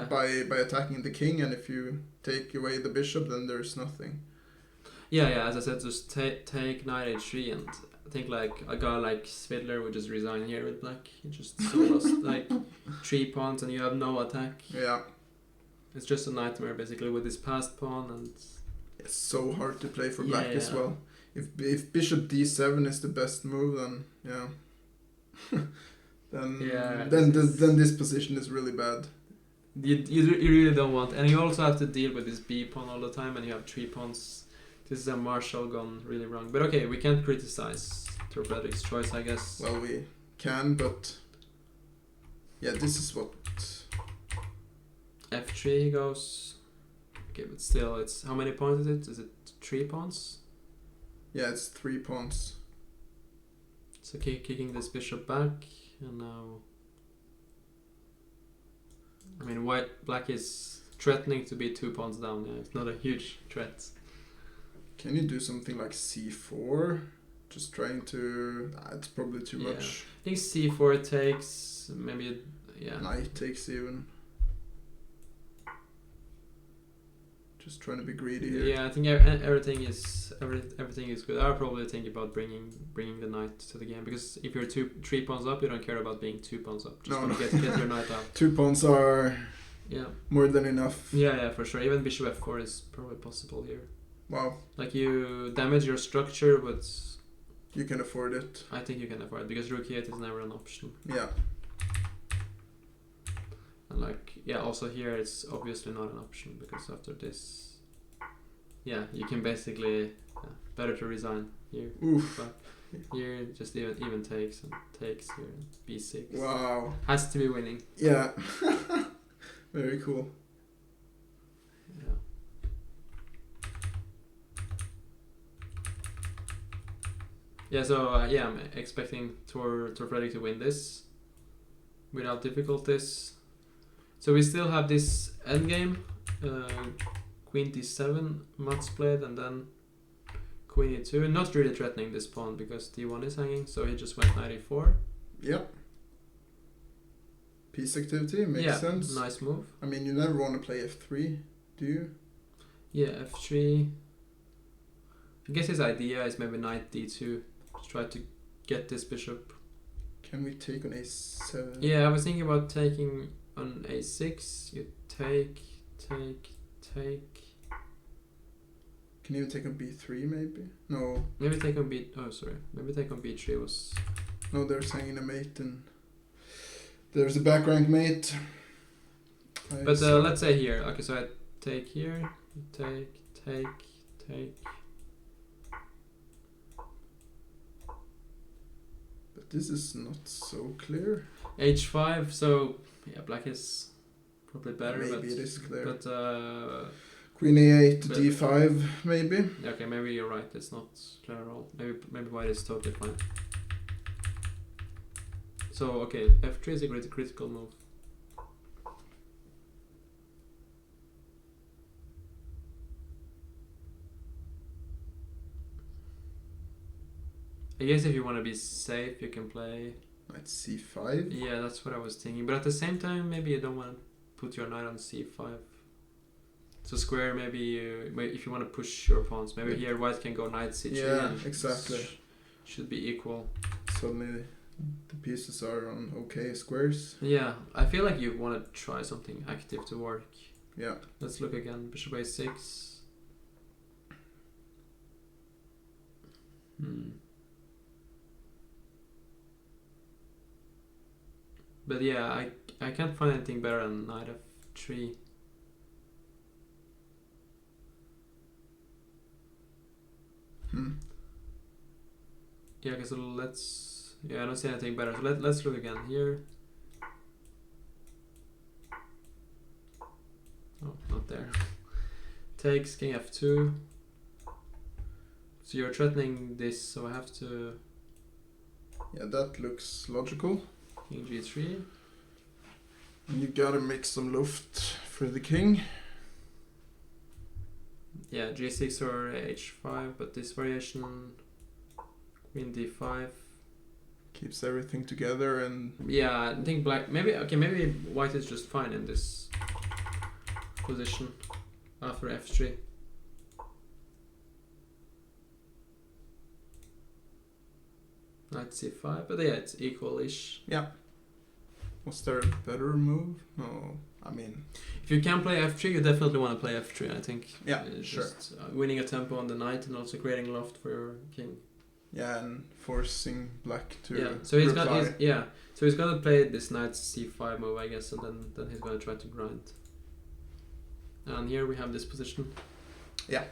by attacking the king, and if you take away the bishop, then there's nothing. Yeah, as I said, just take knight h3, and I think like a guy like Svidler would just resign here with black. He just lost like 3 pawns and you have no attack. Yeah. It's just a nightmare basically with this passed pawn, and it's so hard to play for black as well. If bishop d7 is the best move, then then this position is really bad. You really don't want, and you also have to deal with this b pawn all the time, and you have 3 pawns. This is a Marshall gone really wrong. But okay, we can't criticize Tor Fredrik's choice, I guess. Well, we can, but yeah, this is what... f3 goes. Okay, but still, it's... How many pawns is it? Is it 3 pawns? Yeah, it's 3 pawns. So kicking this bishop back, and now... I mean, black is threatening to be 2 pawns down. Yeah, it's not a huge threat. Can you do something like c4? Just trying to... it's probably too much. I think c4 takes, maybe... Knight takes even. Just trying to be greedy here. Yeah, I think everything is good. I'll probably think about bringing the knight to the game, because if you're 3 pawns up, you don't care about being 2 pawns up. Just want to get your knight out. 2 pawns are more than enough. Yeah, for sure. Even bishop f4 is probably possible here. Wow. Like, you damage your structure, but you can afford it. I think you can afford it, because rook e8 is never an option. Yeah. And like, also here it's obviously not an option, because after this, you can basically, better to resign here. Oof. But here just even takes here, b6. Wow. Has to be winning. Yeah. Very cool. Yeah. Yeah, so I'm expecting Tor Fredrik to win this without difficulties. So we still have this endgame, Queen d7, Mats played, and then Queen e2. Not really threatening this pawn because d1 is hanging, so he just went knight e4. Yep. Piece activity, makes sense. Nice move. I mean, you never want to play f3, do you? Yeah, f3. I guess his idea is maybe knight d2 to try to get this bishop. Can we take on a7? Yeah, I was thinking about taking on a6. You take. Can you even take on b3 maybe? No. Maybe take on maybe take on b3 was... No, there's hanging a mate and there's a back rank mate. But let's say here. Okay, so I take here. Take. But this is not so clear. h5, so black is probably better. Maybe it is clear. But Queen a8 to d5 maybe. Okay, maybe you're right. It's not clear at all. Maybe white is totally fine. So okay, f3 is a great critical move. I guess if you want to be safe, you can play knight c5. Yeah, that's what I was thinking. But at the same time, maybe you don't want to put your knight on c5. So square, maybe if you want to push your pawns, maybe here white can go knight c3. Yeah, exactly. Should be equal. Suddenly the pieces are on okay squares. Yeah, I feel like you want to try something active to work. Yeah. Let's look again. Bishop a6. But yeah, I can't find anything better than knight f3. Yeah, okay, so let's... Yeah, I don't see anything better. So let's look again here. Oh, not there. Takes king f2. So you're threatening this, so I have to... Yeah, that looks logical. King g3. And you gotta make some luft for the king. Yeah, g6 or h5, but this variation... Queen d5 keeps everything together, and yeah, I think black maybe white is just fine in this position after f3. Knight c5, but yeah, it's equal-ish. Yeah. Was there a better move? No, I mean, if you can play f3, you definitely want to play f3. I think. Yeah, sure. Just, winning a tempo on the knight and also creating loft for your king. Yeah, and forcing black to so he's gonna play this knight c5 move, I guess, and then he's gonna try to grind. And here we have this position. Yeah.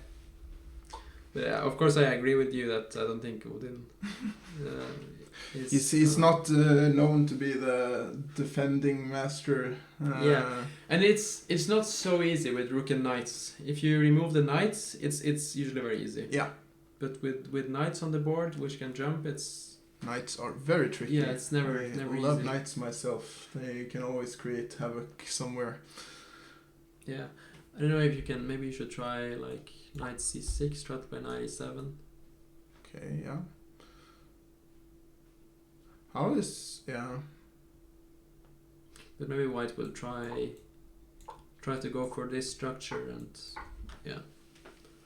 But yeah, of course I agree with you that I don't think Odin he's not known to be the defending master. Yeah, and it's not so easy with rook and knights. If you remove the knights, it's usually very easy. Yeah. But with knights on the board, which can jump, knights are very tricky. Yeah, it's never I easy. love knights myself. They can always create havoc somewhere. Yeah, I don't know if you can. Maybe you should try like knight c6, try to play knight e7. Okay, yeah. How is But maybe white will try to go for this structure, and Yeah.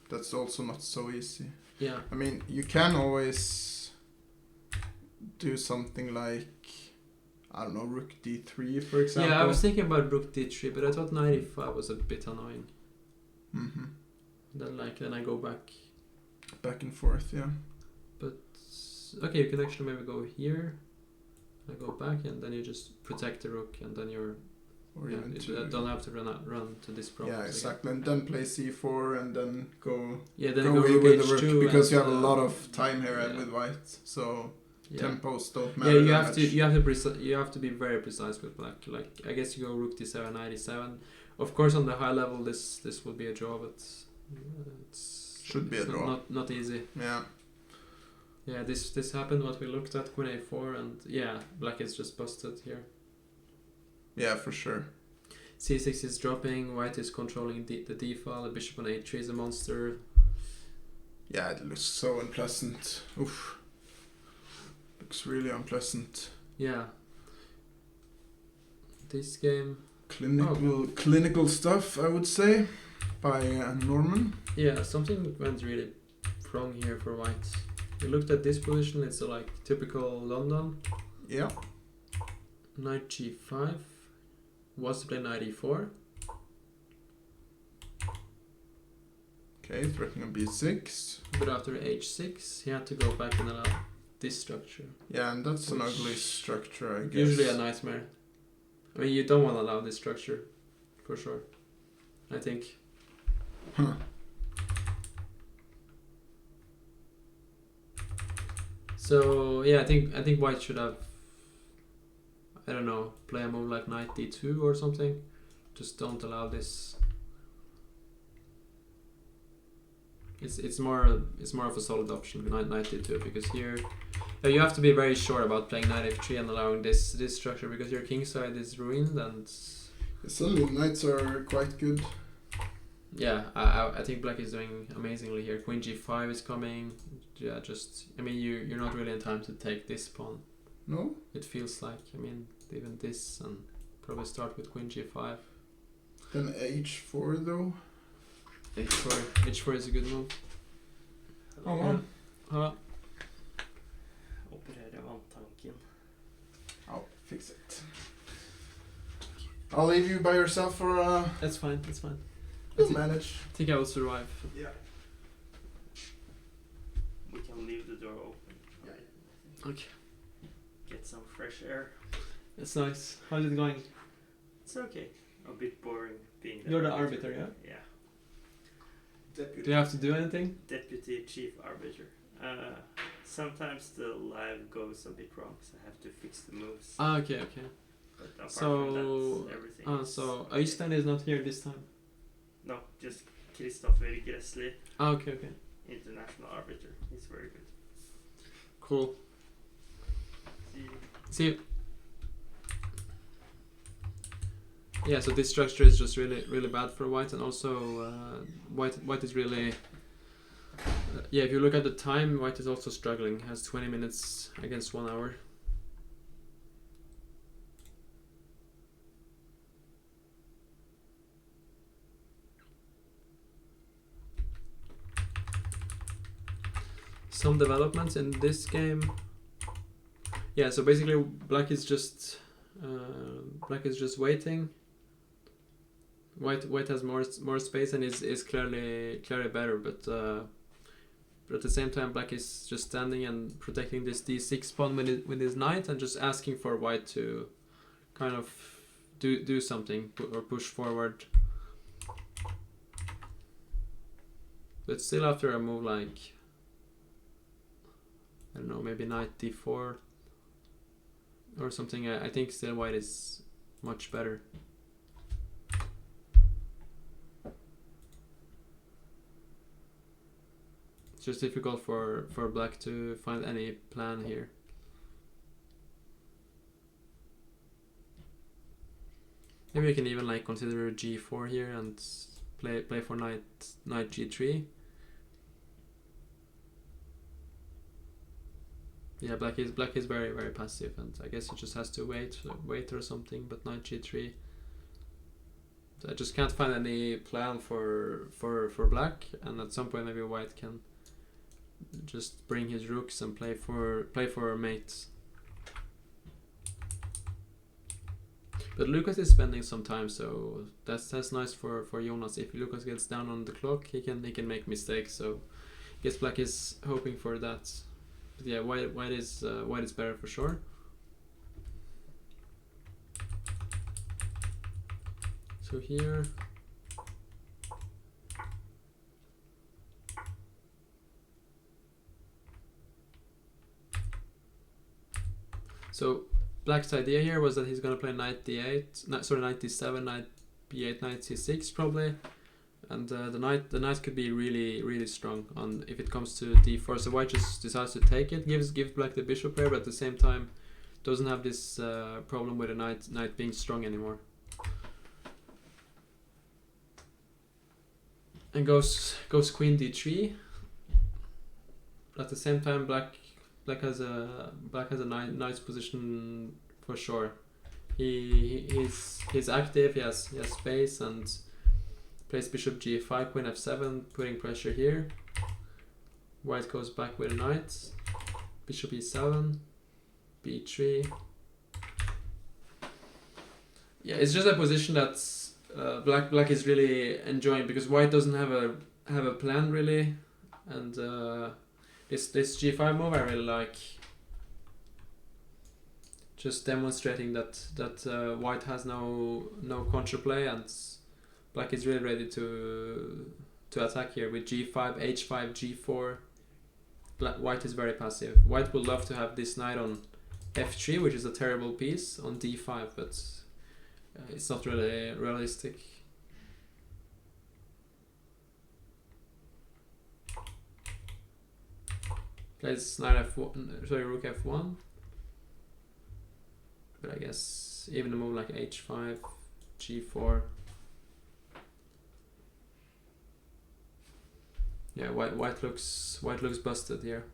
That's also not so easy. Yeah. I mean, you can always do something like, I don't know, rook d3, for example. Yeah, I was thinking about rook d3, but I thought knight e5 was a bit annoying. Mm-hmm. Then I go back. Back and forth, yeah. But okay, you can actually maybe go here. I go back, and then you just protect the rook, and then you're. Or Yeah, even you don't have to run to this problem. Yeah, exactly. And then play c4 and then go Yeah, then go go with rook the h2 rook, because you have a and, lot of time here yeah. with white. So Yeah. tempos don't Yeah, matter. you that have much. you have to be very precise with black. Like I guess you go rook d7, knight e7. Of course, on the high level, this would be a draw, but Should be a draw. Not easy. Yeah. Yeah, this happened. What we looked at, queen a4, and yeah, black is just busted here. Yeah, for sure. c6 is dropping. White is controlling the d file. The bishop on a3 is a monster. Yeah, it looks so unpleasant. Oof. Looks really unpleasant. Yeah. This game. Clinical stuff, I would say, by Norman. Yeah, something went really wrong here for white. We looked at this position. It's like typical London. Yeah. Knight g5. Was to play knight e4. Okay, threatening on b6. But after h6, he had to go back and allow this structure. Yeah, and that's an ugly structure, I guess. Usually a nightmare. I mean, you don't want to allow this structure, for sure. I think. Huh. So yeah, I think white should have, I don't know, play a move like knight d2 or something. Just don't allow this. It's more of a solid option, knight d2, because here you have to be very sure about playing knight f3 and allowing this structure, because your king side is ruined, and suddenly knights are quite good. yeah, I think black is doing amazingly here. Queen g5 is coming. Yeah, just I mean you're not really in time to take this pawn. No? It feels like, I mean, even this, and probably start with queen g5. Then h4 though. H4 is a good move. Oh, wow. Opererer vanntanken. I'll fix it. I'll leave you by yourself for That's fine. you'll manage. I think I will survive. Yeah. We can leave the door open. Yeah. Okay. Get some fresh air. That's nice. How's it going? It's okay. A bit boring being You're the arbiter, yeah? Yeah. Do you have to do anything? Deputy chief arbiter. Sometimes the live goes a bit wrong, so I have to fix the moves. Ah, okay. But apart So, from that, everything is so okay. Øystein is not here this time. No, just Kristoffer Gressli, Ah, okay. international arbiter. He's very good. Cool. See you. See you. Yeah, so this structure is just really bad for white, and also white is really yeah, if you look at the time, white is also struggling. Has 20 minutes against 1 hour. Some developments in this game. Yeah, so basically black is just waiting. White has more space and is clearly better, but at the same time black is just standing and protecting this d6 pawn with his knight, and just asking for white to kind of do something or push forward. But still, after a move like, I don't know, maybe knight d4 or something, I think still white is much better. It's just difficult for black to find any plan here. Maybe you can even like consider g4 here and play for knight g3. Yeah, black is very passive, and I guess he just has to wait or something. But knight g3 I just can't find any plan for black, and at some point maybe white can just bring his rooks and play for mates. But Lucas is spending some time, so that's nice for Jonas. If Lucas gets down on the clock, he can make mistakes. So I guess black is hoping for that. But yeah, white is better for sure. So here. So black's idea here was that he's gonna play knight d8, knight d7, knight b8, knight c6 probably, and the knight could be really strong on if it comes to d4. So white just decides to take it, gives black the bishop here, but at the same time doesn't have this problem with the knight being strong anymore. And goes queen d3. At the same time, black has a nice position for sure. He's active. He has space and plays bishop g5, queen f7, putting pressure here. White goes back with a knight. Bishop e7, b3. Yeah, it's just a position that's black is really enjoying because white doesn't have a plan really, and this g5 move I really like. Just demonstrating that white has no counterplay, and black is really ready to attack here with g5, h5, g4. White is very passive. White would love to have this knight on f3, which is a terrible piece, on d5, but it's not really realistic. Plays knight f1, sorry, rook f1. But I guess even a move like h5, g4. Yeah, white looks busted here.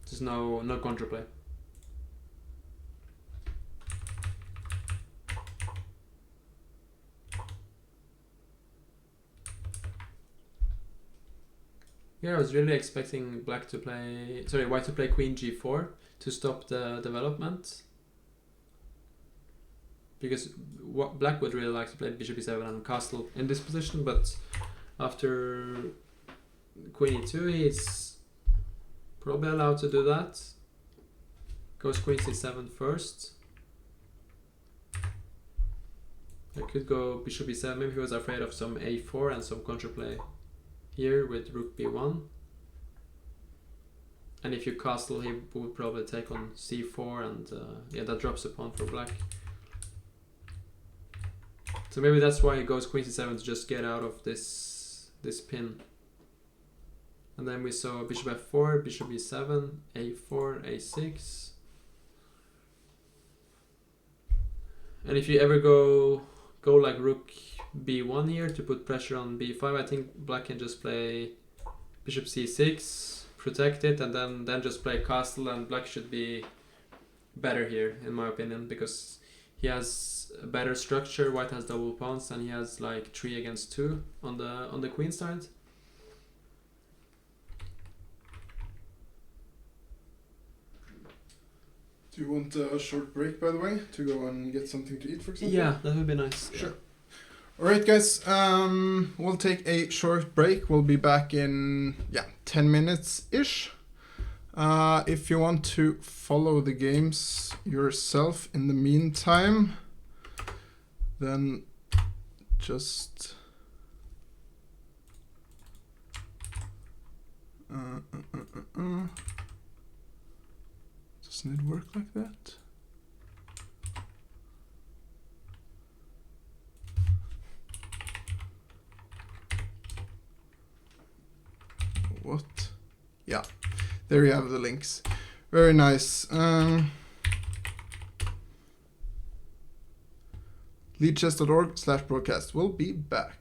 There's no counterplay. Here I was really expecting white to play queen g4 to stop the development, because black would really like to play bishop e7 and castle in this position, but after queen e2 he's probably allowed to do that. Goes queen c7 first. I could go bishop e7, maybe he was afraid of some a4 and some counterplay here with rook b1. And if you castle, he would probably take on c4, and yeah, that drops a pawn for black. So maybe that's why he goes queen c7 to just get out of this pin. And then we saw bishop f4, bishop e7, a4, a6. And if you ever go like rook b1 here to put pressure on b5, I think black can just play bishop c6, protect it, and then just play castle, and black should be better here in my opinion, because he has a better structure. White has double pawns, and he has like 3 against 2 on the queen side. Do you want a short break, by the way, to go and get something to eat, for example? Yeah, that would be nice. Sure. Alright guys, we'll take a short break. We'll be back in 10 minutes-ish. If you want to follow the games yourself in the meantime, then just doesn't it work like that? What? Yeah, there you have the links. Very nice. leadchess.org/broadcast. We'll be back.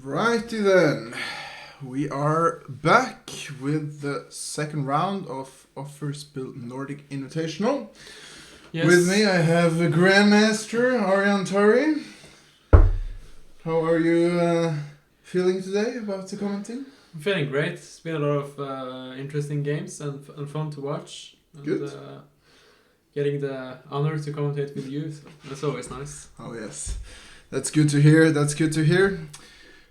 Righty then. We are back with the second round of Offerspill Nordic Invitational. Yes. With me I have a Grandmaster, Aryan Tari. How are you feeling today about the commenting? I'm feeling great. It's been a lot of interesting games and fun to watch. And, Good. Getting the honor to commentate with you, so that's always nice. Oh yes, that's good to hear. That's good to hear.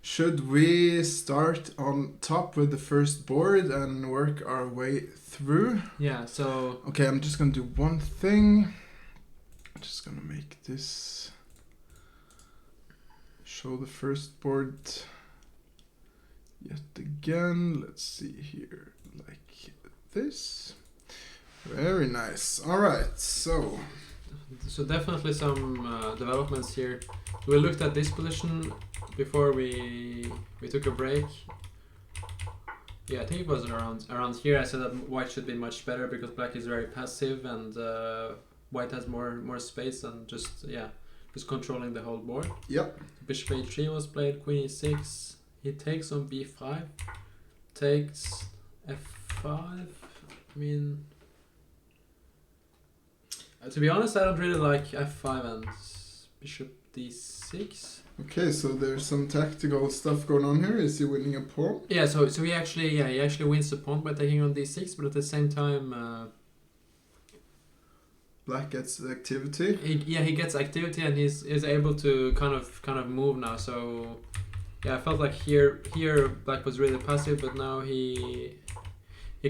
Should we start on top with the first board and work our way through? Yeah, so... Okay, I'm just gonna do one thing. I'm just gonna make this show the first board yet again. Let's see here, like this. Very nice. All right, so definitely some developments here. We looked at this position before we took a break. Yeah, I think it was around here. I said that white should be much better because black is very passive and white has more space and just controlling the whole board. Yep. Bishop a3 was played, queen e6. He takes on b5, takes f5. I mean, to be honest, I don't really like f5 and bishop d6. Okay, so there's some tactical stuff going on here. Is he winning a pawn? Yeah, so he actually wins the pawn by taking on d6, but at the same time, Black gets the activity. he gets activity and is able to kind of move now. So yeah, I felt like here black was really passive, but now he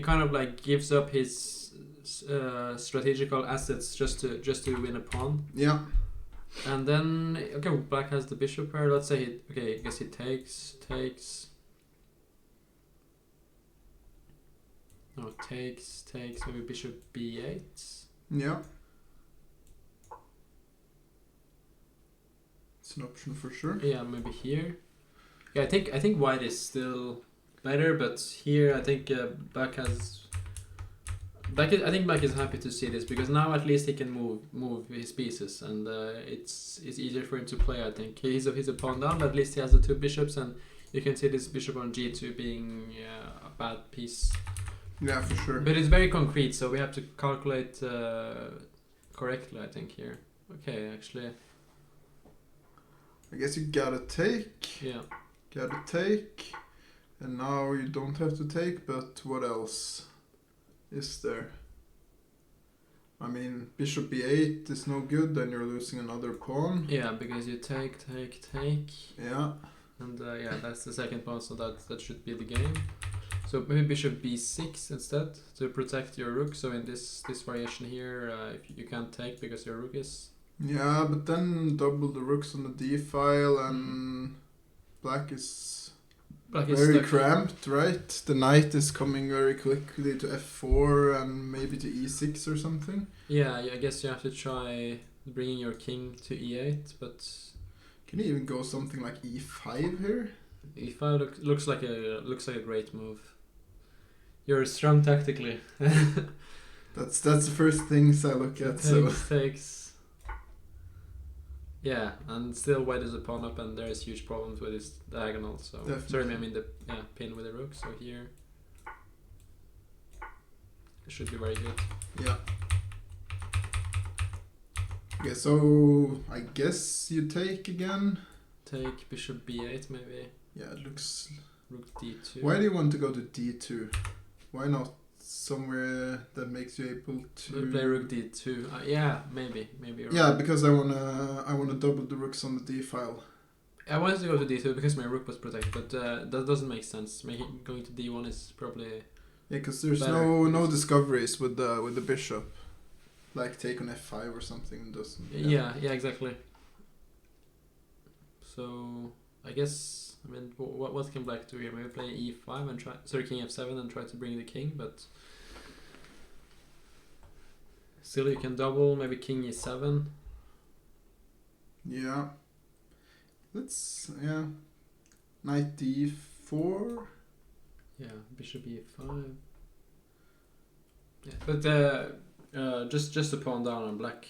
kind of like gives up his strategical assets just to win a pawn. Yeah. And then, okay, black has the bishop here. Let's say I guess he takes. No, takes, maybe bishop b8. Yeah. It's an option for sure. Yeah, maybe here. Yeah, I think white is still better, but here I think black has... I think black is happy to see this because now at least he can move his pieces and it's easier for him to play. I think he's a pawn down, but at least he has the two bishops and you can see this bishop on g2 being a bad piece. Yeah, for sure. But it's very concrete, so we have to calculate correctly. I think here. Okay, actually. I guess you gotta take. Yeah. Gotta take. And now you don't have to take, but what else is there? I mean, bishop b8 is no good, then you're losing another pawn. Yeah, because you take. Yeah. And that's the second pawn, so that should be the game. So maybe bishop b6 instead to protect your rook. So in this variation here, if you can't take because your rook is... Yeah, but then double the rooks on the d file and black is very cramped, right? The knight is coming very quickly to f4 and maybe to e6 or something. Yeah, I guess you have to try bringing your king to e8, but... Can you even go something like e5 here? e5 looks like a great move. You're strong tactically. That's the first things I look at. Takes. Yeah, and still white is a pawn up, and there's huge problems with his diagonal. So Definitely. sorry, I mean the pin with the rook. So here it should be very good. Yeah. Okay, so I guess you take again. Take bishop b8 maybe. Yeah, it looks. Rook d2. Why do you want to go to d2? Why not somewhere that makes you able to play rook d2? Yeah, maybe. Yeah, because I wanna double the rooks on the d file. I wanted to go to d2 because my rook was protected, but that doesn't make sense. Going to d1 is probably... Yeah, because there's better. no discoveries with the bishop, like take on f5 or something doesn't. Yeah, exactly. So I guess. I mean, what can black do here? Maybe play e5 and king f7 and try to bring the king, but still you can double. Maybe king e7. Yeah. Knight d4. Yeah, bishop e5. Yeah, but just a pawn down on black.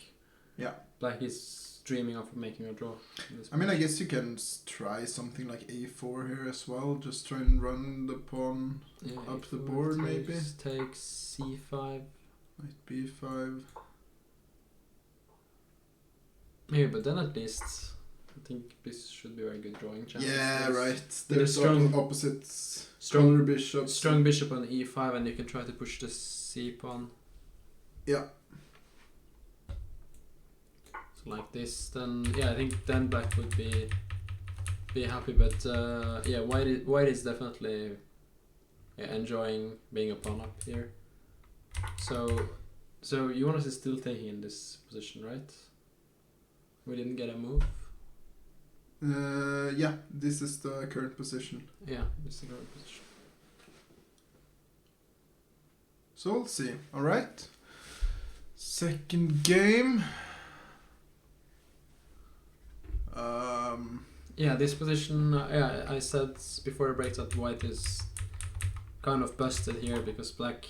Yeah. Black is dreaming of making a draw. in this I mean, I position. guess you can try something like a4 here as well. Just try and run the pawn Yeah, up the A4 board, maybe. takes c5. Knight b5. Maybe, but then at least I think this should be a very good drawing chance. Yeah, There's right. There's strong- opposites. strong- Color bishops. Strong bishop on e5, and you can try to push the c pawn. Yeah. So like this, then yeah, I think then black would be happy, but yeah, white is definitely enjoying being a pawn up here. So you want us to still taking in this position, right? We didn't get a move. Yeah, this is the current position. Yeah, this is the current position. So we'll see. All right. Second game. Yeah, this position. Yeah, I said before the break that white is kind of busted here because black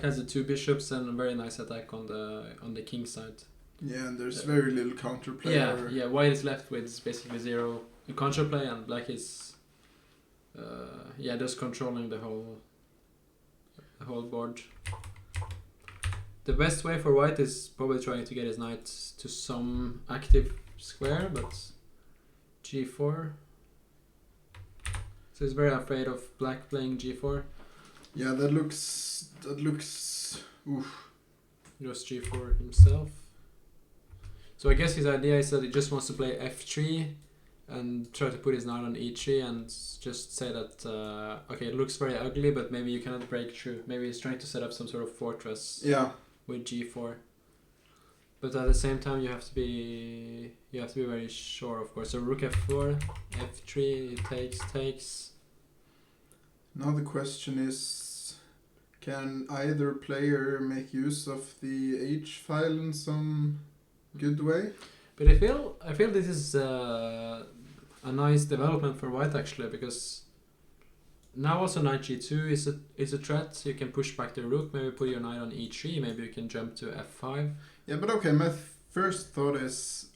has the two bishops and a very nice attack on the king side. Yeah, and there's very little counterplay. Yeah, white is left with basically zero counterplay, and black is just controlling the whole board. The best way for white is probably trying to get his knight to some active square, but g4. So he's very afraid of black playing g4. Yeah, that looks. Oof. Just g4 himself. So I guess his idea is that he just wants to play f3 and try to put his knight on e3 and just say that okay, it looks very ugly, but maybe you cannot break through. Maybe he's trying to set up some sort of fortress. Yeah. With g4. But at the same time, you have to be very sure, of course. So rook f4, f3, takes. Now the question is, can either player make use of the H file in some good way? But I feel this is a nice development for white actually, because now also knight g2 is a threat. You can push back the rook, maybe put your knight on e3, maybe you can jump to f5. Yeah, but okay, my first thought is,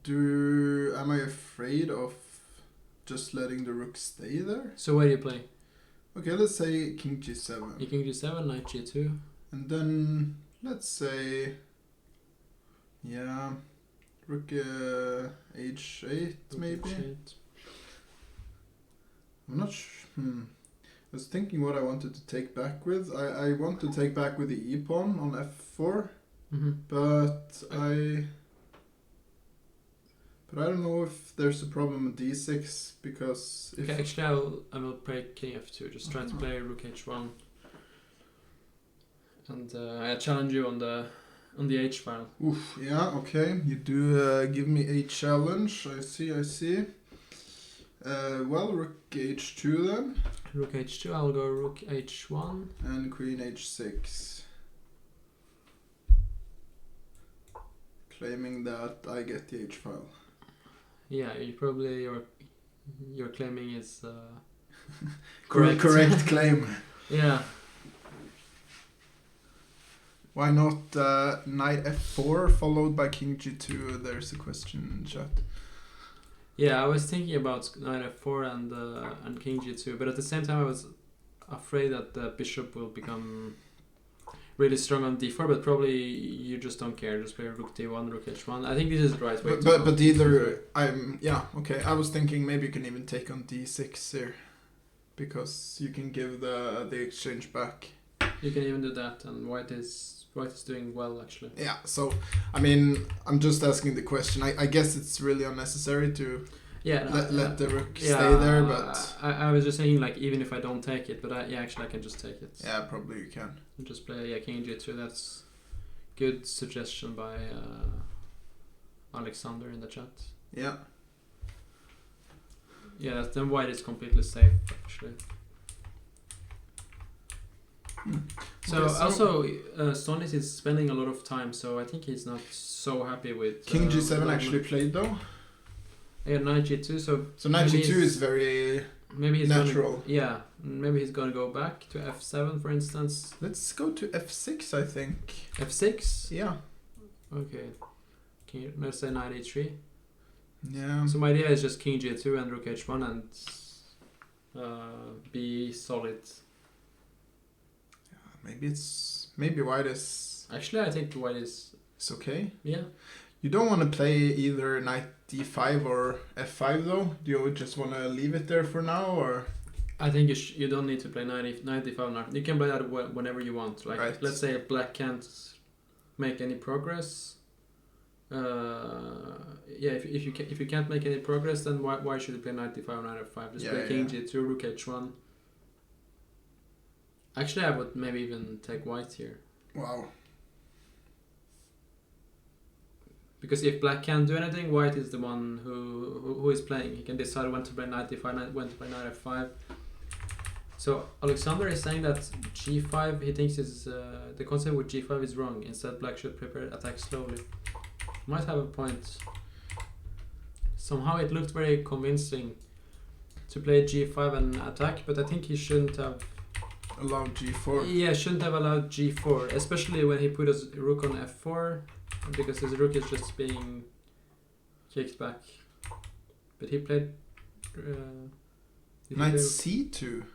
am I afraid of just letting the rook stay there? So where do you play? Okay, let's say king g7. You king g7, knight g2. And then, let's say, rook h8 maybe? H8. I'm not I was thinking what I wanted to take back with. I want to take back with the e-pawn on f4, but I don't know if there's a problem with d6, because if... Okay, actually I will play king f2, just try to play rook h1. And I challenge you on the h file. Oof, yeah, okay, you do give me a challenge, I see. Well, rook h2 then. Rook h2, I'll go rook h1. And queen h6. Claiming that I get the h file. Yeah, you probably your claiming is Correct claim. Yeah. Why not knight f4 followed by king g2? There's a question in chat. Yeah, I was thinking about knight f4 and king g2, but at the same time I was afraid that the bishop will become really strong on d4, but probably you just don't care. Just play rook d1, rook h1. I think this is the right way. But either I was thinking maybe you can even take on d6 here, because you can give the exchange back. You can even do that, and white is doing well actually. Yeah, so I mean, I'm just asking the question. I guess it's really unnecessary to let the rook stay there, but I was just saying, like, even if I don't take it, but actually I can just take it. Yeah, probably you can. And just play king g2. That's good suggestion by Alexander in the chat. Yeah. Yeah, then white is completely safe actually. So Okay, also Stonis is spending a lot of time, so I think he's not so happy with King g7 with actually played though. Yeah, knight g2. So knight maybe g2 is very he's natural. Maybe he's gonna go back to f7 for instance. Let's go to f6, I think. F6. Yeah. Okay. let's say knight e3. Yeah. So my idea is just king g2 and rook h1 and be solid. Maybe white is Actually, I think white is okay. yeah. You don't want to play either knight d5 or f5 though. Do you just want to leave it there for now, or? I think you don't need to play knight d5 now. You can play that whenever you want. Like Right. let's say black can't make any progress. If you can't make any progress, then why should you play knight d5 or knight f5? Just play king g2, rook h1. Actually, I would maybe even take white here. Wow. Because if black can't do anything, white is the one who is playing. He can decide when to play knight d5, when to play knight f5. So Alexander is saying that g5, he thinks is the concept with g5 is wrong. Instead, black should prepare attack slowly. Might have a point. Somehow it looked very convincing to play g5 and attack, but I think he shouldn't have allowed g4. Yeah, shouldn't have allowed g4, especially when he put his rook on f4, because his rook is just being kicked back. But he played knight c2.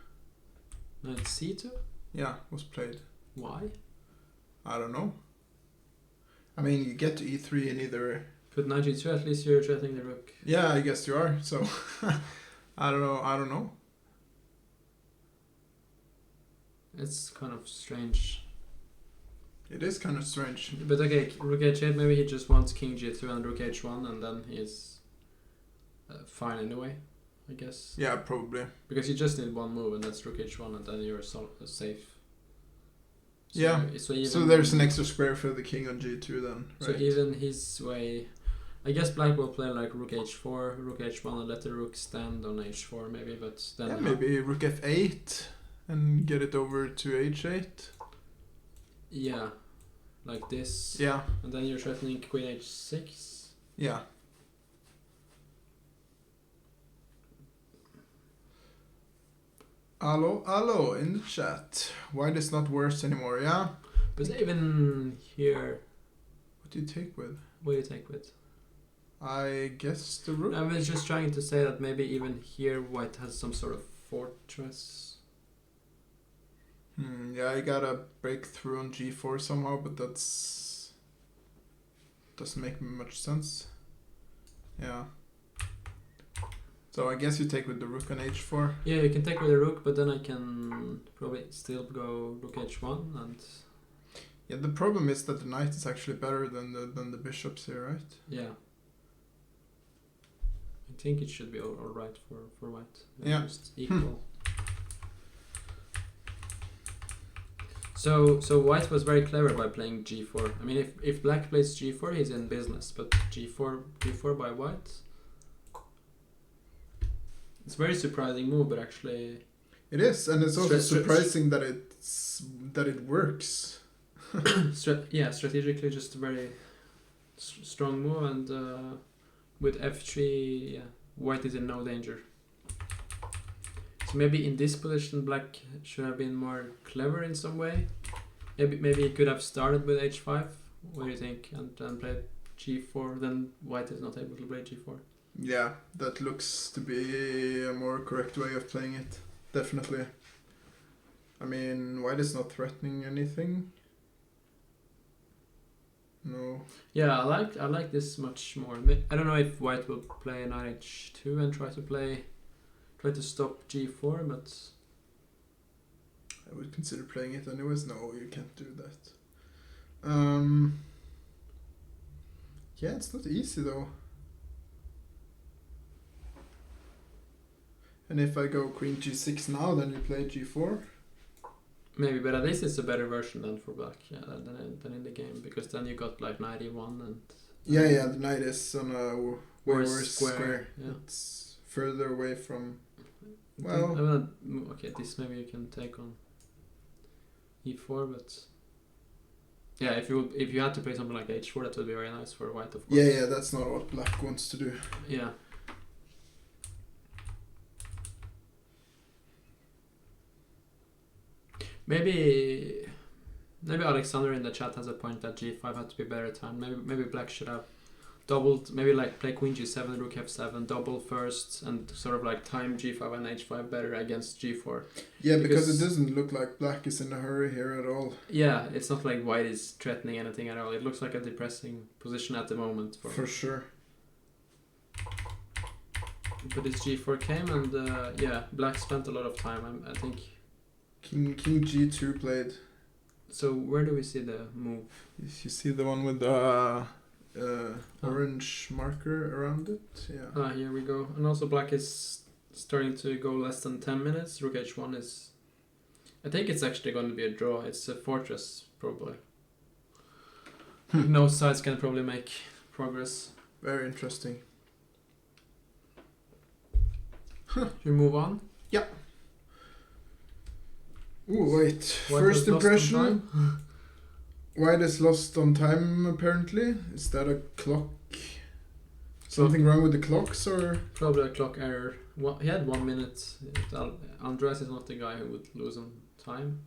Knight c2? Yeah, was played. Why? I don't know. I mean, you get to e3 in either. Put knight g2, at least you're threatening the rook. Yeah, I guess you are. So I don't know. It's kind of strange. It is kind of strange. But okay, rook h8, maybe he just wants king g2 and rook h1, and then he's fine anyway, I guess. Yeah, probably. Because you just need one move, and that's rook h1, and then you're safe. So, yeah. So there's an extra square for the king on g2 then. Right? So even his way, I guess black will play like rook h4, rook h1, and let the rook stand on h4 maybe, but then... Yeah, maybe rook f8 and get it over to h8. Yeah, like this. Yeah. And then you're threatening queen h6. Yeah. Hello in the chat. White is not worse anymore, yeah? But even here... What do you take with? What do you take with? I guess the rook. I was just trying to say that maybe even here white has some sort of fortress. Yeah, I gotta break through on g4 somehow, but that's... doesn't make much sense. Yeah. So I guess you take with the rook on h4. Yeah, you can take with the rook, but then I can probably still go rook h1 and... Yeah, the problem is that the knight is actually better than the bishops here, right? Yeah. I think it should be alright for white. Yeah. Just equal. So white was very clever by playing g4. I mean, if black plays g4, he's in business, but g4 by white... It's a very surprising move, but actually... It is, and it's also surprising that it works. Strategically just a very strong move, and with f3, white is in no danger. So maybe in this position, black should have been more clever in some way. Maybe he could have started with h5. What do you think? And then played g4. Then white is not able to play g4. Yeah, that looks to be a more correct way of playing it. Definitely. I mean, white is not threatening anything. No. Yeah, I like this much more. I don't know if white will play knight h2 and try to stop g4, but I would consider playing it anyways. No, you can't do that. Yeah, it's not easy though. And if I go queen g6 now, then you play g4. maybe, but at least it's a better version than for black, than in the game, because then you got like knight e1 and... Yeah, the knight is on a way worse square. Yeah. It's further away from... Well... okay, this maybe you can take on e4, but... Yeah, if you had to play something like h4, that would be very nice for white, of course. Yeah, that's not what black wants to do. Yeah. Maybe Alexander in the chat has a point that g5 had to be better timed. Maybe black should have doubled, maybe like play queen g7, rook f7, double first, and sort of like time g5 and h5 better against g4. Yeah, because it doesn't look like black is in a hurry here at all. Yeah, it's not like white is threatening anything at all. It looks like a depressing position at the moment. For sure. But this g4 came, and yeah, black spent a lot of time, I think. King g2 played. So where do we see the move? If you see the one with the orange marker around it, yeah. Here we go. And also black is starting to go less than 10 minutes. Rook h1 is... I think it's actually going to be a draw. It's a fortress, probably. No sides can probably make progress. Very interesting. Should we move on? Yeah. Ooh, wait. White First has lost on impression. time. White is lost on time, apparently. Is that a clock? Something wrong with the clocks, or? Probably a clock error. He had 1 minute. Andreas is not the guy who would lose on time.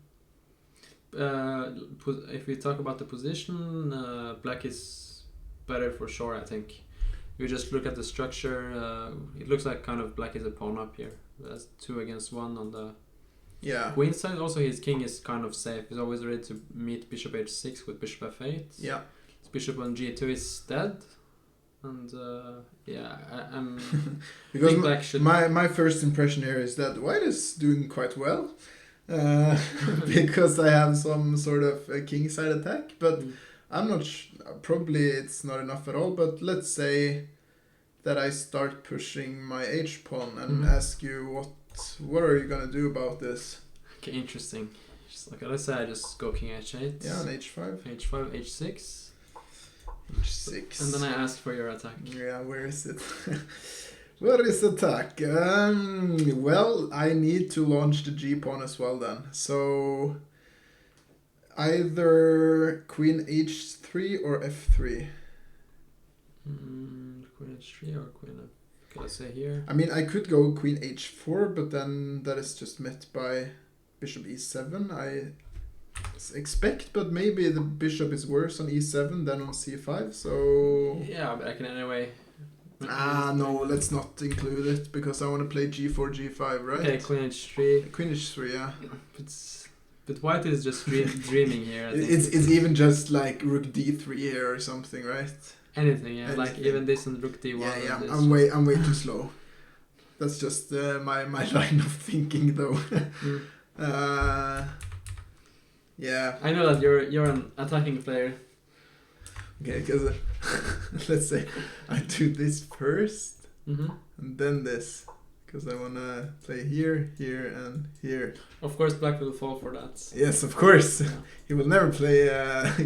If we talk about the position, black is better for sure, I think. If you just look at the structure, it looks like kind of black is a pawn up here. That's 2 against 1 on the queen side. Also, his king is kind of safe. He's always ready to meet bishop h6 with bishop f8. Yeah. His bishop on g2 is dead. And yeah, I'm because think black should... my first impression here is that white is doing quite well. Because I have some sort of a king side attack, but I'm not probably it's not enough at all, but let's say that I start pushing my h pawn and ask you what are you gonna do about this? Okay, interesting. Just like let's say I just go king h8. Yeah, on h5. h5, h6. h6. And then I ask for your attack. Yeah, where is it? Where is attack? Well, I need to launch the g pawn as well then. So either queen h3 or f3. Queen h3 or queen f... Can I say here? I mean, I could go queen h4, but then that is just met by bishop e7. I expect, but maybe the bishop is worse on e7 than on c5, so... Yeah, but I can anyway... no, let's not include it, because I want to play g4, g5, right? Okay, queen h3. Queen h3, yeah. But white is just dreaming here. I think. It's even just like rook d3 here or something, right? Anything, yeah. Anything. Like even this and rook d1. Yeah, and I'm way too slow. That's just my line of thinking, though. Yeah. I know that you're an attacking player. Okay, because let's say I do this first Mm-hmm. and then this, because I wanna play here, here, and here. Of course, black will fall for that. Yes, of course. Yeah. He will never play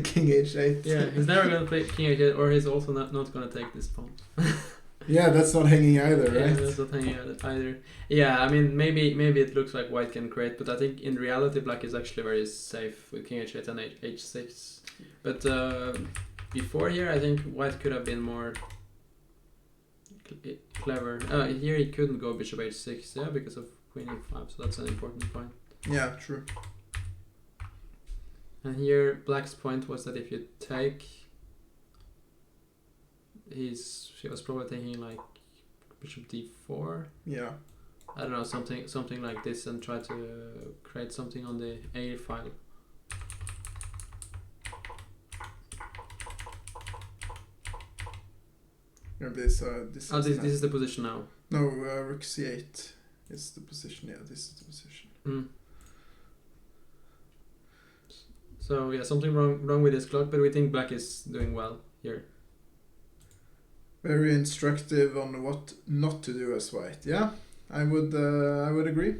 king h8. Yeah, he's never gonna play king h8, or he's also not gonna take this pawn. Yeah, that's not hanging either, Yeah, right? that's not hanging out either. Yeah, I mean, maybe it looks like white can create, but I think in reality black is actually very safe with king h8 and h6. But before here, I think white could have been more clever. Here he couldn't go bishop h6, yeah, because of queen e5, so that's an important point. Yeah, true. And here black's point was that if you take, he was probably thinking like bishop d4. Yeah. I don't know, something like this, and try to create something on the A file. This is the position now. No, rook c8 is the position. Yeah, this is the position. So yeah, something wrong with this clock, but we think black is doing well here. Very instructive on what not to do as white. Yeah, I would agree.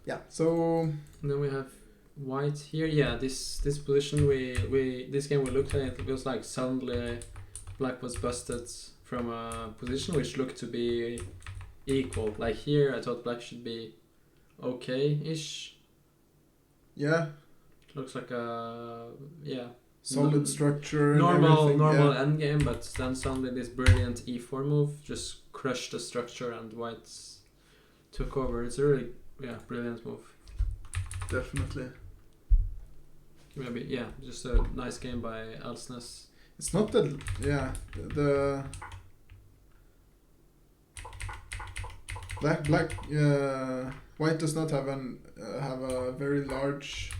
Yeah. So and then we have white here. Yeah, this position this game will look like it feels like suddenly black was busted from a position which looked to be equal. Like here, I thought black should be okay-ish. Yeah. Looks like a solid structure. Normal yeah. endgame, but then suddenly this brilliant e4 move just crushed the structure and white took over. It's a really brilliant move. Definitely. Maybe just a nice game by Alsnes. It's not that. Yeah, the black. White does not have a very large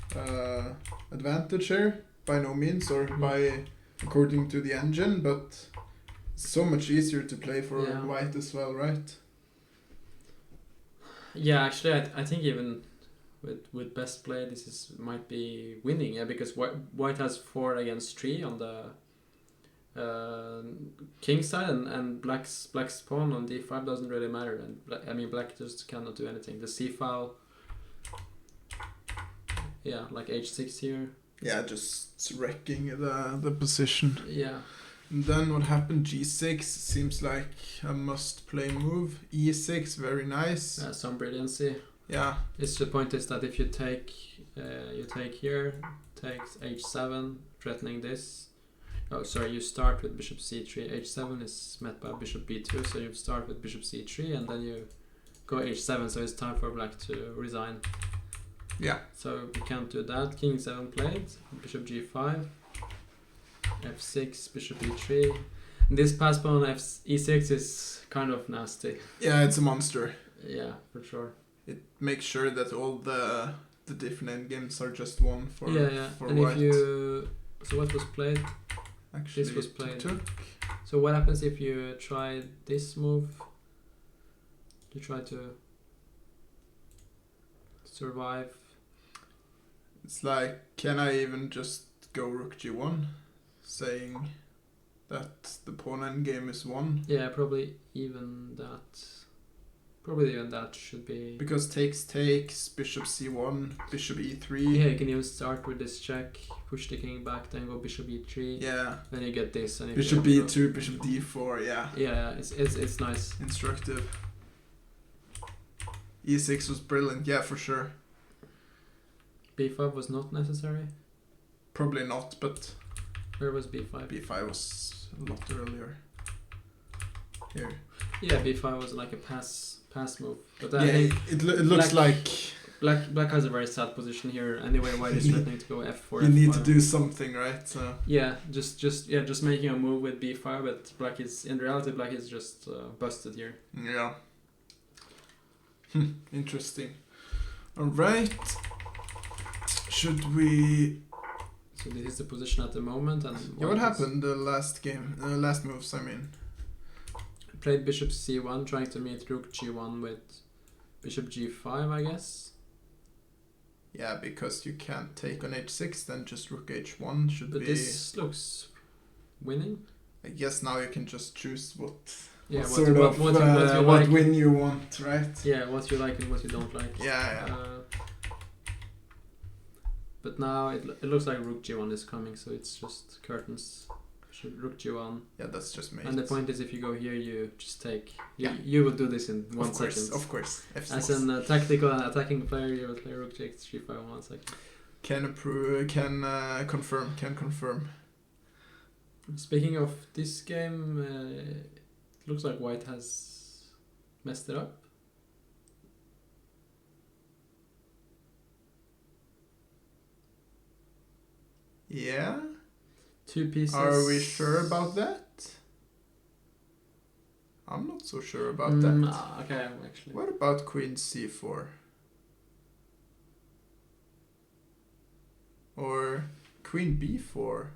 advantage here by no means, or by according to the engine, but it's so much easier to play for white as well, right? Yeah, actually, I think even with best play, this might be winning. Yeah, because white has 4 against 3 on the king side, and black's pawn on d5 doesn't really matter. And black just cannot do anything. The c file. Yeah, like h6 here. Yeah, just wrecking the position. Yeah. And then what happened? G6 seems like a must-play move. E6, very nice. Some brilliancy. Yeah. The point is that if you take here, takes h7, threatening this. Oh, sorry, you start with bishop c3. h7 is met by bishop b2, so you start with bishop c3, and then you go h7, so it's time for black to resign. Yeah. So we can't do that. King 7 played, bishop g5, f6, bishop e3. And this pass pawn e6 is kind of nasty. Yeah, it's a monster. Yeah, for sure. It makes sure that all the different endgames are just one for for and white. if you so what was played? Actually, this was played. Took. So what happens if you try this move? You try to survive. It's like, can I even just go rook g1, saying that the pawn endgame is won? Yeah, probably even that. Probably even that should be... Because takes, bishop c1, bishop e3. Yeah, you can even start with this check, push the king back, then go bishop e3. Yeah. Then you get this. And if bishop b2, bishop d4, yeah. Yeah, it's nice. Instructive. e6 was brilliant, yeah, for sure. b5 was not necessary? Probably not, but... Where was b5? b5 was a lot earlier. Here. Yeah, b5 was like a pass move. But I think it looks like... Black has a very sad position here. Anyway, white is threatening to go f4, You f5. need to do something, right? So. Yeah, just making a move with b5, but black is... In reality, black is just busted here. Yeah. Interesting. Alright. Should we... So this is the position at the moment, and... Yeah, what happened the last game? Last moves, I mean. Played bishop c1, trying to meet rook g1 with bishop g5, I guess. Yeah, because you can't take on h6, then just rook h1 should but be... But this looks winning. I guess now you can just choose what like. win you want, right? Yeah, what you like and what you don't like. Yeah. But now it looks like rook g1 is coming, so it's just curtains. Rook g1. Yeah, that's just mate. And the point is, if you go here, you just take. You would do this in 1 second. Of course. F6. As a tactical and attacking player, you would play rook g5 in 1 second. Can confirm. Speaking of this game, it looks like white has messed it up. Yeah. 2 pieces. Are we sure about that? I'm not so sure about that. Okay, actually. What about queen c4? Or queen b4?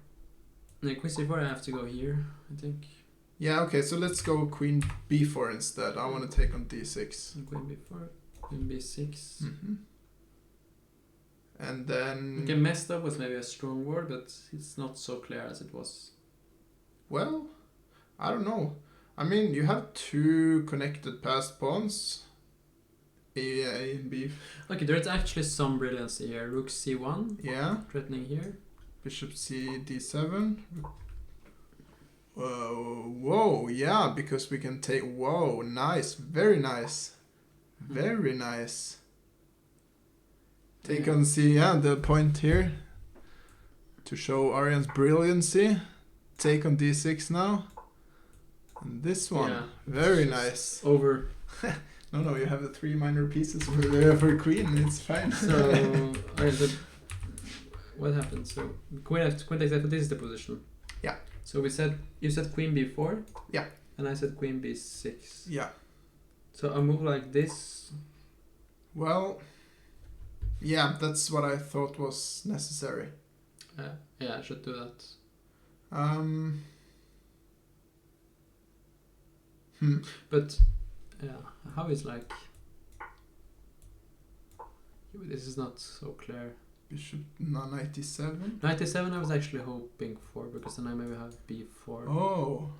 No, queen c4 I have to go here, I think. Yeah, okay, so let's go queen b4 instead. I want to take on d6. Queen b4, queen b6. Mm-hmm. And then... Okay, messed up was maybe a strong word, but it's not so clear as it was. Well, I don't know. I mean, you have 2 connected passed pawns. A and B. Okay, there's actually some brilliancy here. Rook c1. Yeah. Threatening here. Bishop c d7. Whoa, yeah, because we can take... Whoa, nice. Very nice. Very nice. Take on C, the point here to show Aryan's brilliancy. Take on d6 now. And this one, very nice. Over. No, you have the 3 minor pieces for queen, it's fine. So, what happened? So, queen takes f, this is the position. Yeah. So you said queen b4. Yeah. And I said queen b6. Yeah. So a move like this. Well, yeah, that's what I thought was necessary. Yeah, I should do that. But yeah, how is like? This is not so clear. Bishop 97. 97 I was actually hoping for, because then I maybe have b4. Oh,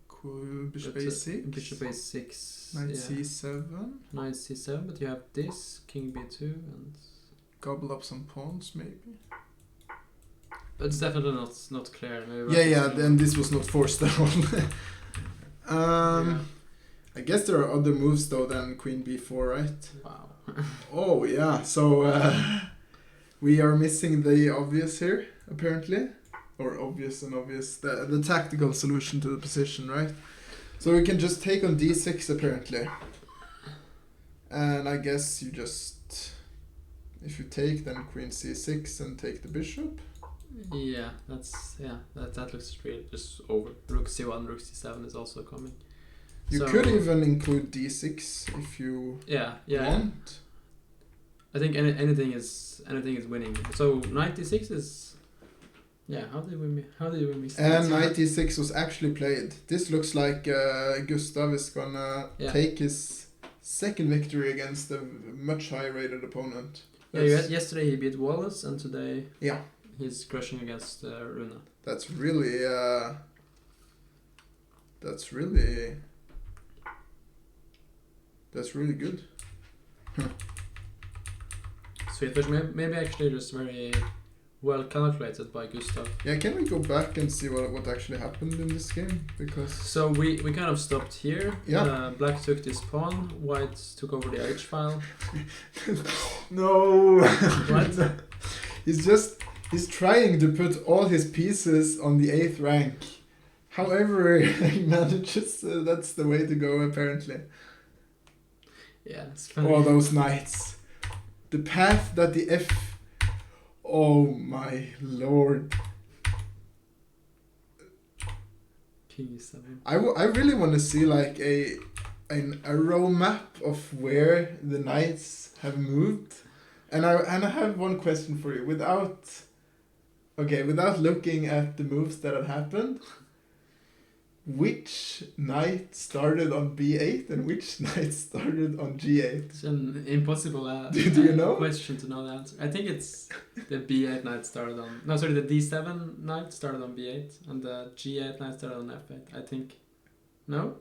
cool. Bishop But, a6. Bishop a6. Knight yeah. c7. Knight c7, but you have this, king b2, and... Gobble up some pawns, maybe. But it's definitely not clear. Maybe Yeah, and this was not forced at all. Yeah. I guess there are other moves though than queen b4, right? Wow. Oh yeah, so we are missing the obvious here, apparently. Or obvious, the tactical solution to the position, right? So we can just take on d6 apparently. And I guess you just, if you take, then queen c6 and take the bishop. Yeah, that looks really just over. Rook c1, rook c7 is also coming. You So- could even include d6 if you Yeah. want. I think anything is winning. So knight d6 is. Yeah, how did we miss that? And knight d6 was actually played. This looks like Gustav is gonna take his second victory against a much higher rated opponent. Yeah, yesterday he beat Wallace, and today Yeah, he's crushing against Runa. that's really good. Sweet, which maybe actually just very well calculated by Gustav. Yeah, can we go back and see what actually happened in this game? Because So we kind of stopped here. Yeah. Black took this pawn. White took over the H file. no, What? he's trying to put all his pieces on the 8th rank. However, he manages. That's the way to go, apparently. Yeah, it's funny. All those knights. The path that the F... Oh my lord. King e7. I really want to see like an arrow map of where the knights have moved. And I have one question for you. Without looking at the moves that had happened, which knight started on b8 and which knight started on g8? It's an impossible Do you know? question to know the answer. I think it's the b8 knight started on... No, sorry, the d7 knight started on b8 and the g8 knight started on f8. I think... No?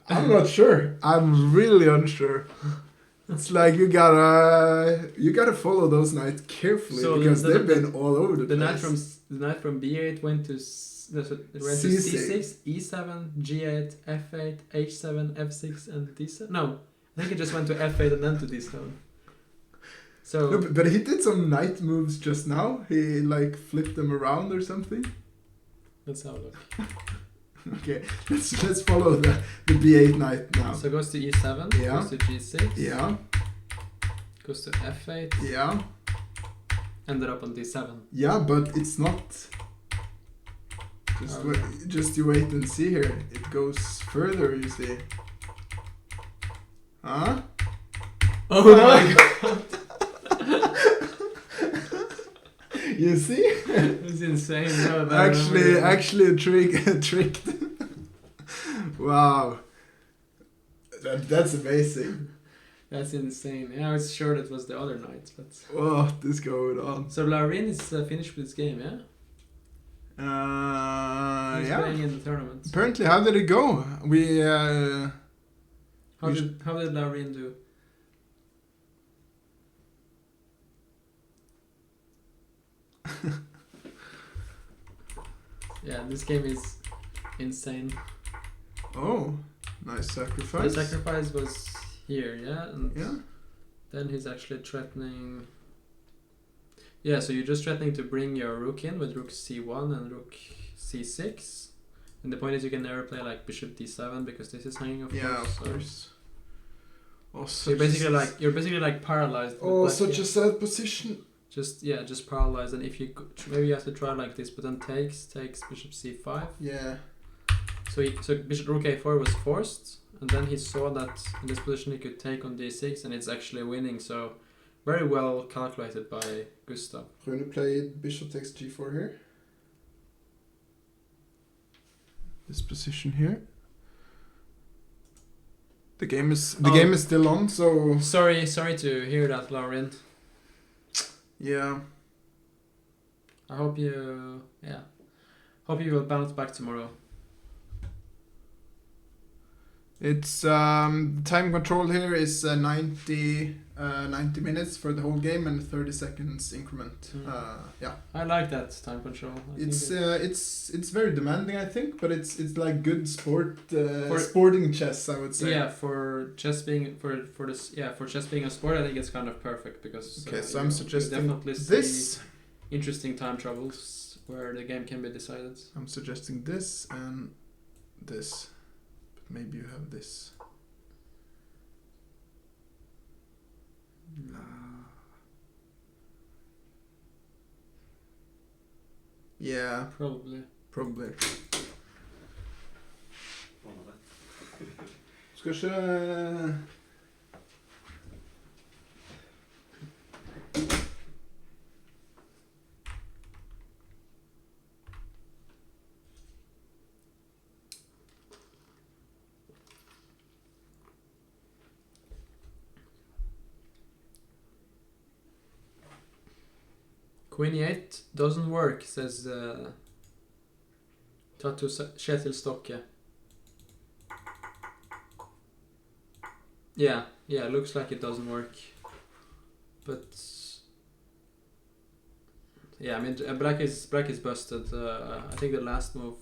I'm not sure. I'm really unsure. It's like you gotta follow those knights carefully, So because the- they've been all over the The place. knight from b8 went to C6. c6, e7, g8, f8, h7, f6, and d7. No, I think it just went to f8 and then to d7. So No, but he did some knight moves just now. He like flipped them around or something. let's have a look. Okay, let's follow the b8 knight now. So it goes to e7, Yeah. goes to g6, Yeah, goes to f8, yeah, ended up on d7. yeah, but it's not. Just you wait and see here. It goes further, you see. Huh? Oh my god! You see? It's insane. No, that Actually tricked. Wow. That's amazing. That's insane. Yeah, I was sure that was the other knight, but... What is going on? So Aryan is finished with this game, yeah? He's Yeah. playing in the tournament. Apparently, how did it go? How did Aryan do? Yeah, this game is insane. Oh, nice sacrifice. The sacrifice was here, yeah? And Yeah. then he's actually threatening... Yeah, so you're just threatening to bring your rook in with rook c1 and rook c6. And the point is you can never play like bishop d7 because this is hanging, of Yeah, course. of so- course. Oh, So you're basically like paralyzed. with Oh, black such here. a sad position. just paralyze, and if you maybe you have to try like this, but then takes bishop c5. Yeah. So bishop rook a4 was forced, and then he saw that in this position he could take on d6, and it's actually winning. So very well calculated by Gustav. Rune played bishop takes g4 here. This position here. The game is still on, so Sorry to hear that, Lauren. yeah. I hope you will bounce back tomorrow. It's time control here is 90 minutes for the whole game and 30 seconds increment. Yeah. I like that time control. It's very demanding, I think, but it's like good sporting chess, I would say. Yeah, for chess being for chess being a sport, I think it's kind of perfect because okay, so I'm suggesting definitely this. Interesting time troubles where the game can be decided. I'm suggesting this and this. Maybe you have this. Yeah, Probably. Skal ikke Queen e8 doesn't work, says Tatu Kjetil Stokke. Yeah, looks like it doesn't work. But yeah, I mean black is busted. I think the last move.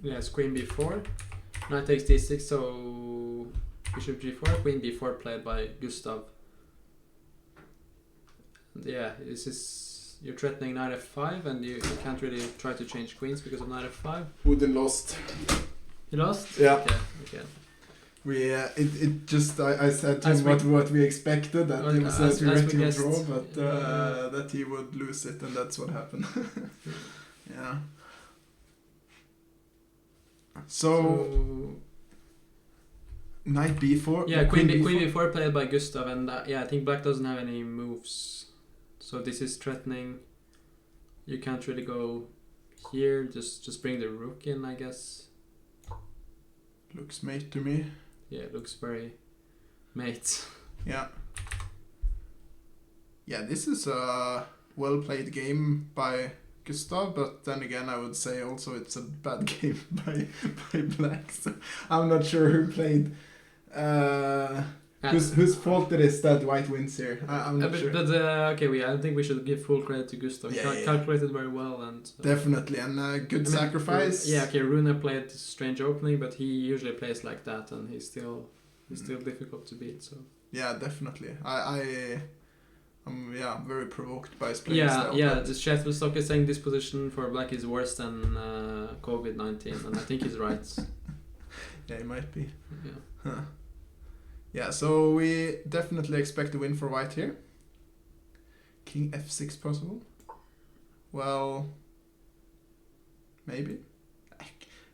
Yeah, it's queen b4. Knight takes d6, so bishop g4, queen b4 played by Gustav. Yeah, this is you're threatening knight f5, and you can't really try to change queens because of knight f5. Wooden lost. You lost? Yeah. Okay. We it just I said to him what we expected, that he was a theoretical draw, but that he would lose it, and that's what happened. Yeah. So knight b4. Yeah, queen b4 played by Gustav, and I think black doesn't have any moves, so this is threatening. You can't really go here. Just bring the rook in, I guess. Looks mate to me. Yeah, it looks very mate. Yeah. Yeah, this is a well played game by Gustav, but then again I would say also it's a bad game by black. So I'm not sure who played. Whose fault it is that white wins here. I'm not sure. But okay, I think we should give full credit to Gustav. He calculated very well, and definitely, and good sacrifice. Yeah, okay. Rune played strange opening, but he usually plays like that, and he's still difficult to beat. So yeah, definitely. I'm very provoked by his playing style. Yeah. The Kjetil Stokke is saying this position for black is worse than COVID-19, and I think he's right. Yeah, he might be. Yeah. Huh. Yeah, so we definitely expect a win for white here. King f6 possible? Well, maybe.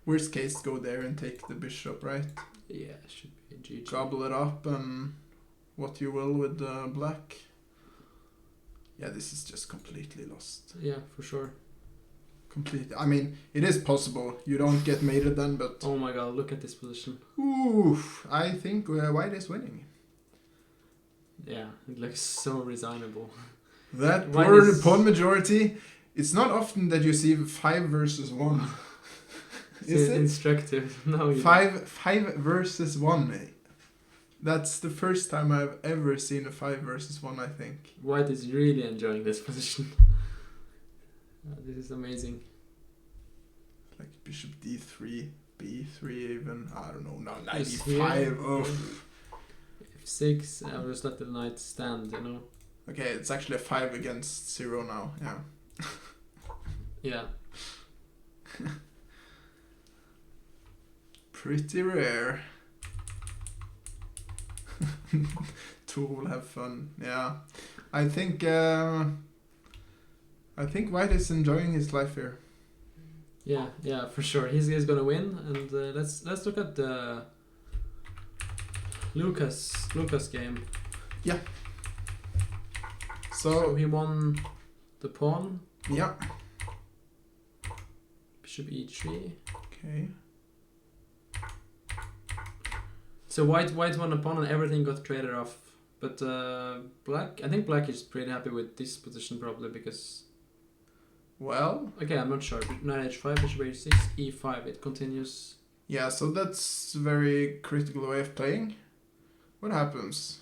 Worst case, go there and take the bishop, right? Yeah, should be GG. Gobble it up and what you will with black. Yeah, this is just completely lost. Yeah, for sure. Completely. I mean, it is possible. You don't get mated then, but... Oh my god, look at this position. Oof, I think white is winning. Yeah, it looks so resignable. That poor pawn majority. It's not often that you see 5 versus 1. Is it? Instructive. No. 5 versus 1. That's the first time I've ever seen a 5 versus 1, I think. White is really enjoying this position. This is amazing. Like bishop d3, b3 even. I don't know. Now knight e5. Oh. f6. I will just let the knight stand, you know. Okay, it's actually a 5 against 0 now. Yeah. Yeah. Pretty rare. Two will have fun. Yeah. I think White is enjoying his life here. Yeah, for sure. He's gonna win, and let's look at the Lucas game. Yeah. So he won the pawn. Yeah. Bishop e3. Okay. So white won the pawn and everything got traded off. But black, I think black is pretty happy with this position probably because. Well. Okay, I'm not sure. Knight h5, bishop h6, e5. It continues. Yeah, so that's a very critical way of playing. What happens?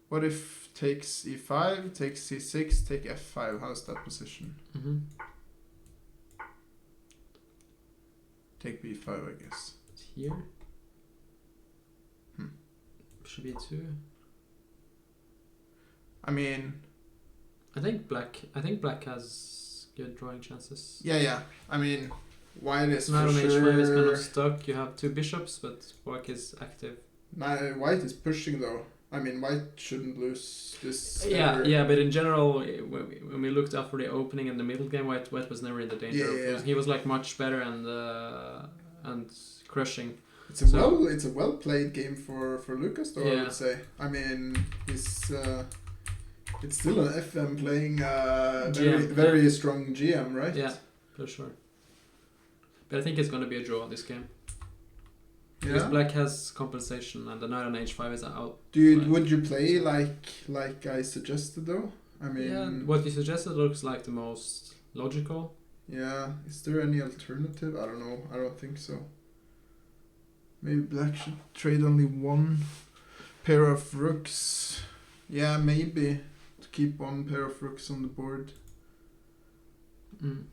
What if takes e5, takes c6, take f5? How's that position? Mm-hmm. Take b5, I guess. It's here. Bishop e2. I mean, I think black has good drawing chances. yeah. I mean, white is Knight for on sure. h5 is kind of stuck. You have two bishops, but black is active. White is pushing though. I mean, white shouldn't lose this. Yeah, ever. yeah, but in general, when we looked after the opening and the middle game, white was never in the danger. Yeah. He was like much better and crushing. It's a well played game for Lucas though. I Yeah. would say. I mean, he's it's still an FM playing very strong GM, right? Yeah, for sure. But I think it's gonna be a draw this game. Yeah. Because black has compensation and the knight on h5 is out. Would you play like I suggested though? I mean, Yeah, what you suggested looks like the most logical. Yeah, is there any alternative? I don't know. I don't think so. Maybe black should trade only one pair of rooks. Yeah, maybe to keep one pair of rooks on the board. Mm.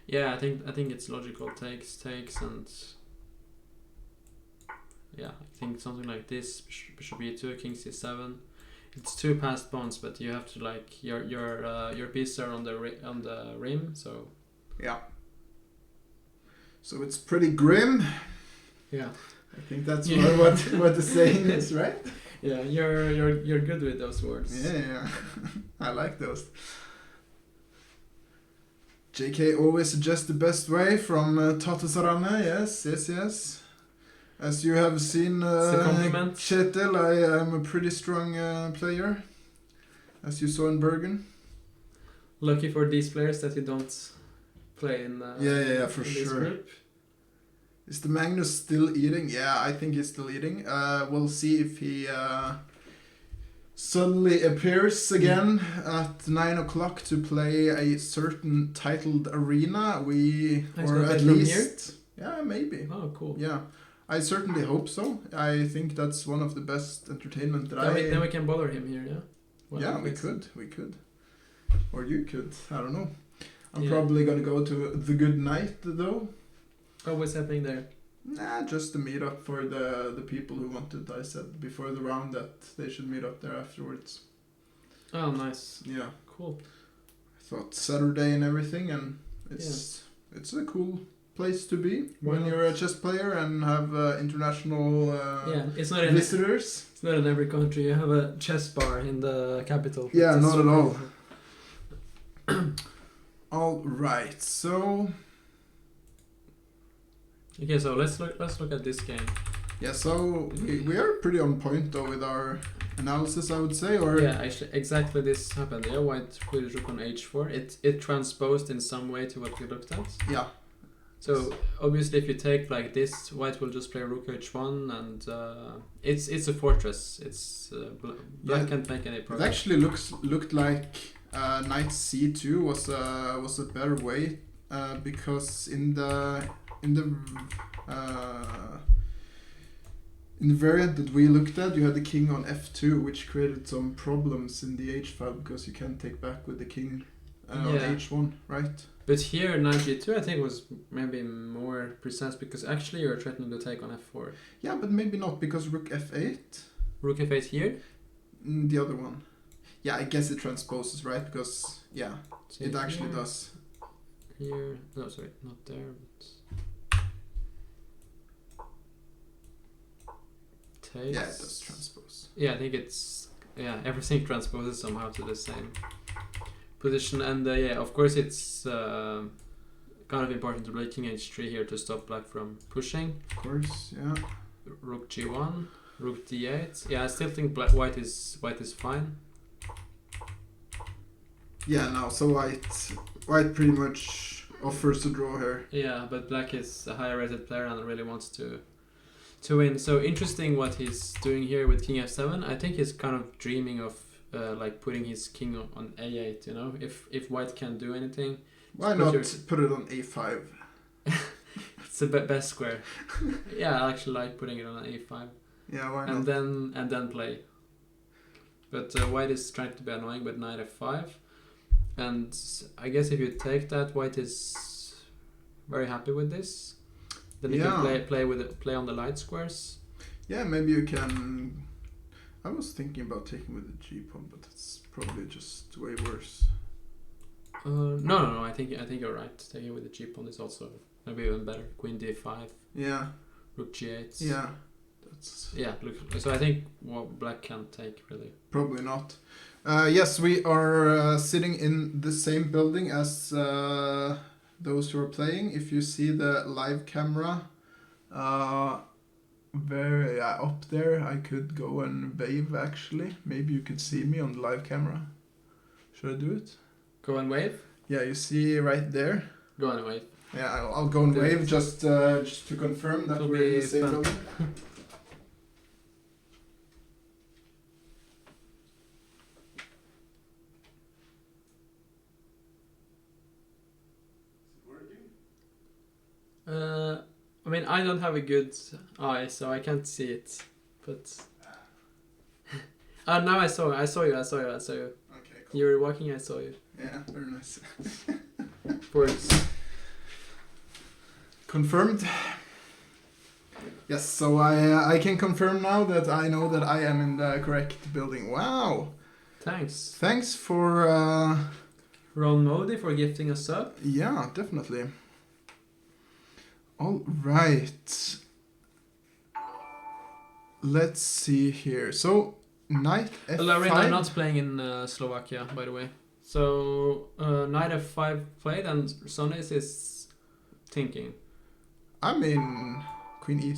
Yeah, I think it's logical. Takes and yeah, I think something like this. Bishop e2, king c7. It's two passed pawns, but you have to like your pieces are on the rim, so Yeah. So it's pretty grim. yeah. I think that's what the saying is, right? Yeah, you're good with those words. Yeah. I like those. JK always suggests the best way from Tatasarane. Yes. As you have seen, It's a compliment. Kjetil, I am a pretty strong player, as you saw in Bergen. Lucky for these players that you don't play in. Yeah, for in this sure. group. Is the Magnus still eating? Yeah, I think he's still eating. We'll see if he suddenly appears again at 9 o'clock to play a certain titled arena. Or at least, yeah, maybe. Oh, cool. Yeah, I certainly hope so. I think that's one of the best entertainment that Then we can bother him here, yeah. Well, yeah, we please. could, or you could. I don't know. I'm Yeah. probably gonna go to the good night though. Oh, what's happening there? Nah, just a meetup for the people who wanted. I said before the round that they should meet up there afterwards. Oh, nice. Yeah, Cool. I thought Saturday and everything, and it's a cool place to be when Well- you're a chess player and have international Yeah, it's not in visitors. it's not in every country. You have a chess bar in the capital. Yeah, It's not at super all. cool. All right, so Okay, so let's look at this game. yeah, so we are pretty on point though with our analysis, I would say, or Yeah, actually, exactly this happened. Yeah, white put rook on h4. It transposed in some way to what we looked at. yeah, So obviously, if you take like this, white will just play rook h1, and it's a fortress. It's black Yeah. can't make any it progress. actually looked like knight c2 was a better way because in the variant that we looked at, you had the king on f2, which created some problems in the h file because you can't take back with the king on Yeah. h1, right? But here, knight g2, I think was maybe more precise because actually you're threatening to take on f4. Yeah, but maybe not because rook f8. Rook f8 here. The other one. Yeah, I guess it transposes, right? Because yeah, So it actually here, does. Here, no, sorry, not there. But takes. Yeah, it does transpose. Yeah, I think it's everything transposes somehow to the same position. And of course it's kind of important to play king h3 here to stop black from pushing. Of course, yeah. Rook g1, rook d8. Yeah, I still think white is fine. Yeah, no, so white pretty much offers a draw here. Yeah, but black is a higher rated player and really wants to win. So interesting what he's doing here with king f7. I think he's kind of dreaming of like putting his king on a8, you know, if white can't do anything. Why not put it on a5? It's the best square. Yeah, I actually like putting it on a5. Yeah, why not? And then play. But white is trying to be annoying with knight f5. And I guess if you take that, white is very happy with this. Then you can play on the light squares. Yeah, maybe you can. I was thinking about taking with the g pawn, but it's probably just way worse. No. I think you're right. Taking with the g pawn is also maybe even better. Queen d5. Yeah. Rook g8. Yeah. That's. Yeah. Look. So I think black can't take really. Probably not. Yes, we are sitting in the same building as those who are playing. If you see the live camera, very up there, I could go and wave actually. Maybe you could see me on the live camera. Should I do it? Go and wave? Yeah, you see right there. Go and wave. Yeah, I'll go and wave just to confirm that we're in the same building. I mean, I don't have a good eye, so I can't see it. But now I saw you. Okay, cool. You were walking, I saw you. Yeah, very nice. Words. Confirmed. Yes, so I can confirm now that I know that I am in the correct building. Wow. Thanks. Thanks for Ron Modi for gifting us up. Yeah, definitely. All right. Let's see here. So knight f5. Aryan, I'm not playing in Slovakia, by the way. So knight f5 played, and Sonis is thinking. I mean, queen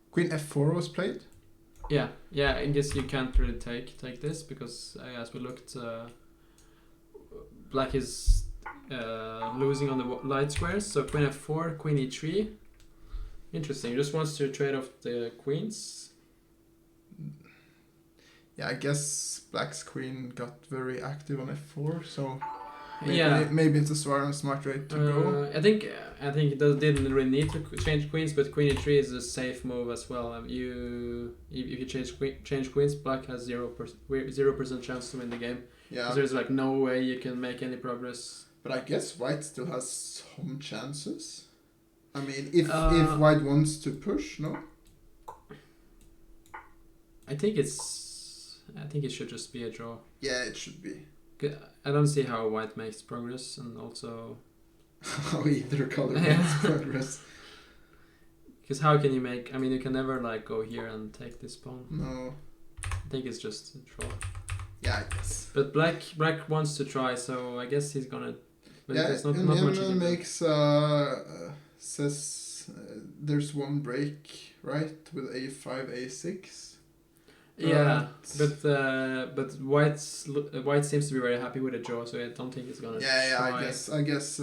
f4 was played. Yeah. I guess you can't really take this because as we looked, black is losing on the light squares. So queen f4, queen e3. Interesting. Just wants to trade off the queens. Yeah, I guess black's queen got very active on f4, so maybe it's a smart way to go. I think it didn't really need to change queens, but queen e3 is a safe move as well. If you change queens, black has 0% chance to win the game. Yeah. There's like no way you can make any progress. But I guess white still has some chances. I mean, if white wants to push, no? I think it should just be a draw. Yeah, it should be. I don't see how white makes progress, and also how either color makes progress. Because how can you make? I mean, you can never like go here and take this pawn. No. I think it's just a draw. Yeah, I guess. But black wants to try, so I guess he's gonna. But yeah, there's not much he can makes says there's one break, right, with a5, a6. Yeah, but white seems to be very happy with a draw, so I don't think it's gonna. Yeah, try. I guess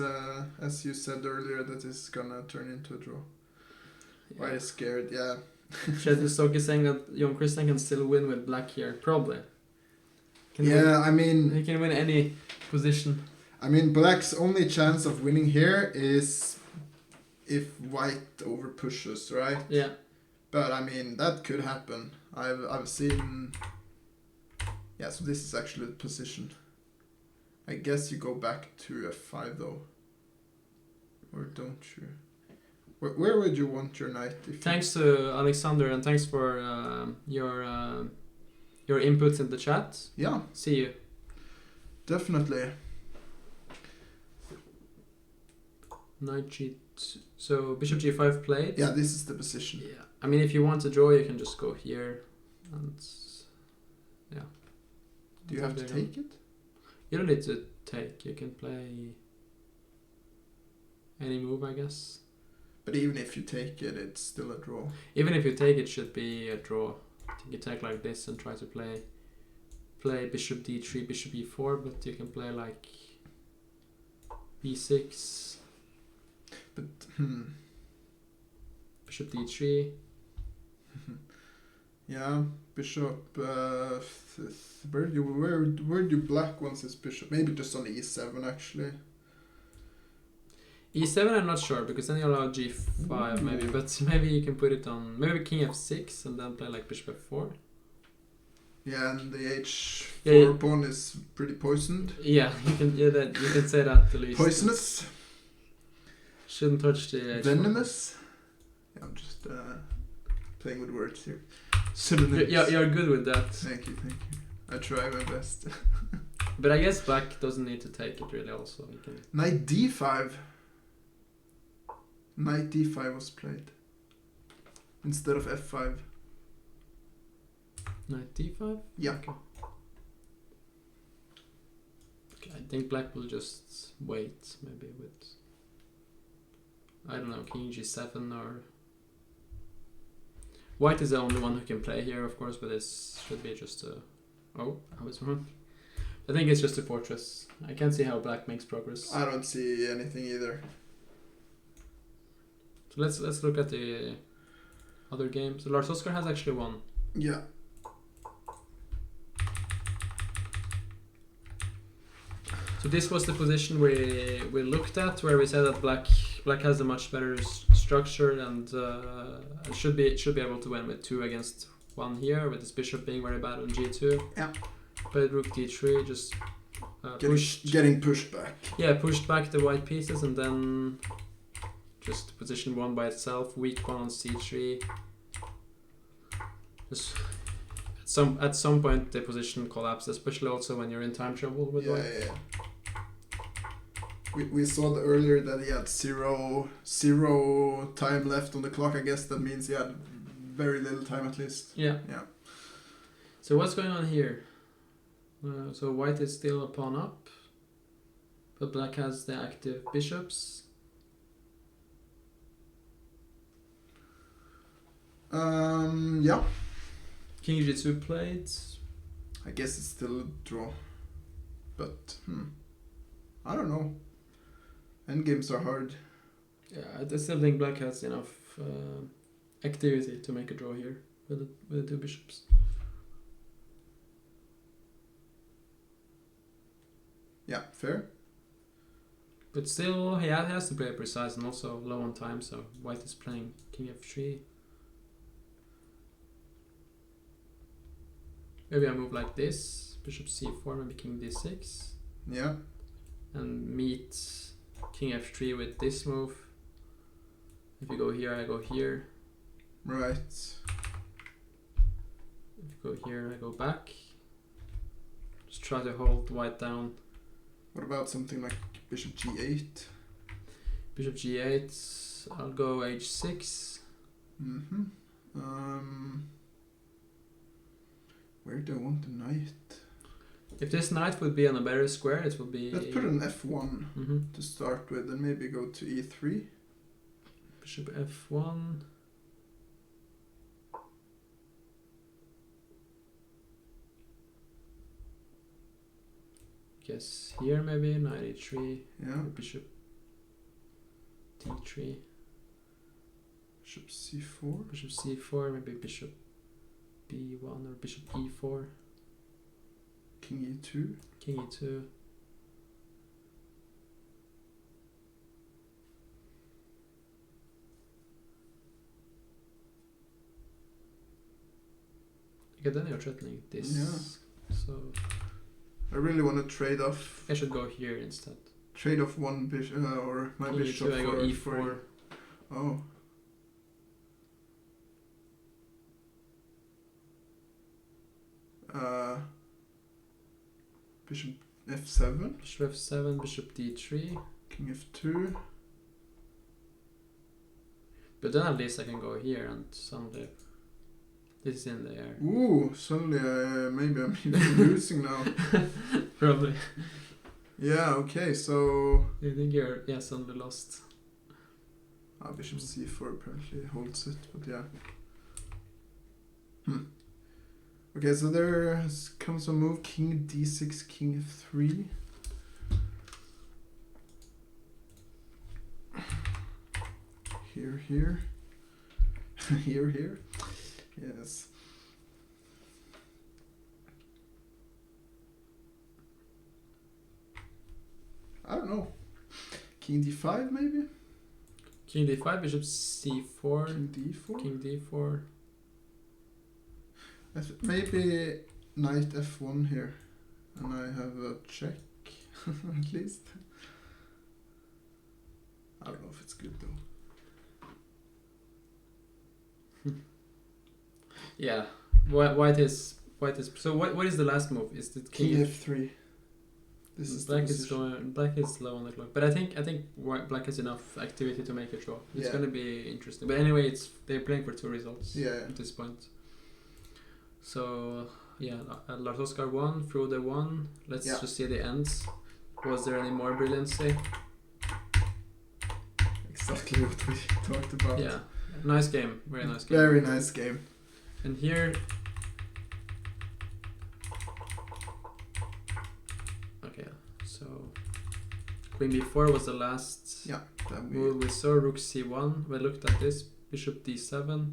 as you said earlier, that is gonna turn into a draw. Yeah. White is scared, yeah. Shetty is saying that Jon Christian can still win with black here, probably. I mean, he can win any position. I mean, black's only chance of winning here is if white over pushes, right? Yeah. But I mean, that could happen. I've seen. Yeah, so this is actually the position. I guess you go back to f5 though, or don't you? Where would you want your knight? Thanks to Alexander, and thanks for your inputs in the chat. Yeah. See you. Definitely. Knight g2. So bishop g5 played. Yeah, this is the position. Yeah. I mean, if you want to draw, you can just go here. And yeah. Do you have to take it? You don't need to take. You can play any move, I guess. But even if you take it, it's still a draw. Even if you take it, should be a draw. I think you take like this and try to play bishop d3, bishop e4, but you can play like b6, But bishop d3. yeah, bishop. Where do black wants his bishop? Maybe just on e7 actually. E7 I'm not sure, because then you allow g5 maybe, but maybe you can put it on maybe king f6 and then play like bishop f4. Yeah, and the h4 Yeah, pawn is pretty poisoned. yeah, you can say that at least. Poisonous. Shouldn't touch the h4. Venomous. Yeah, I'm just playing with words here. Synonyms. You're good with that. Thank you. I try my best. But I guess black doesn't need to take it really also. You can... Knight d5. Knight d5 was played instead of f5. Knight d5? Yeah. Okay, I think black will just wait maybe with, I don't know, king g7 or... White is the only one who can play here, of course, but this should be just a... Oh, I was wrong. I think it's just a fortress. I can't see how black makes progress. I don't see anything either. So let's look at the other games. So Lars Oskar has actually won. Yeah. So this was the position we looked at, where we said that black has a much better structure and should be able to win with 2 against 1 here, with his bishop being very bad on g2. Yeah. Played rook d3, just getting pushed back. Yeah, pushed back the white pieces and then just position 1 by itself, weak pawn on c3. Just at some point the position collapsed, especially also when you're in time trouble with white. Yeah. We saw earlier that he had zero time left on the clock. I guess that means he had very little time at least. Yeah. Yeah. So what's going on here? So white is still a pawn up, but black has the active bishops. Yeah. King g2 played. I guess it's still a draw, but I don't know. Endgames are hard. Yeah, I still think black has enough activity to make a draw here with the 2 bishops. Yeah, fair. But still, he has to play precise and also low on time, so white is playing king f3. Maybe I move like this, bishop c4, maybe king d6. Yeah. And meet king f3 with this move. If you go here, I go here. Right. If you go here, I go back. Just try to hold white down. What about something like bishop g8? Bishop g8, I'll go h6. Where do I want the knight? If this knight would be on a better square, it would be... Let's put an f1 to start with and maybe go to e3. Bishop f1. Guess here maybe, knight e3. Yeah. Bishop d3. Bishop c4. Bishop c4, maybe bishop b1 or bishop e4. King e2. King e2. Okay, then you're threatening this. Yeah. So I really want to trade off. I should go here instead. Trade off one bishop or my King bishop. e2, I go e4. Oh. Bishop f7. Bishop f7, bishop d3. King f2. But then at least I can go here and suddenly This is in the air. Ooh, suddenly maybe I'm even losing now. Probably. Yeah, okay, so... I think you're suddenly lost. Bishop c4 apparently holds it, but yeah. Okay, so there comes a move, king d6, king f3. Here, here. Here, here. Yes. I don't know. King d5 maybe? King d5, bishop c4, King d4? king d4. Maybe knight f1 here. And I have a check, at least. I don't know if it's good though. Yeah, white is. So what is the last move? Is the King f3. This is black the is going. Black is low on the clock, but I think black has enough activity to make a draw. It's gonna be interesting. But anyway, they're playing for 2 results. At this point. So yeah, Lars Oskar won, Frode won. Let's just see the ends. Was there any more brilliancy? Exactly what we talked about. Yeah, nice game. Very nice game. Very nice game. And here. Okay, so Queen b4 was the last move we saw. Rook c1. We looked at this. Bishop d7.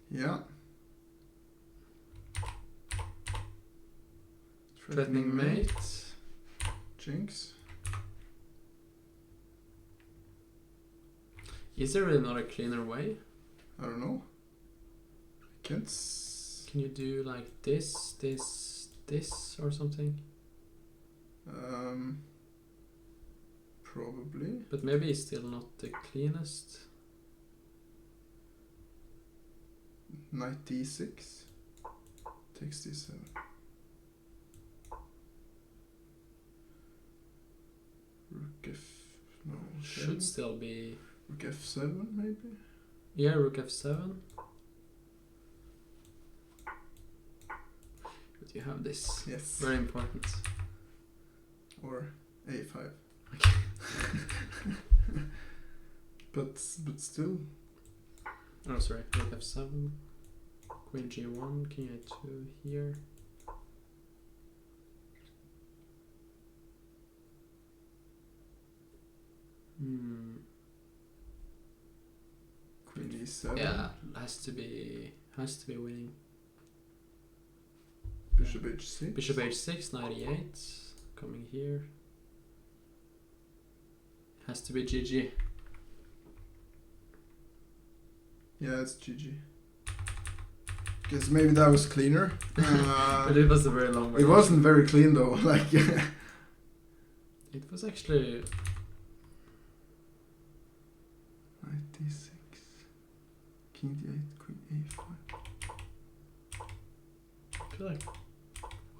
Yeah. Threatening mate. Jinx. Is there really not a cleaner way? I don't know. Can you do like this, or something? Probably. But maybe it's still not the cleanest. Knight d6. Takes d7. Rook f... No. Should still be... Rook f7 maybe? Yeah, rook f7. But you have this. Yes. Very important. Or a5. Okay. but still. Oh, sorry. Rook f7. Queen g1. King a2 here. Queen e7. Yeah, has to be winning. Bishop h6. Bishop h6, 98. Coming here. Has to be GG. Yeah, it's GG. Guess maybe that was cleaner. But it was a very long It wasn't very clean though. Like it was actually. Knight d6. King d8, queen a5. I feel like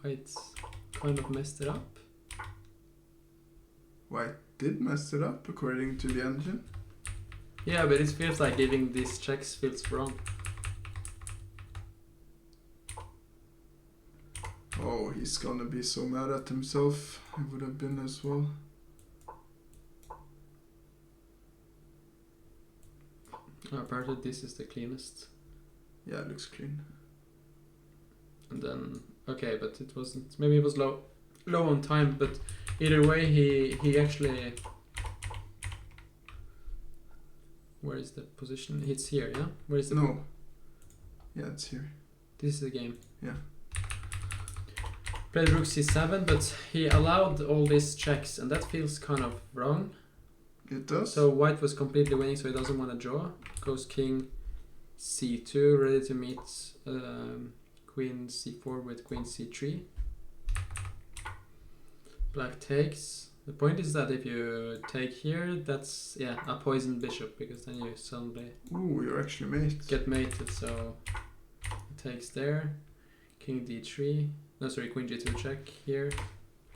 White kind of messed it up. White did mess it up according to the engine. Yeah, but it feels like giving these checks feels wrong. Oh, he's gonna be so mad at himself. I would have been as well. Apparently this is the cleanest. Yeah, it looks clean. And then, okay, but it wasn't, maybe it was low on time, but either way he actually, where is the position? It's here, yeah? Where is the... No. Yeah, it's here. This is the game. Yeah. Played rook c7, but he allowed all these checks, and that feels kind of wrong. It does? So white was completely winning, so he doesn't want to draw. Goes king c2, ready to meet queen c4 with queen c3. Black takes. The point is that if you take here, that's a poisoned bishop, because then you suddenly Ooh, you're actually mate. get mated. So it takes there. King d3. No, sorry, queen g2 check here.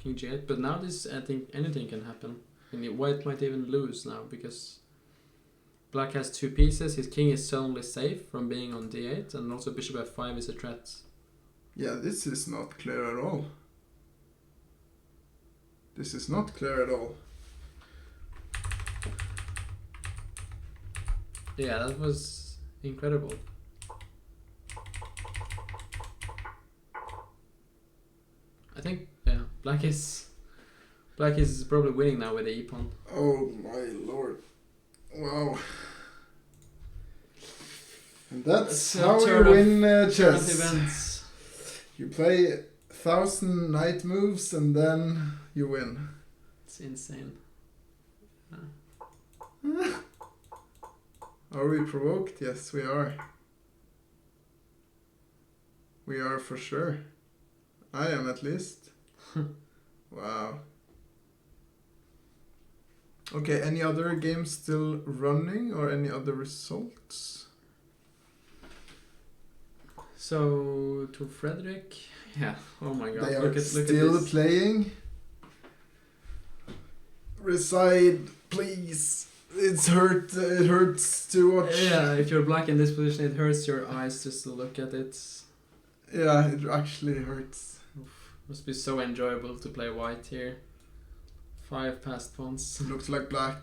King g8. But now this, I think anything can happen. And white might even lose now, because black has 2 pieces. His king is suddenly safe from being on d8, and also bishop f5 is a threat. Yeah, this is not clear at all. This is not clear at all. Yeah, that was incredible. I think, yeah, black is probably winning now with the e-pawn. Oh my lord. Wow. And that's how you win chess. Events. You play 1,000 knight moves and then you win. It's insane. Are we provoked? Yes, we are. We are for sure. I am at least. Wow. Okay, any other games still running or any other results? So to Frederick, yeah. Oh my God! They are look at still this. playing. Reside, please. It hurts to watch. Yeah, if you're black in this position, it hurts your eyes just to look at it. Yeah, it actually hurts. Must be so enjoyable to play white here. 5 passed pawns. Looks like black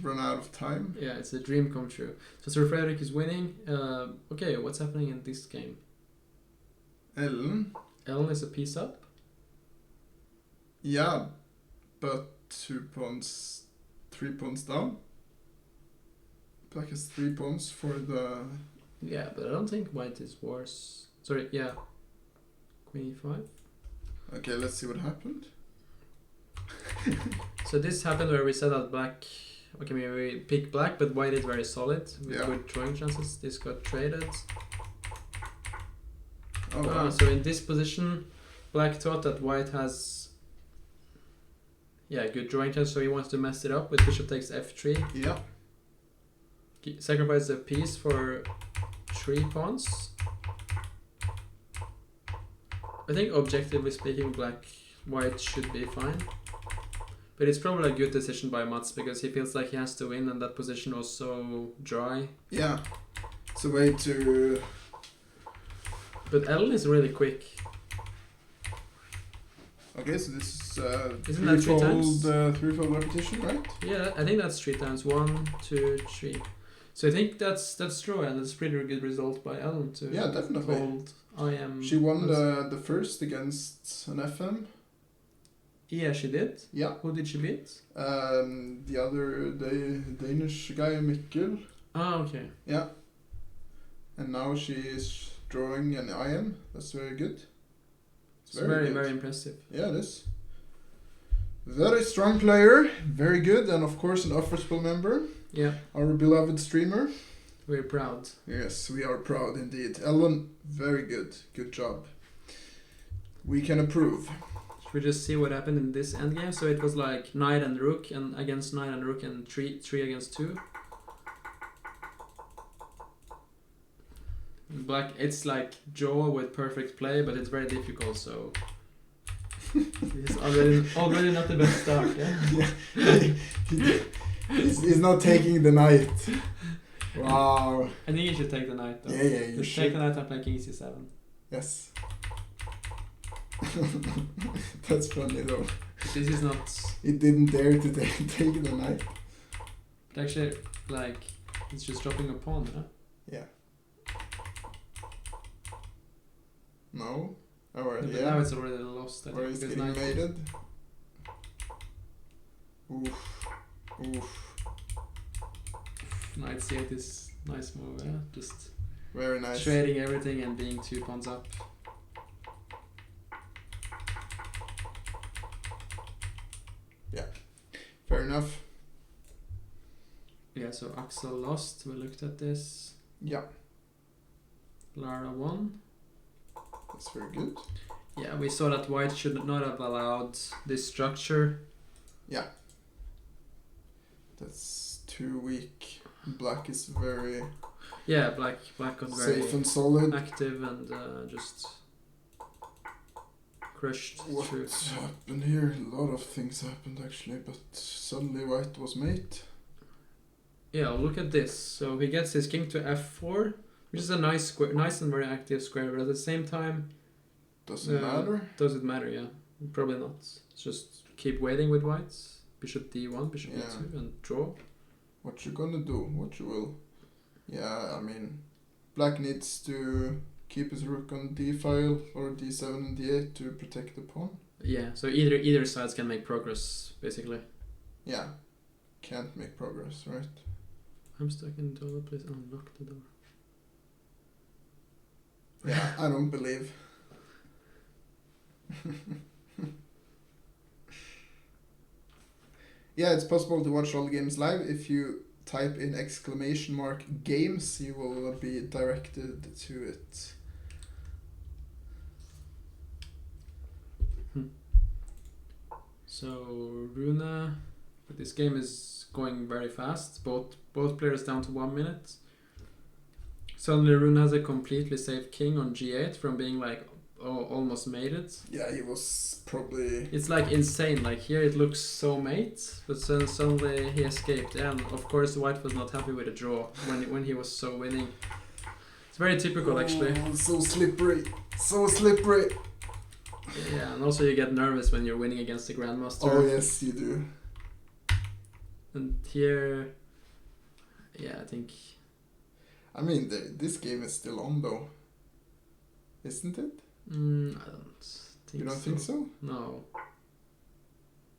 run out of time. Yeah, it's a dream come true. So Sir Frederick is winning. Okay, what's happening in this game? Ellen? Ellen is a piece up. Yeah, but 2 pawns, 3 pawns down. Black has 3 pawns for the... Yeah, but I don't think white is worse. Sorry, yeah. Queen e5. Okay, let's see what happened. So this happened where we said that black... Okay, maybe we pick black, but white is very solid with good drawing chances. This got traded. Oh, wow. So in this position, black thought that white has... Yeah, good drawing chance, so he wants to mess it up with bishop takes f3. Yeah. Sacrifice a piece for 3 pawns. I think objectively speaking, white should be fine. But it's probably a good decision by Mats because he feels like he has to win and that position was so dry. Yeah. It's a way to... But Ellen is really quick. Okay, so this is Isn't that 3 times? threefold repetition, right? Yeah, I think that's 3 times. 1, 2, 3. So I think that's true, and it's a pretty good result by Ellen to definitely. hold IM. She won the first against an FM. Yeah, she did. Yeah. Who did she beat? The Danish guy Mikkel. Ah, okay. Yeah. And now she is drawing an IM. That's very good. It's very, very impressive. Yeah, it is. Very strong player, very good, and of course an Offerspill member. Yeah. Our beloved streamer. We're proud. Yes, we are proud indeed. Ellen, very good. Good job. We can approve. Should we just see what happened in this endgame? So it was like knight and rook, and against knight and rook, and 3 against 2. Black, it's like jaw with perfect play, but it's very difficult, so... It's already not the best start, yeah? He's not taking the knight. Wow. I think you should take the knight, though. Yeah, you just should. take the knight and play king c7. Yes. That's funny, though. But this is not... He didn't dare to take the knight. But actually, like, it's just dropping a pawn, huh? Yeah. No. Or But yeah. now it's already lost, I Or think, he's because getting knight... mated. Oof. Oof. Knight c8 is nice move, yeah? Just Very nice. trading everything and being 2 pawns up. Yeah. Fair enough. Yeah, so Axel lost. We looked at this. Yeah. Lara won. That's very good. Yeah, we saw that white should not have allowed this structure. Yeah. That's too weak. Black is very Yeah, black got very safe and solid. active and just crushed What through. happened here? A lot of things happened actually, but suddenly white was mate. Yeah, look at this. So he gets his king to f4, which is a nice square, nice and very active square. But at the same time, Doesn't matter. Does it matter? Yeah, probably not. Just keep waiting with whites. Bishop d1, bishop Yeah. e2, and draw. What you gonna do? What you will? Yeah, I mean, black needs to keep his rook on d file or d7 and d8 to protect the pawn. Yeah. So either sides can make progress basically. Yeah, can't make progress, right? I'm stuck in the door. Please unlock the door. Yeah, I don't believe. Yeah, it's possible to watch all the games live. If you type in !games, you will be directed to it. So Rune, this game is going very fast. Both players down to 1 minute. Suddenly Rune has a completely safe king on g8 from being like almost made it. Yeah, he was probably... It's like insane. Like here it looks so mate, but then suddenly he escaped. And of course white was not happy with the draw when he was so winning. It's very typical actually. Oh, so slippery. So slippery. Yeah, and also you get nervous when you're winning against the grandmaster. Oh, yes, you do. And here, yeah, I think... I mean, this game is still on, though. Isn't it? I don't think You don't think so? No.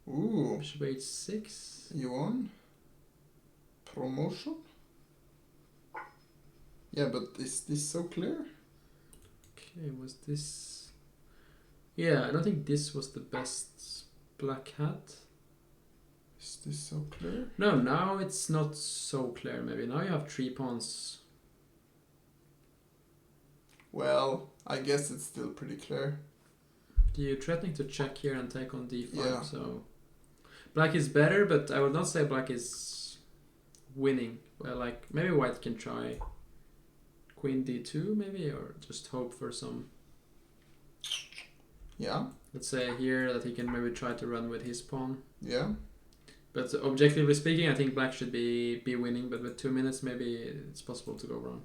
Ooh. Bishop h6. You won? Promotion? Yeah, but is this so clear? Okay, was this... Yeah, I don't think this was the best black hat. Is this so clear? No, now it's not so clear maybe. Now you have 3 pawns. Well, I guess it's still pretty clear. You're threatening to check here and take on d5, Yeah. so... Black is better, but I would not say black is winning. Well, like, maybe white can try queen d2 maybe, or just hope for some... Yeah, Let's say here that he can maybe try to run with his pawn. yeah. But objectively speaking, I think black should be winning, but with 2 minutes maybe it's possible to go wrong.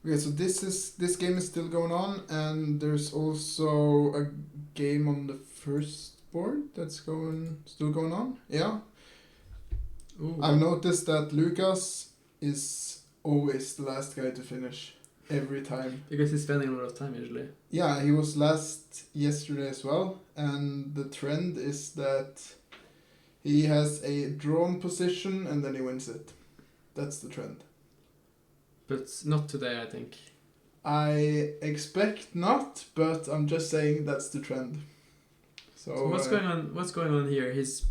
Okay, so this game is still going on, and there's also a game on the first board that's still going on. Yeah. Ooh. I've noticed that Lucas is always the last guy to finish every time. Because he's spending a lot of time usually. Yeah, he was last yesterday as well, and the trend is that he has a drawn position and then he wins it. That's the trend. But not today, I think. I expect not, but I'm just saying that's the trend. So what's going on? What's going on here? He's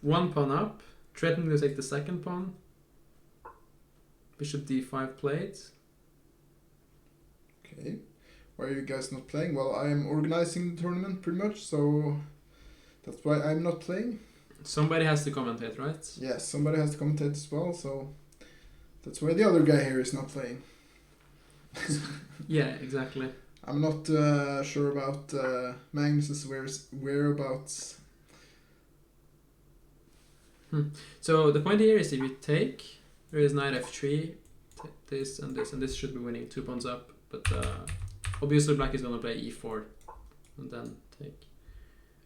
1 pawn up, threatening to take the second pawn. Bishop d5 played. Okay. Why are you guys not playing? Well, I am organizing the tournament pretty much, so that's why I'm not playing. Somebody has to commentate, right? Yes, somebody has to commentate as well, so that's why the other guy here is not playing. Yeah, exactly. I'm not sure about Magnus's whereabouts. So the point here is if you take, there is knight f3, this and this, and this should be winning 2 pawns up. But obviously black is going to play e4 and then take.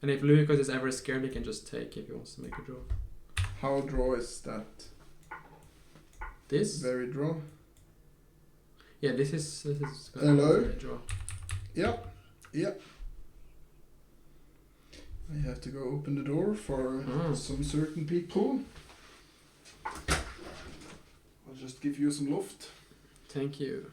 And if Lucas is ever scared, he can just take if he wants to make a draw. How draw is that? This? Very draw. Yeah, this is Hello? very draw. Yeah, yeah. I have to go open the door for some certain people. I'll just give you some loft. Thank you.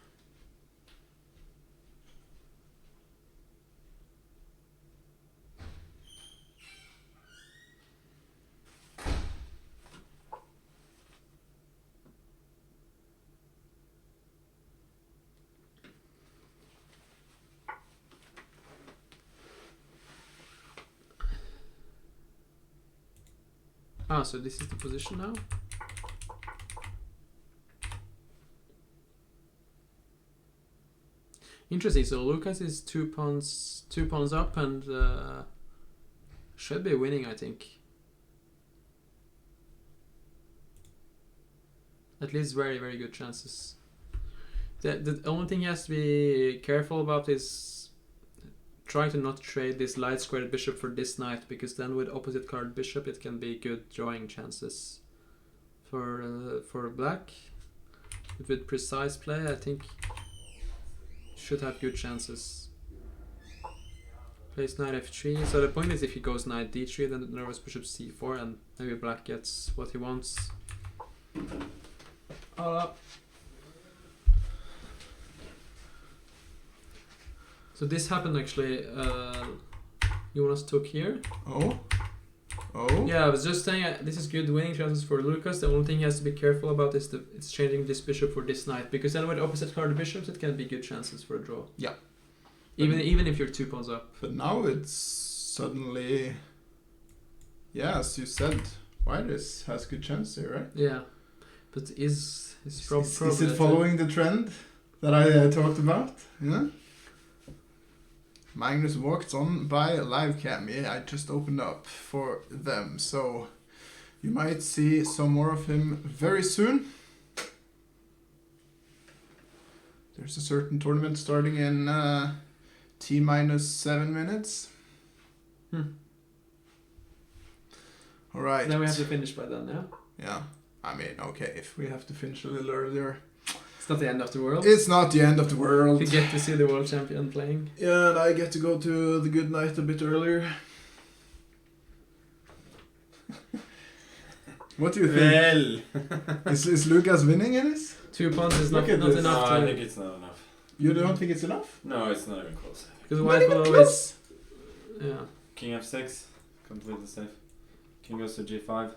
Ah, so this is the position now? Interesting, so Lucas is 2 pawns up and should be winning, I think. At least very, very good chances. The only thing he has to be careful about is trying to not trade this light squared bishop for this knight, because then with opposite card bishop it can be good drawing chances for black. But with precise play, I think should have good chances. Plays knight f3. So the point is, if he goes knight d3, then there was bishop c4, and maybe black gets what he wants. So this happened actually. Jonas took here. Oh. Yeah, I was just saying this is good winning chances for Lucas. The only thing he has to be careful about is it's changing this bishop for this knight, because then with opposite card bishops it can be good chances for a draw. Yeah. Even if you're 2 pawns up. But now it's suddenly, yeah, as you said, white has good chance here, right? Yeah, but is it following the trend that I talked about? Yeah. Magnus walked on by live cam. Yeah, I just opened up for them, so you might see some more of him very soon. There's a certain tournament starting in T-7 minutes. All right. Then we have to finish by then, yeah? Yeah. I mean, okay, if we have to finish a little earlier. It's not the end of the world. It's not the end of the world. You get to see the world champion playing. Yeah, and I get to go to the good night a bit earlier. What do you think? Well. Is Lucas winning in this? 2 pawns is not Look at this. enough No, to... I think it's not enough. You don't think it's enough? No, it's not even close. Because Not white even will close. always... Yeah. King f6, completely safe. King goes to g5.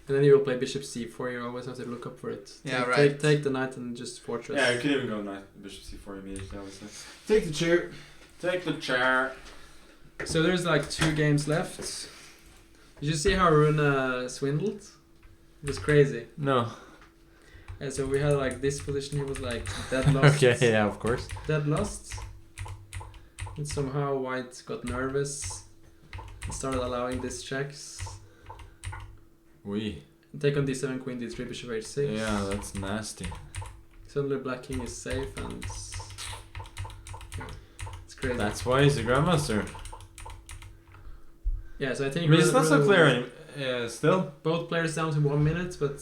And then you will play bishop c4, you always have to look up for it. Yeah, Take- right. Take the knight and just fortress. Yeah, you could even go knight, bishop c4 immediately, I would say. Take the chair. Take the chair. So there's like 2 games left. Did you see how Rune swindled? It was crazy. No. And so we had like this position, he was like dead lost. Okay, yeah, of course. Dead lost. And somehow white got nervous and started allowing these checks. We. Take on d7, queen d3, bishop h6. Yeah, that's nasty. Suddenly black king is safe and yeah, it's crazy. That's why he's a grandmaster. Yeah, so I I think mean, it's not so Rune- clear still. Both players down to 1 minute, but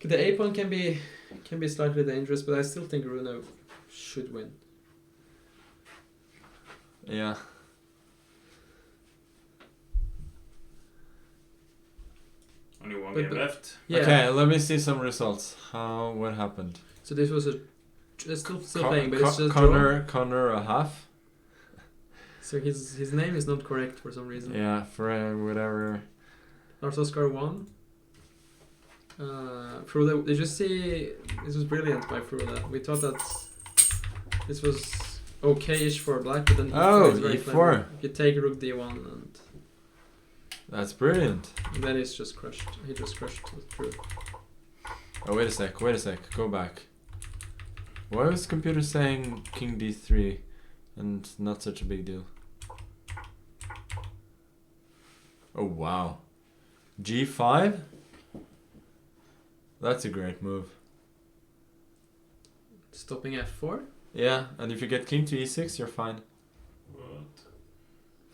the a pawn can be slightly dangerous, but I still think Rune should win. Yeah. Only one But- game but- left. Yeah. Okay, let me see some results. What happened? So this was it's still playing, but it's just Connor a half. So his name is not correct for some reason. Yeah, for whatever. Lars Oskar won. Frode, did you see? This was brilliant by Frode. We thought that this was okay-ish for black, but then Oh, is very e4. clever. You take rook d1, and That's brilliant. then it's just crushed. He just crushed through. Oh, wait a sec. Go back. Why was the computer saying king d3 and not such a big deal? Oh, wow. g5? That's a great move. Stopping f4. Yeah, and if you get king to e6, you're fine.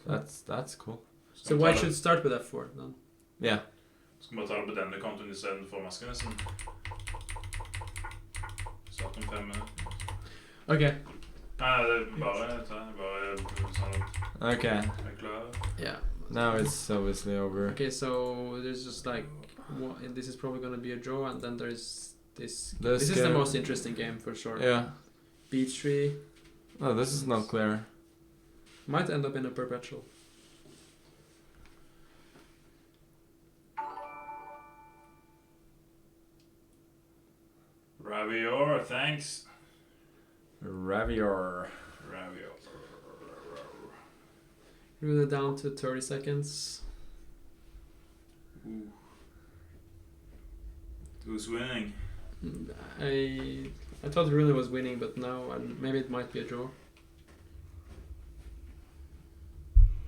What? That's cool. So white should start with f4 then. Yeah. Skal vi bare ta det på denne kontoen istedenfor maskenessen? Start om 5 minutter. Ok. Nei, det er bare sånn Okay. jeg er klar. Yeah. Now it's obviously over. Okay, so there's just like this is probably gonna be a draw, and then there's this. This This is the game- most interesting game for sure. Yeah. B3 No, this is not clear. might end up in a perpetual. Ravior, thanks. Ravior. Ravior. Rune down to 30 seconds. Ooh. Who's winning? I thought Rune was winning, but now maybe it might be a draw.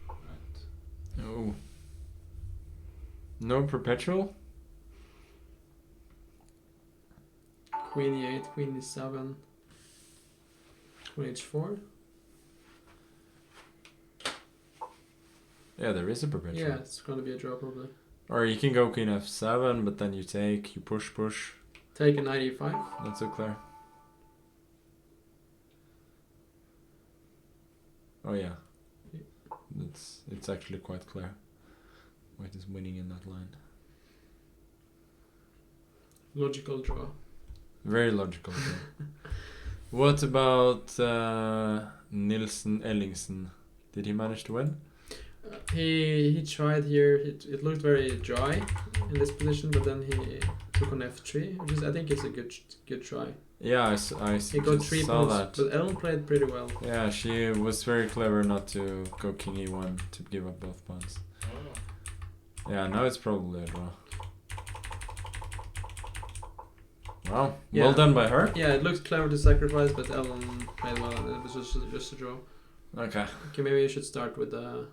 Right. Oh. No perpetual? Queen e8, Queen e7, Queen h4. Yeah, there is a perpetual. Yeah, it's gonna be a draw probably. Or you can go queen f7, but then you take, you push. Take a knight e5. Not so clear. Oh yeah. It's actually quite clear. White is winning in that line. Logical draw. Very logical. What about Nilsen Ellingsen? Did he manage to win? He tried here. It looked very dry in this position, but then he took on f3, which is I think is a good try. Yeah, I He got 3 saw points, that. but Ellen played pretty well. Yeah, she was very clever not to go king e1 to give up both pawns. Oh. Yeah, now it's probably a draw. Wow, Yeah. well done by her. Yeah, it looked clever to sacrifice, but Ellen played well, and it was just a draw. Okay. Okay, maybe you should start with the.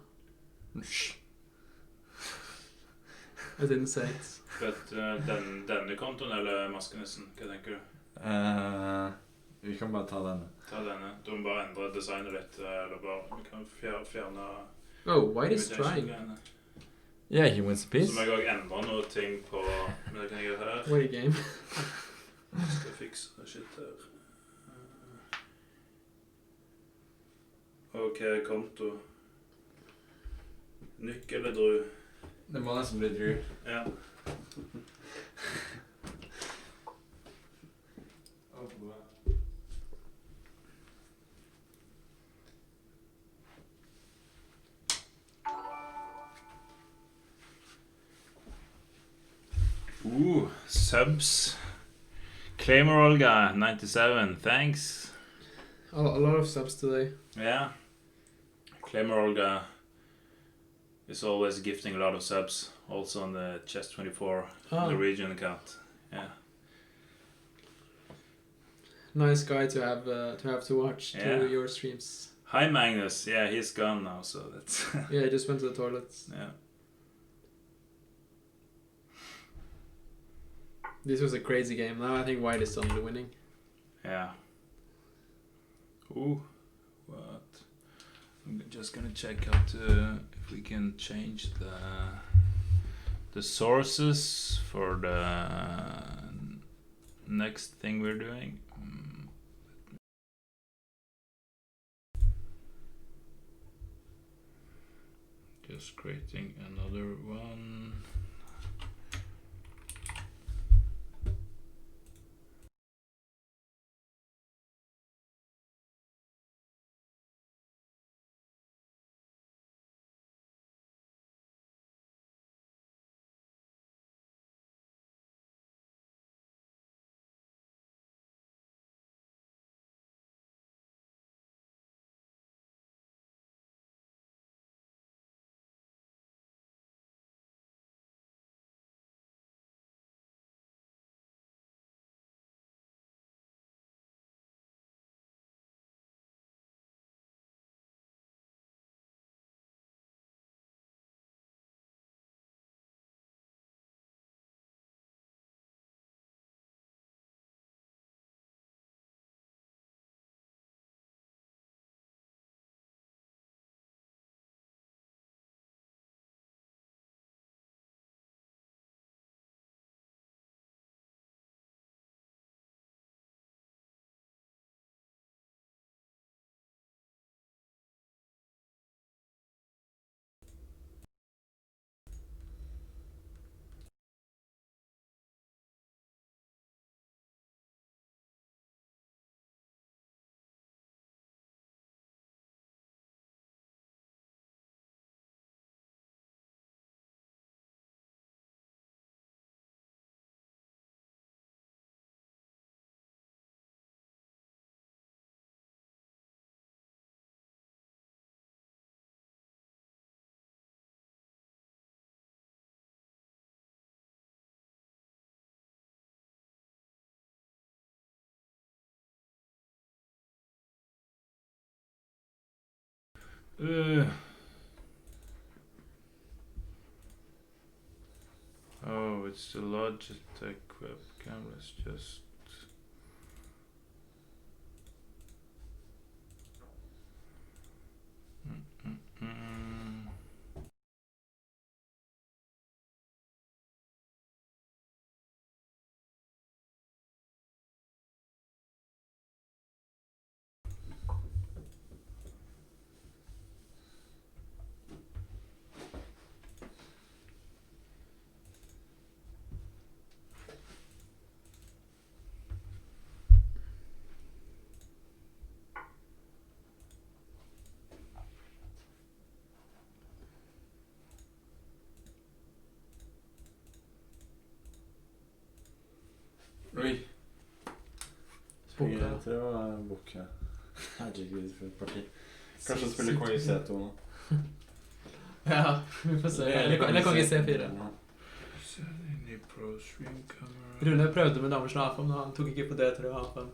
I didn't say it. But denne kontoen eller maskenessen, hva tenker du? Vi kan bare ta denne. Ta denne. Du må bare endre designet litt, eller bare vi kan fjerne Oh, White is invitation trying. greiene. Yeah, he wins a Så piece. må jeg også endre noe ting på, men det kan jeg gjøre her. What a game. Jeg skal fikse det shit her. Ok, konto. Nykk eller dru? Det må nesten bli drew. Ja. Subs. Claimer Olga, 97, thanks. A lot of subs today. Yeah. Claimer Olga is always gifting a lot of subs, also on the Chess24 Norwegian account. Yeah. Nice guy to have to watch Yeah. to your streams. Hi Magnus, yeah, he's gone now, so that's Yeah, he just went to the toilet. yeah. This was a crazy game. Now I think White is only winning. Yeah. Ooh, what? I'm just gonna check out if we can change the sources for the next thing we're doing. Just creating another one. Oh, it's the Logitech webcam. Let's just C3 var bok, ja. Herregud, for et parti. Kanskje spille konge C2 nå. Ja, vi får se. Eller konge C4. Rune prøvde med damers A5, men han tok ikke på D3 og A5.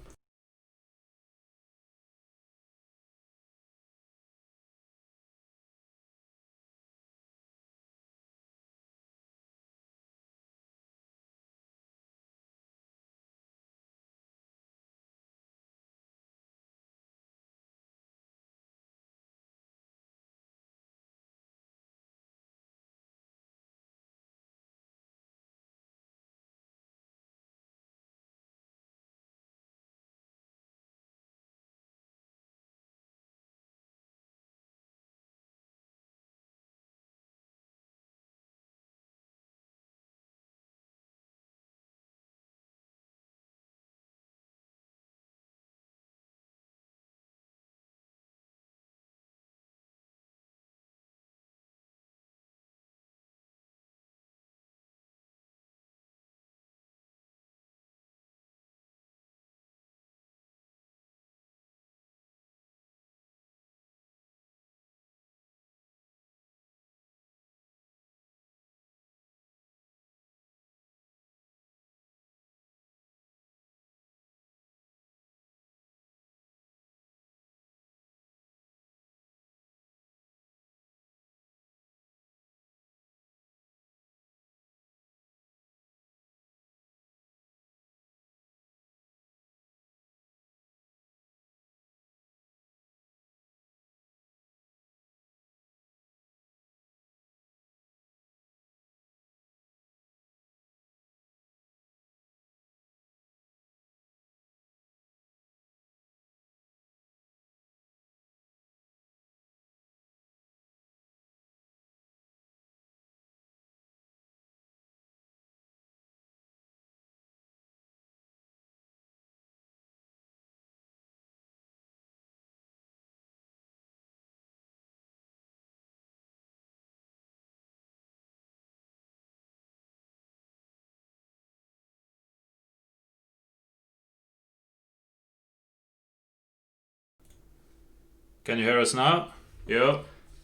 Can you hear us now? Yo.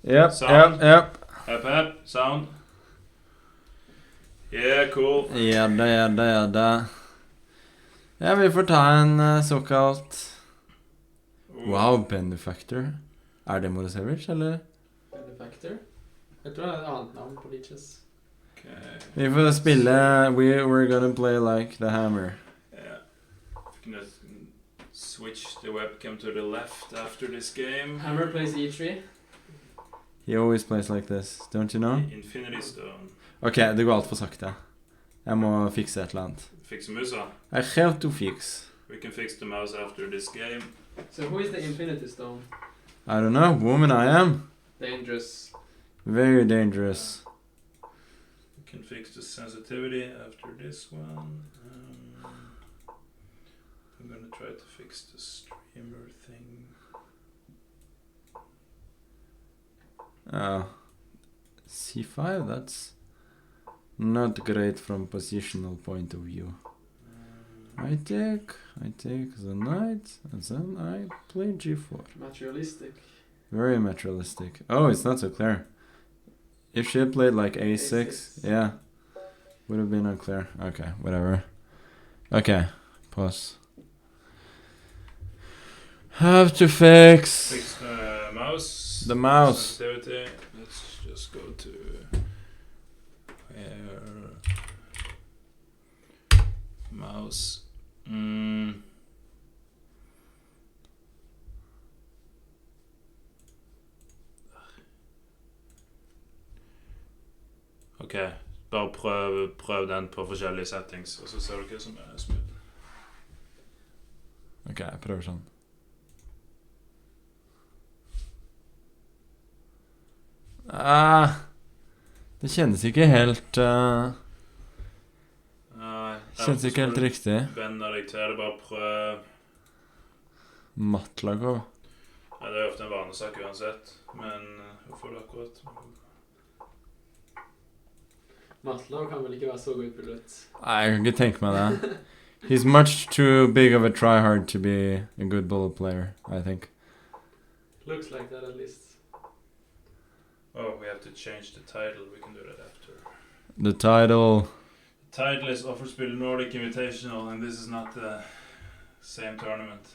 Yep, Sound? yep. Hep, sound. Yeah, cool. Jadda. Ja, vi får ta en såkalt Wow, Benefactor. Er det Morosevich, eller? Benefactor? Jeg tror det er et annet navn på leeches. Okay. Vi får spille We're gonna play like the hammer. Yeah. If you can just switch the webcam to the left after this game. Hammer plays E3. He always plays like this, don't you know? Infinity Stone. Ok, det går alt for sakte. Jeg må fikse et eller annet. Fix musa. I have to fix. We can fix the mouse after this game. So who is the Infinity Stone? I don't know, woman I am. Dangerous. Very dangerous. We can fix the sensitivity after this one. I'm gonna try to fix the streamer thing. C5, that's not great from positional point of view. I take the knight, and then I play g4. Materialistic. Very materialistic. Oh, it's not so clear. If she had played like a6, A6. yeah, would have been unclear. Okay, whatever. Okay, pause. Have to fix Fix the mouse. the mouse. Sensitivity. Let's just go to where mouse. Ok, bare prøv den på forskjellige settings, og så ser du hva som er smooth. Ok, jeg prøver sånn. Det kjennes ikke helt kjennes ikke helt riktig. Venner deg til det, bare prøv. Matlagov. Ja, det er ofte en vanesak uansett, men hvorfor det akkurat? Matlav kan vel ikke være så god piloט. Nei, jeg kan ikke tenke meg det. He's much too big of a tryhard to be a good bullet player, I think. Looks like that at least. Oh, we have to change the title. We can do that after. The title... The title is Offerspill Nordic Invitational, and this is not the same tournament.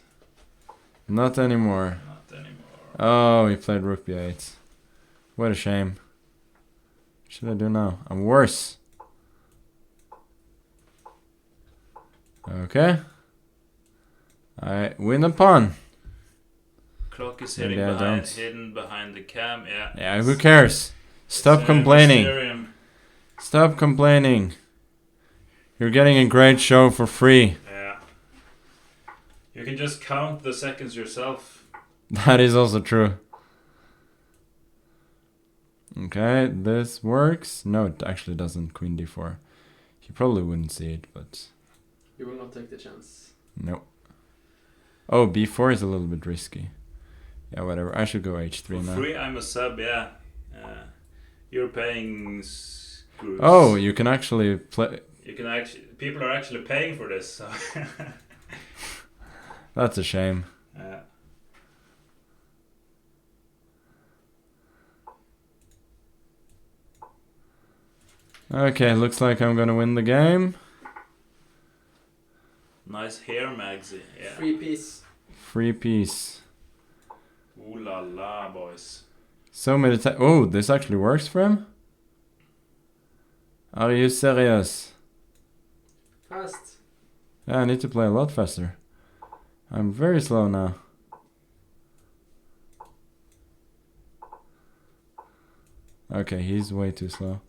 Not anymore. Not anymore. Oh, he played Rook B8. What a shame. What should I do now? I'm worse. Okay. I win a pawn. Clock is Maybe hidden behind the cam. Yeah. Yeah, who cares? Stop It's, complaining. Mysterium. Stop complaining. You're getting a great show for free. Yeah. You can just count the seconds yourself. That is also true. Okay, this works. No, it actually doesn't. Queen d4. You probably wouldn't see it, but... You will not take the chance. No. Oh, b4 is a little bit risky. Yeah, whatever. I should go h3 For now. free, I'm a sub, yeah. You're paying screws. Oh, you can actually play... You can actually... People are actually paying for this, so... That's a shame. Okay, looks like I'm gonna win the game. Nice hair, Magsy. Yeah. Free piece. Free piece. Ooh la la, boys. So many times. Oh, this actually works for him? Are you serious? Fast. Yeah, I need to play a lot faster. I'm very slow now. Okay, he's way too slow.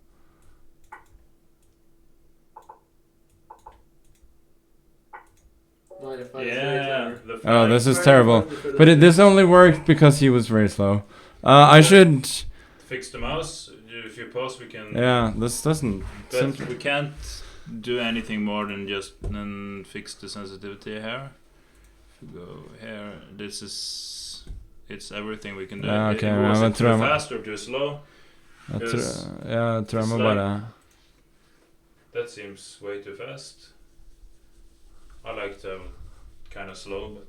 Yeah. Oh, this is terrible. But this only worked because he was very slow. I should... Fix the mouse. If you pause, we can... Yeah, this doesn't... But we can't do anything more than just fix the sensitivity here. If you go here, this is... It's everything we can do. Ja, okej, it men wasn't too jag fast or too slow. Jag tror jag bara... That seems way too fast. I like to have kind of slow, but...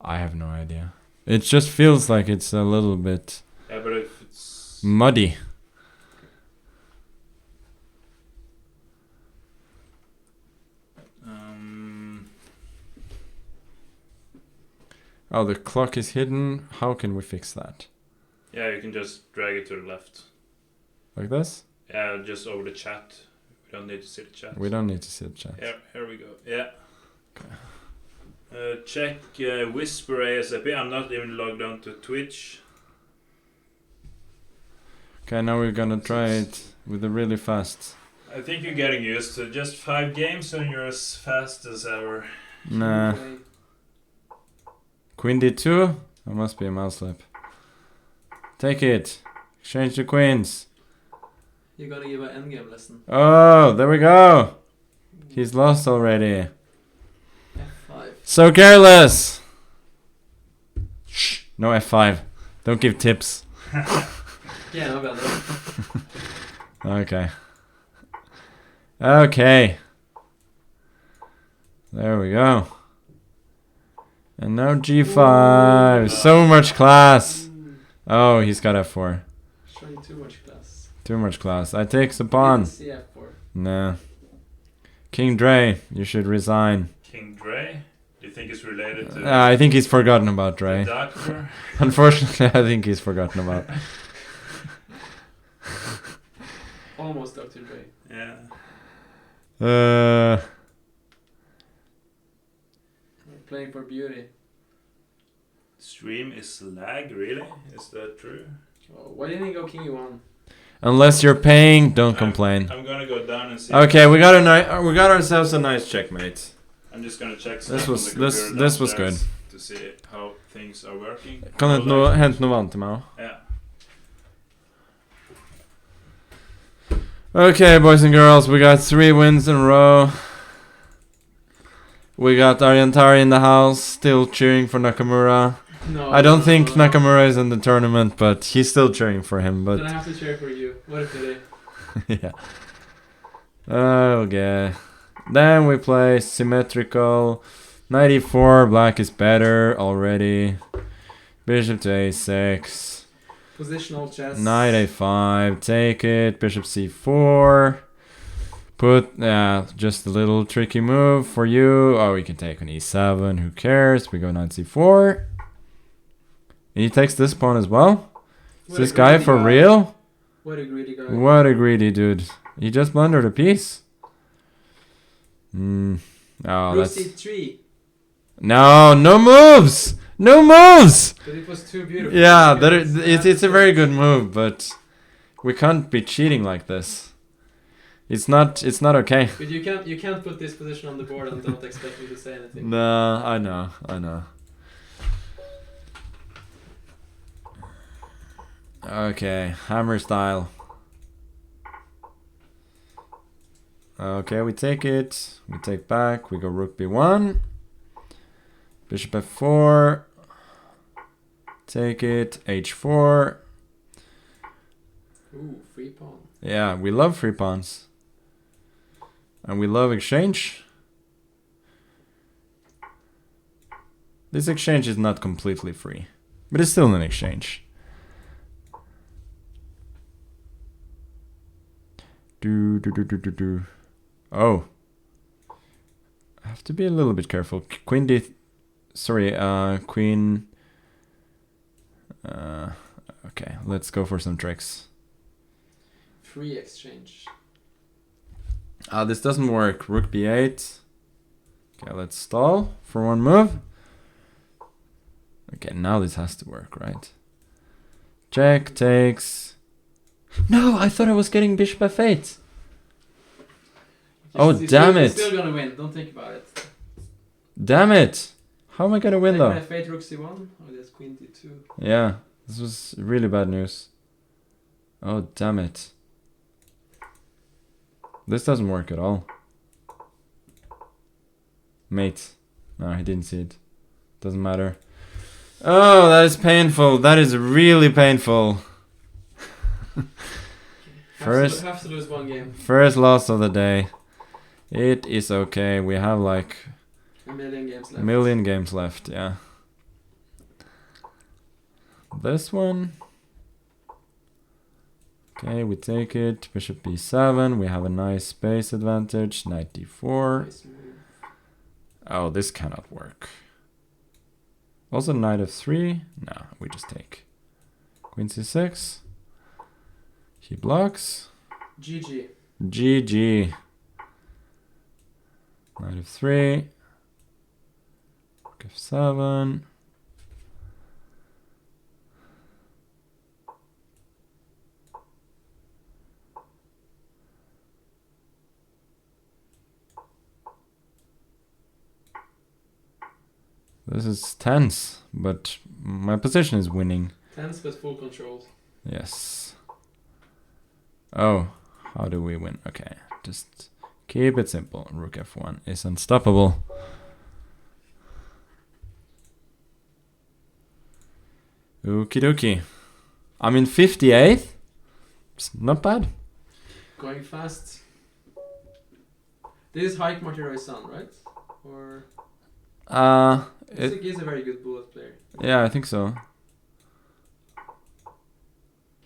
I have no idea. It just feels like it's a little bit... Yeah, but if it's... muddy. Oh, the clock is hidden. How can we fix that? Yeah, you can just drag it to the left. Like this? Yeah, just over the chat. We don't need to see the chat. We don't need to see the chat. Here we go. Yeah. Check Whisper ASAP. I'm not even logged on to Twitch. Okay, now we're gonna try it with the really fast. I think you're getting used to just 5 games and you're as fast as ever. Nah. Queen d2? That must be a mouse slip. Take it. Exchange the queens. You're gonna give an endgame lesson. Oh, there we go. He's lost already. F5. So careless. Shh. No F5. Don't give tips. Yeah, no bad. Okay. Okay. There we go. And now G5. Ooh. So much class. Oh, he's got F4. Showing too much class. Too much class. I take the pawn. F4. Nah. King Dre, you should resign. King Dre? Do you think it's related to... I think he's forgotten about Dre. The doctor? Unfortunately, I think he's forgotten about. Almost Dr. Dre. Yeah. Playing for beauty. Stream is lag, really? Is that true? Oh, why didn't he go King E1? Unless you're paying, don't complain. I'm gonna go down and see. Okay, we got ourselves a nice checkmate. I'm just gonna check. This was good. To see how things are working. Kan hente noe vann til meg også? Yeah. Okay, boys and girls, we got 3 wins in a row. We got Aryan Tari in the house, still cheering for Nakamura. No, I don't think Nakamura is in the tournament, but he's still cheering for him. But then I have to cheer for you. What a pity. Yeah. Okay. Then we play symmetrical. Knight e4, black is better already. Bishop to a6. Positional chess. Knight a5, take it. Bishop c4. Put, just a little tricky move for you. Oh, we can take on e7, who cares? We go knight c4. And he takes this pawn as well. Is this guy for real? What a greedy guy. What a greedy dude. He just blundered a piece. Oh, Rook that's... c3. No moves! No moves! But it was too beautiful. Yeah, it's a very good move, but we can't be cheating like this. It's not okay. But you can't put this position on the board and don't expect me to say anything. No, I know. Okay, hammer style. Okay, we take it. We take back. We go rook b1. Bishop f4. Take it. h4. Ooh, free pawn. Yeah, we love free pawns. And we love exchange. This exchange is not completely free, but it's still an exchange. Oh. I have to be a little bit careful. Queen d... Sorry, queen... okay, let's go for some tricks. Free exchange. This doesn't work. Rook b8. Okay, let's stall for one move. Okay, now this has to work, right? Check, takes... No, I thought I was getting bishop f8. Oh, damn it. You're still gonna win, don't think about it. Damn it. How am I gonna win though? f8, rook c1. Oh, there's queen d2. Yeah, this was really bad news. Oh, damn it. This doesn't work at all. Mate. No, he didn't see it. Doesn't matter. Oh, that is painful. That is really painful. Have to lose one game. First loss of the day. It is okay. We have like a million games left. Million games left, yeah. This one. Okay, we take it. Bishop b7. We have a nice space advantage. Knight d4. Nice move. Oh, this cannot work. Also knight f3. No, we just take. Queen c6. He blocks. GG. GG. Knight f3. Rook f7. This is tense, but my position is winning. Tense but full control. Yes. Oh, how do we win? Okay, just keep it simple. Rook f1 is unstoppable. Okie dokie. I'm in 58th. It's not bad. Going fast. This is Haik Martiroy's son, right? Or he's a very good bullet player. Yeah, I think so.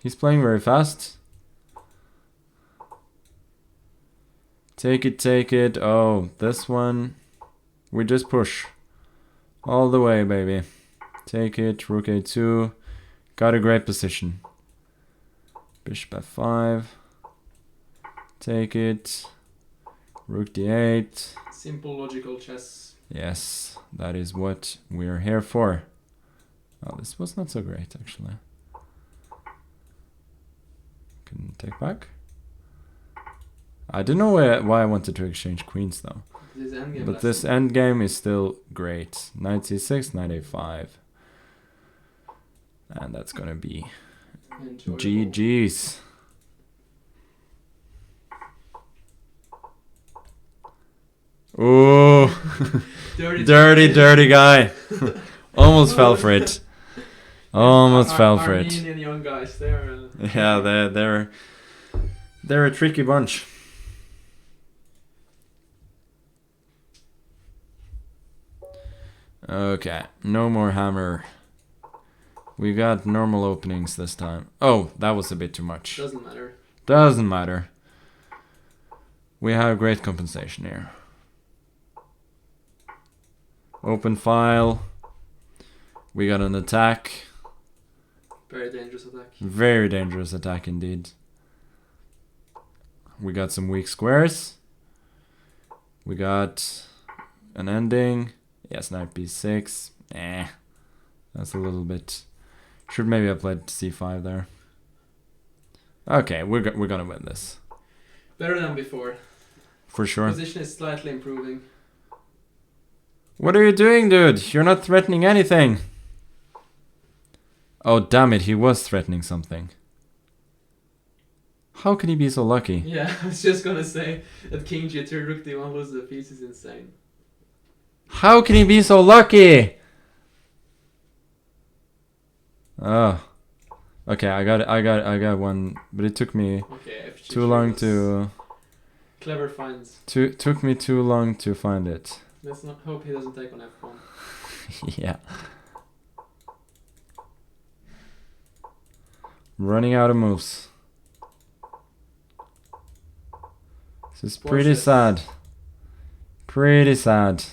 He's playing very fast. Take it, take it. Oh, this one. We just push. All the way, baby. Take it, rook a2. Got a great position. Bishop f5. Take it. Rook d8. Simple logical chess. Yes, that is what we're here for. Oh, this was not so great, actually. Can take back. I don't know why I wanted to exchange queens, though. But this endgame is still great. Knight c6, knight a5. And that's gonna be GG's. Ooh, dirty guy. Almost fell for it. Almost fell for it. Aryan young guys, they're yeah, they're a tricky bunch. Okay, no more hammer. We got normal openings this time. Oh, that was a bit too much. Doesn't matter. Doesn't matter. We have great compensation here. Open file. We got an attack. Very dangerous attack. Very dangerous attack indeed. We got some weak squares. We got an ending. Yes, knight b6. That's a little bit... Should maybe have played c5 there. Okay, we're gonna win this. Better than before. For sure. Position is slightly improving. What are you doing, dude? You're not threatening anything. Oh, damn it, he was threatening something. How can he be so lucky? Yeah, I was just gonna say that King G2 Rook D1 loses the piece is insane. How can he be so lucky? Oh. Okay, I got one, but it took me too long to... Clever finds. Took me too long to find it. Let's not hope he doesn't take on F1. Yeah. Running out of moves. This is pretty sad. Pretty sad.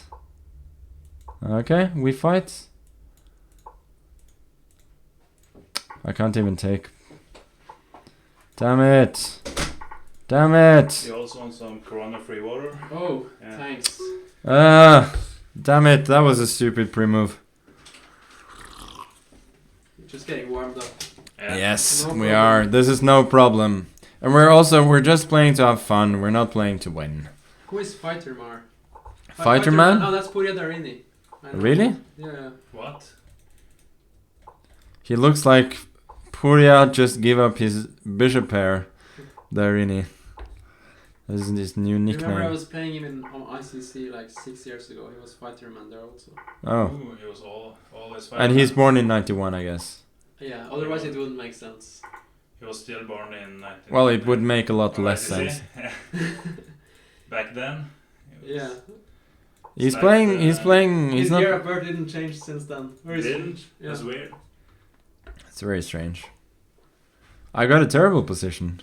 Okay, we fight. I can't even take. Damn it. Damn it. You also want some Corona free water? Oh, Yeah. thanks. Damn it. That was a stupid pre-move. Just getting warmed up. Yeah. Yes, No we problem. are. This is no problem. And we're just playing to have fun. We're not playing to win. Who is Fighter Mar? Fighter Man? Oh, that's Purya Darini. I know. Really? Yeah. What? He looks like Purya just gave up his bishop pair. Darini. This is his new Remember I nickname. was playing him on ICC like 6 years ago. He was Fighter Man there also. Oh. Ooh, he was always And he's born in 91, I guess. Yeah, otherwise it wouldn't make sense. He was still born in 19... Well, it would make a lot Oh, less I see. sense. Back then? it was- Yeah. He's like, playing, he's His not... year of birth didn't change since then. Where is Didn't? Yeah. That's weird. It's very strange. I got a terrible position.